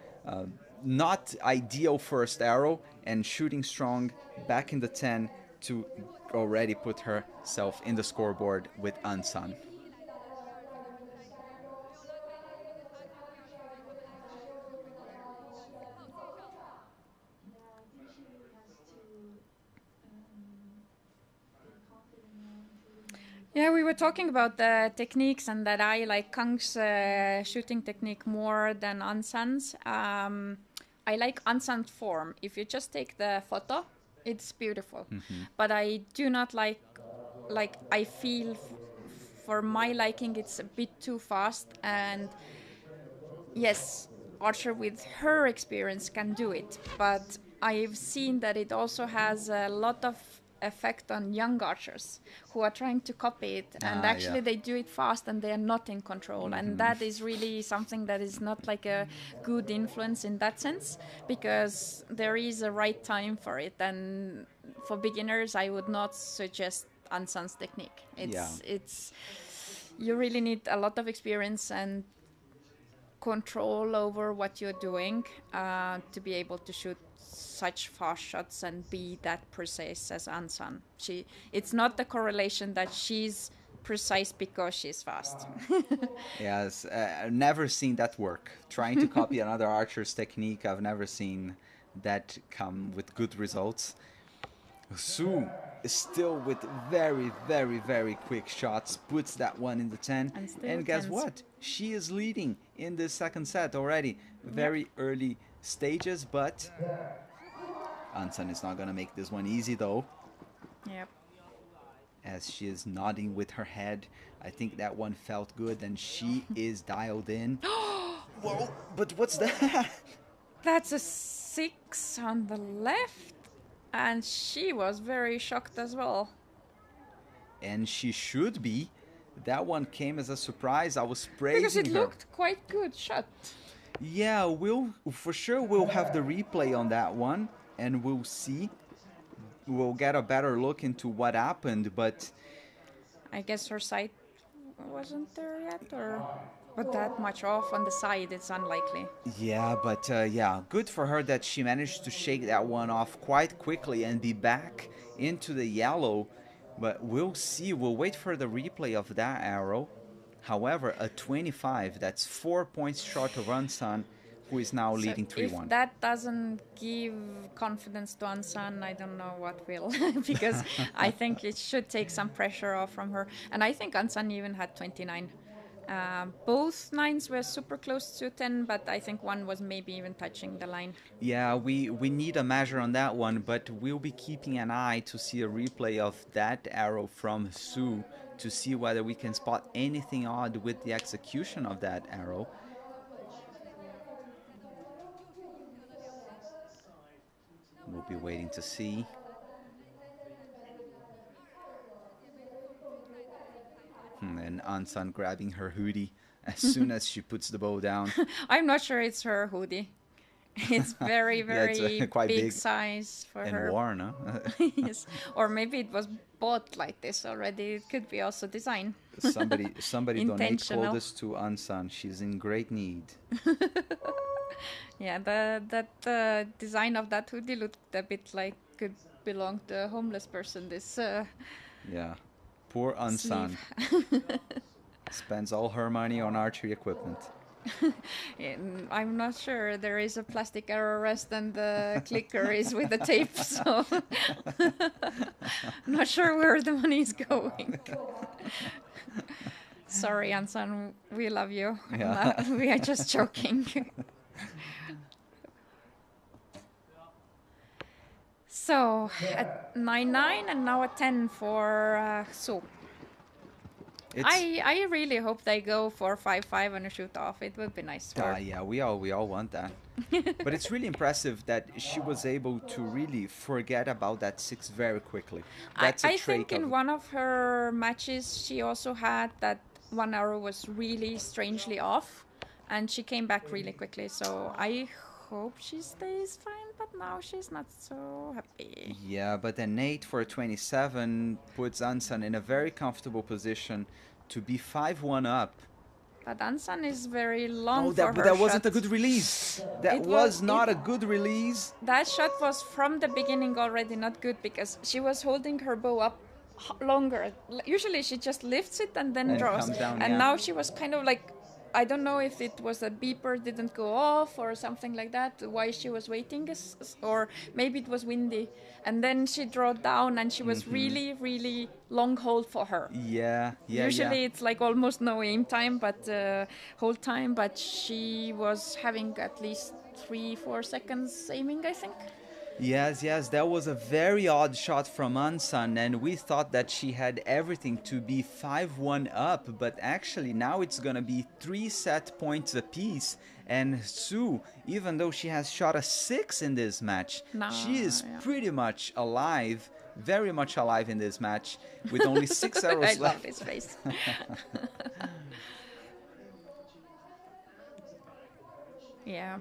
S1: not ideal first arrow and shooting strong back in the 10 to already put herself in the scoreboard with Ansan.
S2: Yeah, we were talking about the techniques and that I like Kang's shooting technique more than Ansan's. I like Ansan's form. If you just take the photo, it's beautiful. But I do not like I feel for my liking it's a bit too fast. And yes, Archer with her experience can do it, but I've seen that it also has a lot of effect on young archers who are trying to copy it, and actually they do it fast and they are not in control, and that is really something that is not like a good influence in that sense, because there is a right time for it, and for beginners I would not suggest Ansan's technique. It's you really need a lot of experience and control over what you're doing to be able to shoot such fast shots and be that precise as Ansan. It's not the correlation that she's precise because she's fast.
S1: Yes, I've never seen that work. Trying to copy another archer's technique, I've never seen that come with good results. Su is still with very, very, very quick shots, puts that one in the 10. And guess what? She is leading in the second set already. Very early stages, but Ansan is not going to make this one easy though.
S2: Yep.
S1: As she is nodding with her head. I think that one felt good and she is dialed in. Whoa, but what's that?
S2: That's a 6 on the left. And she was very shocked as well.
S1: And she should be. That one came as a surprise. I was praising her.
S2: Because it looked quite good shot.
S1: Yeah, we'll have the replay on that one, and we'll see. We'll get a better look into what happened, but
S2: I guess her sight wasn't there yet, but that much off on the side, it's unlikely.
S1: Yeah, but good for her that she managed to shake that one off quite quickly and be back into the yellow. But we'll see. We'll wait for the replay of that arrow. However, a 25, that's 4 points short of Ansan, who is now leading 3-1.
S2: If that doesn't give confidence to Ansan, I don't know what will. Because I think it should take some pressure off from her. And I think Ansan even had 29. Both 9s were super close to 10, but I think one was maybe even touching the line.
S1: Yeah, we need a measure on that one, but we'll be keeping an eye to see a replay of that arrow from Su to see whether we can spot anything odd with the execution of that arrow. We'll be waiting to see. And Ansan grabbing her hoodie as soon as she puts the bow down.
S2: I'm not sure it's her hoodie. It's very, very
S1: quite big
S2: size for her.
S1: And worn, huh?
S2: Yes. Or maybe it was bought like this already. It could be also design.
S1: Somebody donate clothes to Ansan. She's in great need.
S2: Yeah, that design of that hoodie looked a bit like could belong to a homeless person. This.
S1: Yeah. Poor Ansan spends all her money on archery equipment.
S2: I'm not sure. There is a plastic arrow rest and the clicker is with the tape, so not sure where the money is going. Sorry, Ansan, we love you.
S1: Yeah.
S2: We are just joking. So, at 9-9 and now at 10 for Su. I really hope they go for 5-5 and a shoot off. It would be nice.
S1: Yeah, we all want that. But it's really impressive that she was able to really forget about that 6 very quickly. That's
S2: I think in one of her matches she also had that one arrow was really strangely off, and she came back really quickly. So I hope she stays fine, but now she's not so happy.
S1: Yeah, but an 8 for a 27 puts Ansan in a very comfortable position to be 5-1 up.
S2: But Ansan is very long for her
S1: that wasn't
S2: shot.
S1: a good release. That was not a good release.
S2: That shot was from the beginning already not good because she was holding her bow up longer. Usually she just lifts it and then draws.
S1: Comes down,
S2: and now she was kind of like I don't know if it was a beeper didn't go off or something like that, why she was waiting, or maybe it was windy. And then she drove down and she was really, really long hold for her.
S1: Yeah, yeah, yeah.
S2: Usually it's like almost no aim time, but hold time, but she was having at least 3-4 seconds aiming, I think.
S1: Yes, yes, that was a very odd shot from Ansan, and we thought that she had everything to be 5-1 up, but actually now it's gonna be 3 set points apiece. And Sue, even though she has shot a 6 in this match, she is pretty much alive, very much alive in this match, with only 6 arrows
S2: I
S1: left.
S2: love his face. Yeah,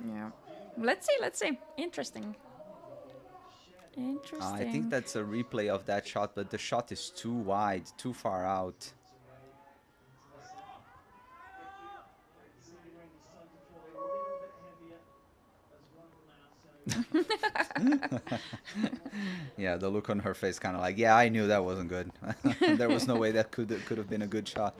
S2: yeah. Let's see. Interesting.
S1: I think that's a replay of that shot, but the shot is too wide, too far out. Yeah, the look on her face, kind of like, yeah, I knew that wasn't good. There was no way that could have been a good shot.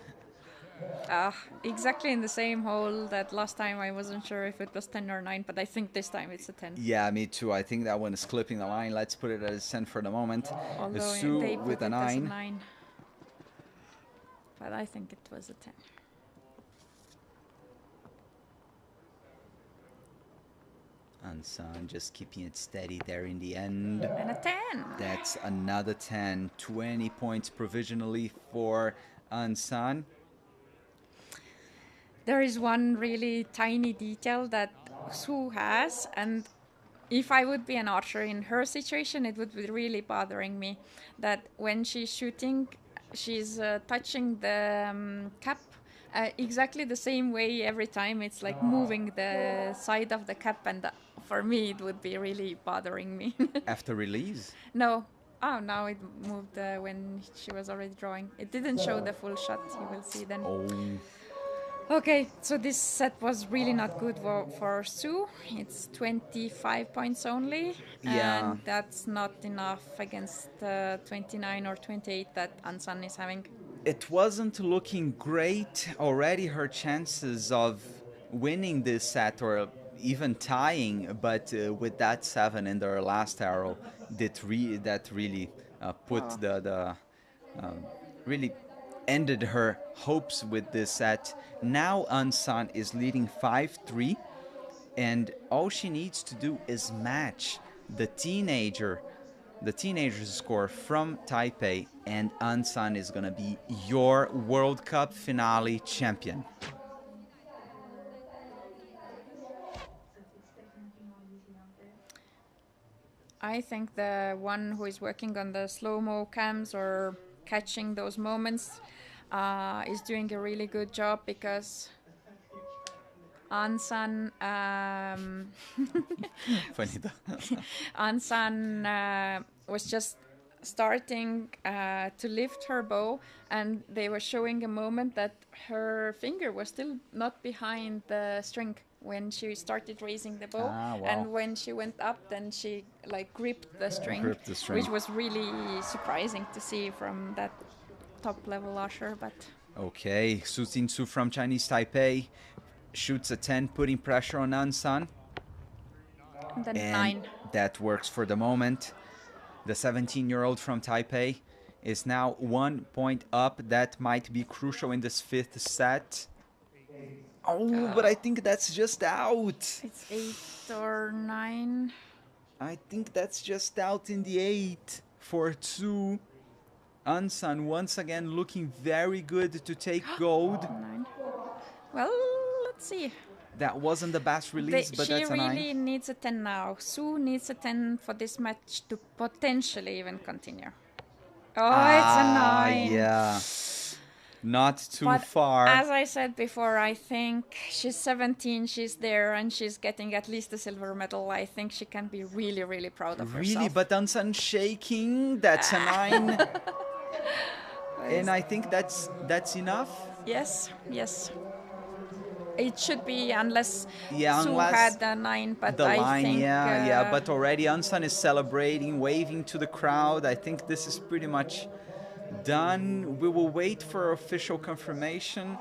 S2: Exactly in the same hole that last time. I wasn't sure if it was 10 or 9, but I think this time it's a 10.
S1: Yeah, me too. I think that one is clipping the line. Let's put it as 10 for the moment.
S2: Although
S1: Sue
S2: they put
S1: with a
S2: it as
S1: 9.
S2: 9. But I think it was a 10.
S1: Ansan just keeping it steady there in the end.
S2: And a 10.
S1: That's another 10. 20 points provisionally for Ansan.
S2: There is one really tiny detail that Sue has, and if I would be an archer in her situation, it would be really bothering me that when she's shooting, she's touching the cap exactly the same way every time. It's like moving the side of the cap, and for me, it would be really bothering me.
S1: After release?
S2: No. Oh, now it moved when she was already drawing. It didn't show the full shot. You will see then.
S1: Oh.
S2: Okay, so this set was really not good for Sue. It's 25 points only,
S1: Yeah.
S2: and that's not enough against 29 or 28 that Ansan is having.
S1: It wasn't looking great. Already her chances of winning this set or even tying, but with that 7 in their last arrow, that really put really ended her hopes with this set. Now Ansan is leading 5-3, and all she needs to do is match the teenager's score from Taipei, and Ansan is gonna be your World Cup finale champion.
S2: I think the one who is working on the slow-mo cams or catching those moments is doing a really good job, because Ansan
S1: Funny though.
S2: Ansan was just starting to lift her bow, and they were showing a moment that her finger was still not behind the string when she started raising the bow.
S1: Wow.
S2: And when she went up, then she like gripped the string, which was really surprising to see from that top level archer. But
S1: okay, Su Tin-Su from Chinese Taipei shoots a 10, putting pressure on Ansan.
S2: and then
S1: And
S2: 9.
S1: that works for the moment. The 17-year-old from Taipei is now 1 point up. That might be crucial in this 5th set. Oh, but I think that's just out.
S2: It's 8 or 9.
S1: I think that's just out in the 8 for 2. Ansan once again looking very good to take gold.
S2: 9. Well, let's see.
S1: That wasn't the best release, but that's a 9.
S2: She really needs a 10 now. Sue needs a 10 for this match to potentially even continue. Oh, it's a 9.
S1: Yeah. Not too
S2: But
S1: far.
S2: as I said before, I think she's 17, she's there, and she's getting at least a silver medal. I think she can be really, really proud of herself.
S1: Really, but Ansan shaking. That's a 9. And I think that's enough.
S2: Yes, yes. It should be, unless
S1: Yeah,
S2: Sue
S1: unless
S2: had a 9, but
S1: the
S2: I
S1: line,
S2: think...
S1: yeah. But already Ansan is celebrating, waving to the crowd. I think this is pretty much done. We will wait for official confirmation.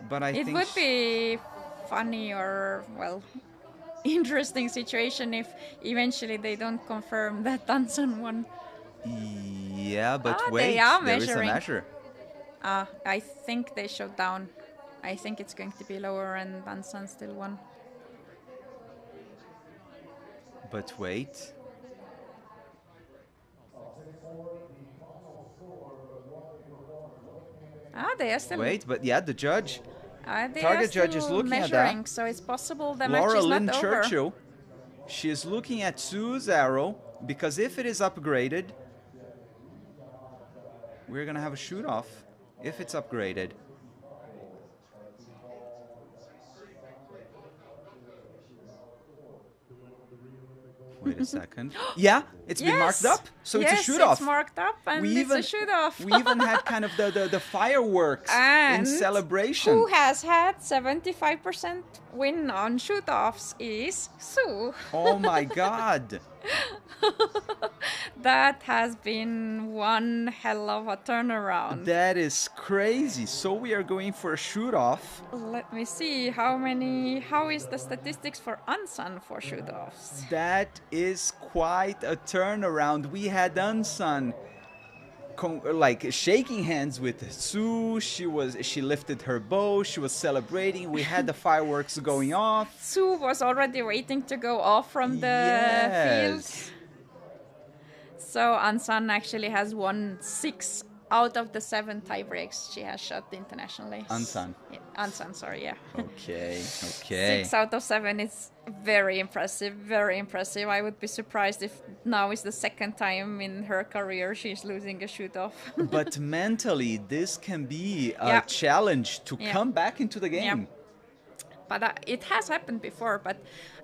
S1: But I
S2: It
S1: think
S2: would be funny or, well, interesting situation if eventually they don't confirm that Danson won.
S1: yeah, but
S2: They
S1: wait,
S2: are
S1: there is a
S2: measuring.
S1: measure.
S2: I think they showed down. I think it's going to be lower and Danson still won.
S1: But wait.
S2: They are still.
S1: Wait, but yeah, the judge.
S2: They are
S1: Target judge is
S2: still
S1: looking at that.
S2: measuring, so it's possible the match
S1: Laura
S2: is
S1: Lynn
S2: not over.
S1: Churchill. She is looking at Sue's arrow because if it is upgraded, we're gonna have a shoot off. If it's upgraded. Wait a second. Yeah, it's been marked
S2: Yes.
S1: up, so
S2: Yes,
S1: it's a shoot off.
S2: it's marked up and
S1: We
S2: it's a shoot off.
S1: we even had kind of the fireworks in
S2: And
S1: celebration.
S2: who has had 75% win on shoot offs is Sue.
S1: Oh my god.
S2: That has been one hell of a turnaround.
S1: That is crazy. So we are going for a shoot off.
S2: Let me see how is the statistics for Ansan for shoot offs.
S1: That is quite a turnaround. We had Unsun like shaking hands with Sue. She lifted her bow. She was celebrating. We had the fireworks going off.
S2: Sue was already waiting to go off from the field. So Ansan actually has won 6 out of the 7 tie breaks she has shot internationally.
S1: Ansan.
S2: Yeah, Ansan, sorry, yeah.
S1: Okay.
S2: 6 out of 7 is very impressive, very impressive. I would be surprised if now is the second time in her career she's losing a shoot-off.
S1: But mentally, this can be a challenge to come back into the game.
S2: Yeah. But it has happened before, but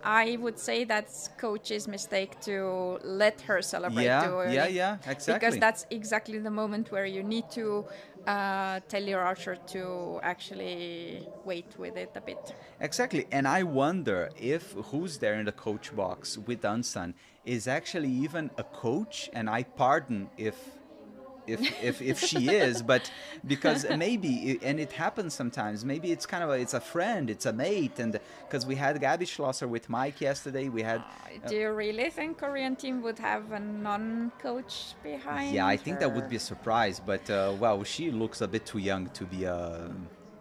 S2: I would say that's coach's mistake to let her celebrate too early.
S1: Yeah, exactly.
S2: Because that's exactly the moment where you need to tell your archer to actually wait with it a bit.
S1: Exactly, and I wonder if who's there in the coach box with Unsan is actually even a coach, and I pardon if she is, but because maybe, and it happens sometimes, maybe it's kind of it's a friend, it's a mate, and because we had Gabby Schlosser with Mike yesterday, we had...
S2: do you really think Korean team would have a non-coach behind?
S1: Yeah, I think that would be a surprise, but well, she looks a bit too young to be a...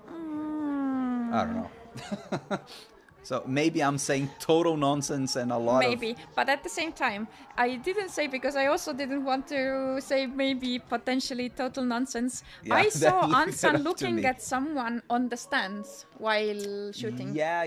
S1: I don't know. So maybe I'm saying total nonsense and a lot
S2: maybe, but at the same time, I didn't say, because I also didn't want to say maybe potentially total nonsense.
S1: Yeah,
S2: I saw
S1: that
S2: Ansan looking at someone on the stands while shooting.
S1: Yeah,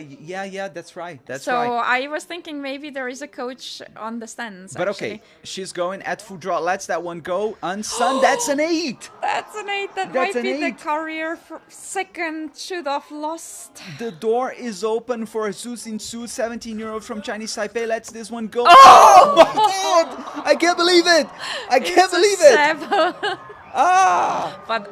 S1: that's right.
S2: So I was thinking maybe there is a coach on the stands.
S1: But
S2: actually.
S1: okay, she's going at full draw. Lets that one go. Unsun, that's an 8.
S2: That's an 8. That
S1: That's
S2: might be
S1: an
S2: the
S1: 8.
S2: career second shoot-off lost.
S1: The door is open for Su Sin Su, 17-year-old from Chinese Taipei. Lets this one go.
S2: Oh
S1: my god! I can't believe it! I can't believe it!
S2: But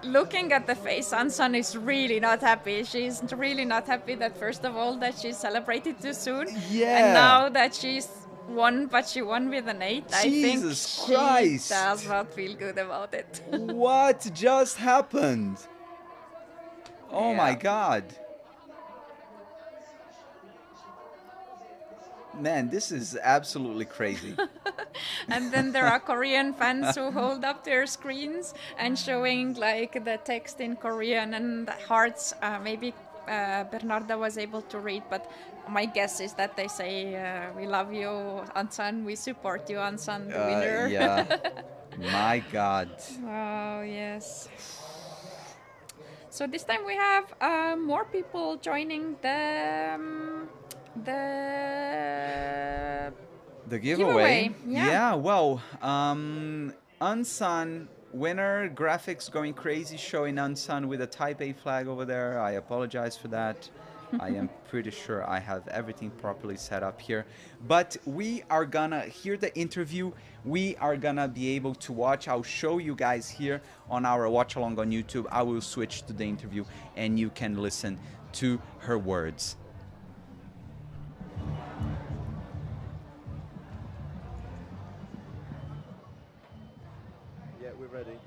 S2: looking at the face, Ansan is really not happy. She's really not happy that, first of all, that she celebrated too soon.
S1: Yeah.
S2: And now that she's won, but she won with an 8,
S1: Jesus
S2: I think
S1: Christ.
S2: she does not feel good about it.
S1: What just happened? Oh my god. Man, this is absolutely crazy.
S2: And then there are Korean fans who hold up their screens and showing like the text in Korean and hearts. Maybe Bernarda was able to read, but my guess is that they say, we love you, Ansan, we support you, Ansan, the winner.
S1: Yeah. My god.
S2: Oh, yes. So this time we have more people joining the
S1: giveaway.
S2: Yeah.
S1: Well, Unsun winner, graphics going crazy, showing Unsun with a Taipei flag over there. I apologize for that. I am pretty sure I have everything properly set up here. But we are gonna hear the interview. We are gonna be able to watch. I'll show you guys here on our watch along on YouTube. I will switch to the interview and you can listen to her words.
S3: Yeah, we're ready.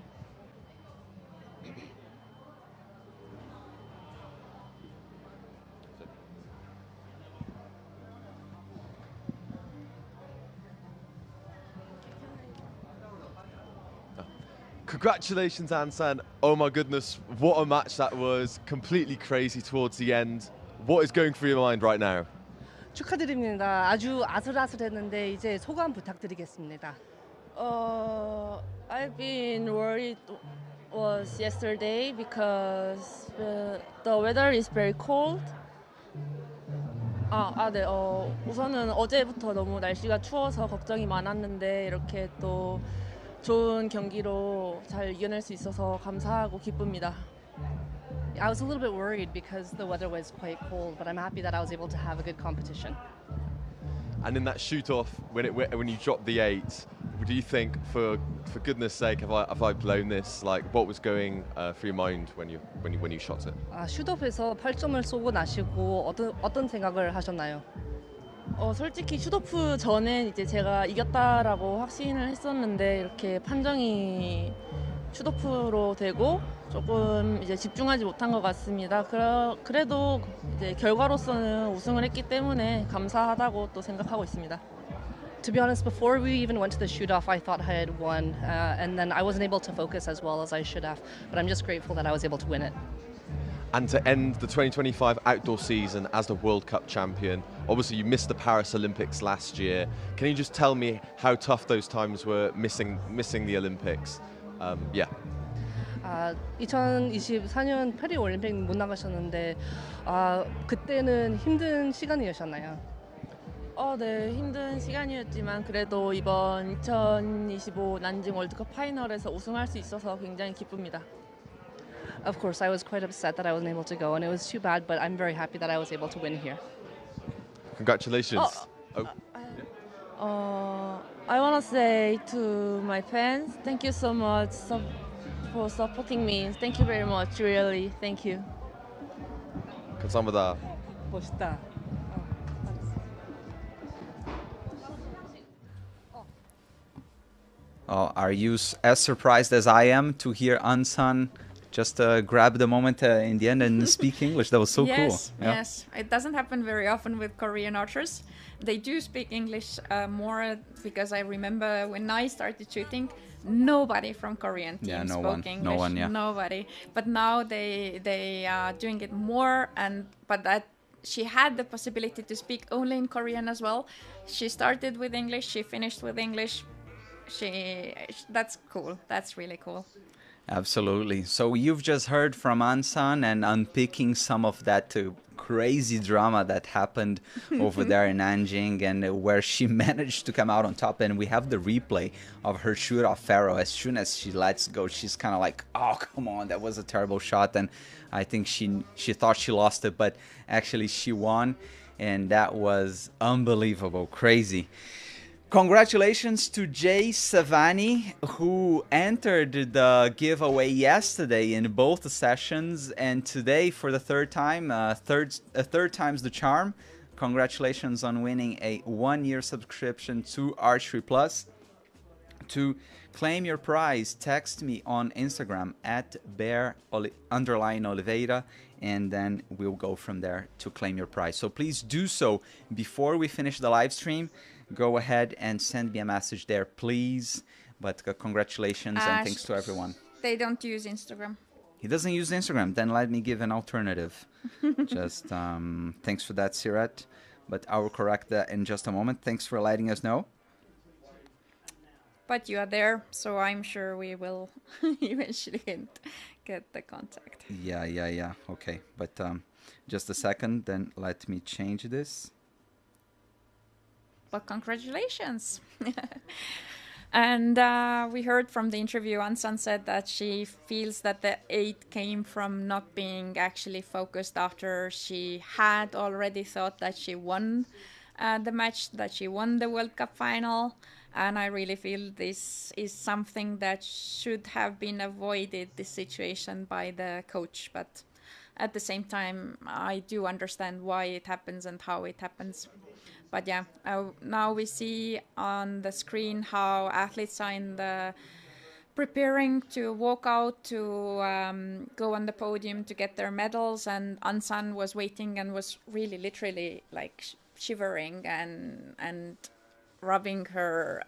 S3: Congratulations, Ansan. Oh my goodness, what a match that was. Completely crazy towards the end. What is going through your mind right now?
S4: 축하드립니다. 아주 아슬아슬했는데 이제 소감 부탁드리겠습니다.
S5: I've been worried was yesterday because the weather is very cold. 네. 우선은 어제부터 너무 날씨가 추워서 걱정이 많았는데 이렇게 또 좋은 경기로 잘 이겨낼 수 있어서 감사하고 기쁩니다.
S4: I was a little bit worried because the weather was quite cold, but I'm happy that I was able to have a good competition.
S3: And in that shoot-off, when you dropped the 8, do you think, for goodness sake, have I blown this? Like, what was going through your mind when you shot it?
S4: 슛업에서 8점을 쏘고 나시고 어떤 생각을 하셨나요?
S5: 솔직히 슛오프 전엔 이제 제가 이겼다라고 확신을 했었는데 이렇게 판정이 슛오프로 되고 조금 이제 집중하지 못한 것 같습니다. 그래도 이제 결과로서는 우승을 했기 때문에 감사하다고 또 생각하고 있습니다.
S4: To be honest, before we even went to the shoot-off, I thought I had won, and then I wasn't able to focus as well as I should have. But I'm just grateful that I was able to win it.
S3: And to end the 2025 outdoor season as the World Cup champion, obviously you missed the Paris Olympics last year. Can you just tell me how tough those times were missing the Olympics?
S4: 2024년 파리 올림픽 못 나가셨는데 그때는 힘든 시간이셨나요?
S5: 네, 힘든 시간이었지만 그래도 이번 2025 난징 월드컵 파이널에서 우승할 수 있어서 굉장히 기쁩니다.
S4: Of course, I was quite upset that I wasn't able to go, and it was too bad, but I'm very happy that I was able to win here.
S3: Congratulations.
S5: I want to say to my fans, thank you so much for supporting me. Thank you very much, really. Thank you.
S3: 감사합니다.
S4: 멋있다.
S1: Are you as surprised as I am to hear Ansan just grab the moment in the end and speak English? That was so cool.
S2: Yes, it doesn't happen very often with Korean archers. They do speak English more because I remember when I started shooting, nobody from Korean team spoke English.
S1: No one,
S2: Nobody. But now they are doing it more, but that she had the possibility to speak only in Korean as well. She started with English, she finished with English. That's cool. That's really cool.
S1: Absolutely. So you've just heard from Ansan and unpicking some of that crazy drama that happened over there in Nanjing and where she managed to come out on top. And we have the replay of her shoot off Pharaoh. As soon as she lets go, she's kind of like, oh, come on, that was a terrible shot. And I think she thought she lost it, but actually she won. And that was unbelievable, crazy. Congratulations to Jay Savani, who entered the giveaway yesterday in both sessions, and today for the third time, third time's the charm. Congratulations on winning a 1-year subscription to Archery Plus. To claim your prize, text me on Instagram at bear_Oliveira, and then we'll go from there to claim your prize. So please do so before we finish the live stream. Go ahead and send me a message there, please. But congratulations and thanks to everyone.
S2: They don't use Instagram.
S1: He doesn't use Instagram. Then let me give an alternative. Just thanks for that, Sirat. But I will correct that in just a moment. Thanks for letting us know.
S2: But you are there, so I'm sure we will eventually get the contact.
S1: Yeah. Okay, but just a second. Then let me change this.
S2: But congratulations. And we heard from the interview, Ansan said that she feels that the 8 came from not being actually focused after she had already thought that she won the match, that she won the World Cup final. And I really feel this is something that should have been avoided, this situation, by the coach. But at the same time, I do understand why it happens and how it happens. But yeah, now we see on the screen how athletes are preparing to walk out to go on the podium to get their medals, and Ansan was waiting and was really literally like shivering and rubbing her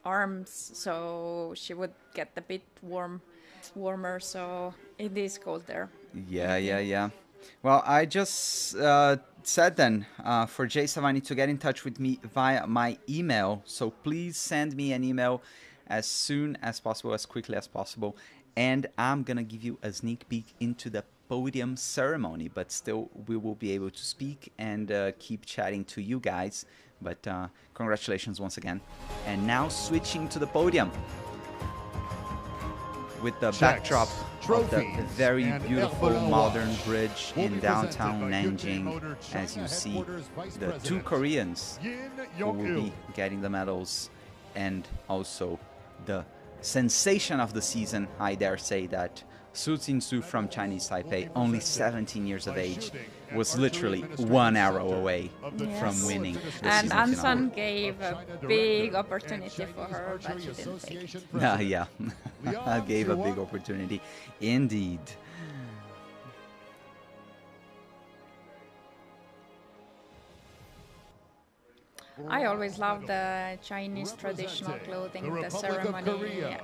S2: arms, so she would get a bit warmer. So it is cold there.
S1: Yeah. Well, I just said then for Jay Savani to get in touch with me via my email. So please send me an email as soon as possible, as quickly as possible. And I'm going to give you a sneak peek into the podium ceremony. But still, we will be able to speak and keep chatting to you guys. But congratulations once again. And now switching to the podium, with the backdrop of the very beautiful modern bridge in downtown Nanjing. As you see, the two Koreans who will be getting the medals, and also the sensation of the season, I dare say, that Su Jin-su from Chinese Taipei, only 17 years of age, was literally one arrow away from winning the
S2: And
S1: season
S2: Ansan
S1: finale.
S2: gave a big opportunity for her, but she didn't take it.
S1: Yeah, gave a big opportunity indeed.
S2: I always love the Chinese traditional clothing, the ceremony.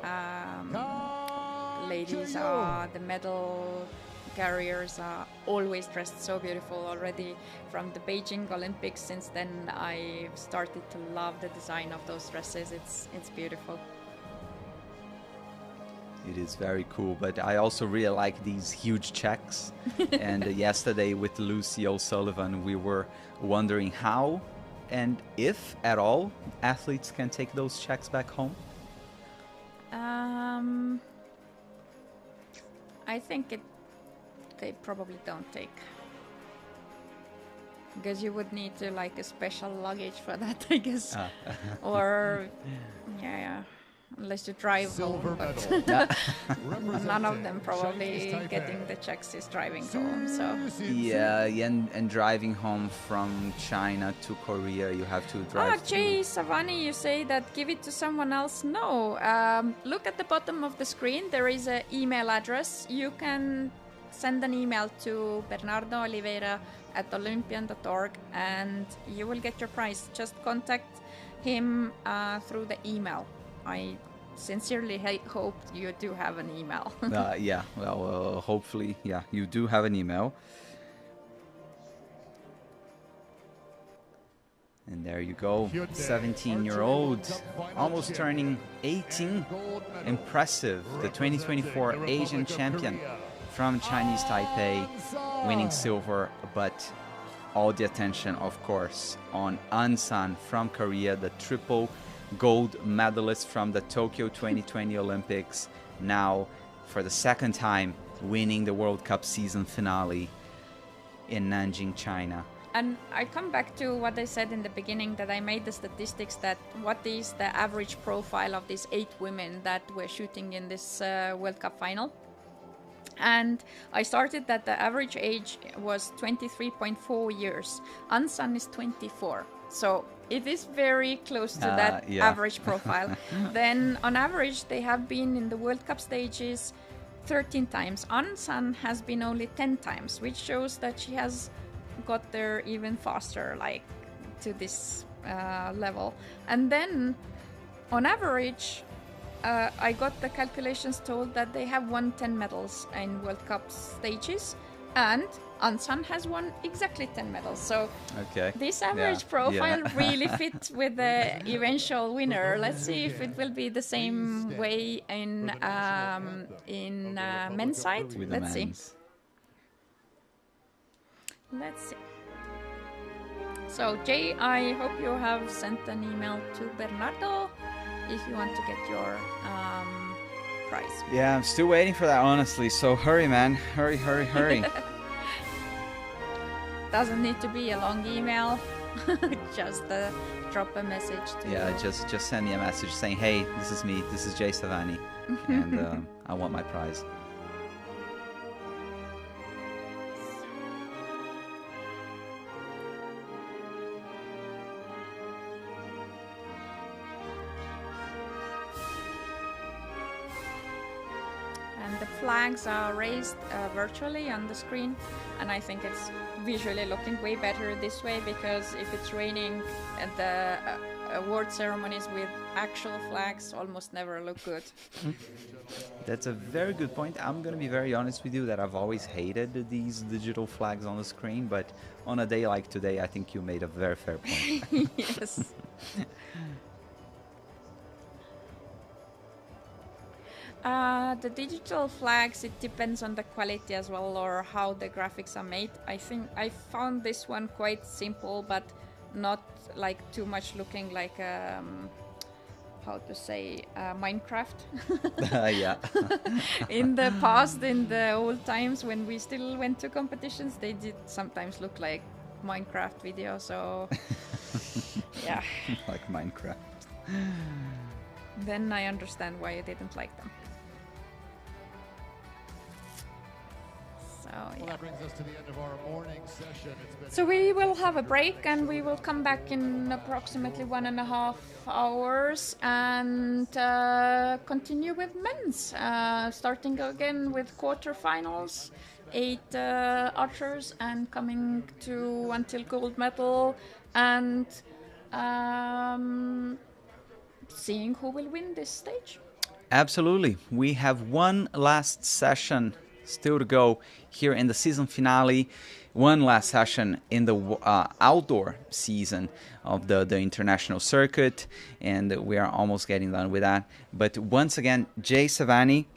S2: Ladies are, the medal carriers are always dressed so beautiful already from the Beijing Olympics. Since then, I've started to love the design of those dresses. It's beautiful.
S1: It is very cool, but I also really like these huge checks. And yesterday with Lucy O'Sullivan, we were wondering how and if at all athletes can take those checks back home.
S2: I think they probably don't take, because you would need to like a special luggage for that, I guess. Or yeah, unless you drive home, but none of them probably getting the checks is driving home. So
S1: Yeah, and driving home from China to Korea, you have to drive.
S2: Jay Savani, you say that give it to someone else. No, look at the bottom of the screen. There is an email address. You can send an email to Bernardo Oliveira at olympian.org and you will get your prize. Just contact him through the email. I sincerely hope you do have an email.
S1: Yeah, well, hopefully, yeah, you do have an email. And there you go, 17-year-old, almost turning 18. Impressive, the 2024 Asian champion from Chinese Taipei, winning silver, but all the attention, of course, on Ansan from Korea, the triple gold medalist from the Tokyo 2020 Olympics, now for the second time winning the World Cup season finale in Nanjing, China.
S2: And I come back to what I said in the beginning, that I made the statistics that what is the average profile of these 8 women that were shooting in this World Cup final. And I started that the average age was 23.4 years. Ansan is 24. So it is very close to that average profile. Then on average, they have been in the World Cup stages 13 times. Ansan has been only 10 times, which shows that she has got there even faster, like to this level. And then on average, I got the calculations told that they have won 10 medals in World Cup stages, and Ansan has won exactly 10 medals. So this average profile really fits with the eventual winner. Let's see if it will be the same way in men's side. Let's see. Let's see. So Jay, I hope you have sent an email to Bernardo if you want to get your prize.
S1: Yeah, I'm still waiting for that, honestly. So hurry, man. Hurry.
S2: Doesn't need to be a long email. Just drop a message to
S1: just send me a message saying, hey, this is me. This is Jay Savani. And I want my prize.
S2: The flags are raised virtually on the screen, and I think it's visually looking way better this way, because if it's raining, the award ceremonies with actual flags almost never look good.
S1: That's a very good point. I'm going to be very honest with you that I've always hated these digital flags on the screen, but on a day like today, I think you made a very fair point.
S2: Yes. The digital flags, it depends on the quality as well, or how the graphics are made. I think I found this one quite simple, but not like too much looking like how to say Minecraft.
S1: Yeah.
S2: In the past, in the old times when we still went to competitions, they did sometimes look like Minecraft video, so yeah.
S1: Like Minecraft.
S2: Then I understand why you didn't like them. So,
S6: Well,
S2: yeah.
S6: that brings us to the end of our morning session. It's been
S2: So we will have a break and we will come back in approximately 1.5 hours and continue with men's, starting again with quarterfinals, 8 archers and coming to until gold medal and seeing who will win this stage.
S1: Absolutely. We have one last session still to go here in the season finale. One last session in the outdoor season of the international circuit, and we are almost getting done with that. But once again, Jay Savani,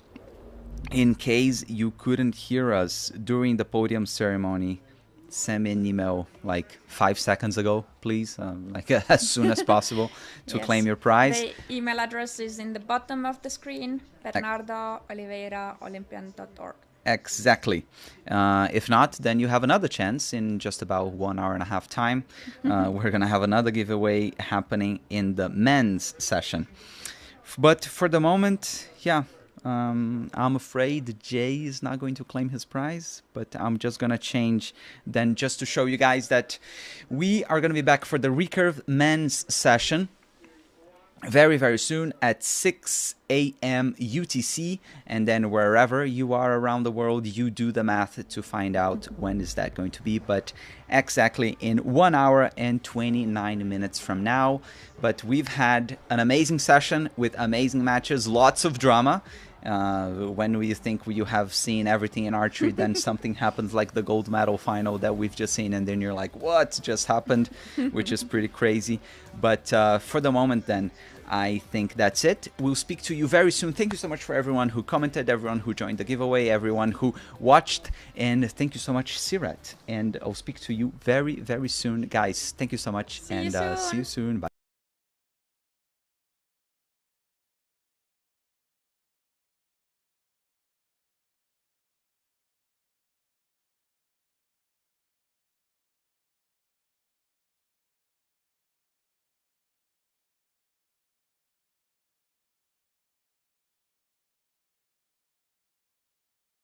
S1: in case you couldn't hear us during the podium ceremony, send me an email like 5 seconds ago, please, like as soon as possible to
S2: Yes.
S1: claim your prize.
S2: The email address is in the bottom of the screen, bernardooliveiraolympian.org.
S1: Exactly. If not, then you have another chance in just about 1.5 hours time. We're going to have another giveaway happening in the men's session. But for the moment, yeah, I'm afraid Jay is not going to claim his prize, but I'm just going to change then just to show you guys that we are going to be back for the Recurve men's session very, very soon at 6 a.m. UTC, and then wherever you are around the world, you do the math to find out when is that going to be, but exactly in 1 hour and 29 minutes from now. But we've had an amazing session with amazing matches, lots of drama. When you think you have seen everything in archery, then something happens like the gold medal final that we've just seen, and then you're like, what just happened? Which is pretty crazy. But for the moment then, I think that's it. We'll speak to you very soon. Thank you so much for everyone who commented, everyone who joined the giveaway, everyone who watched, and thank you so much, Sirat. And I'll speak to you very, very soon, guys. Thank you so much,
S2: See you
S1: and see
S2: soon.
S1: you soon. Bye.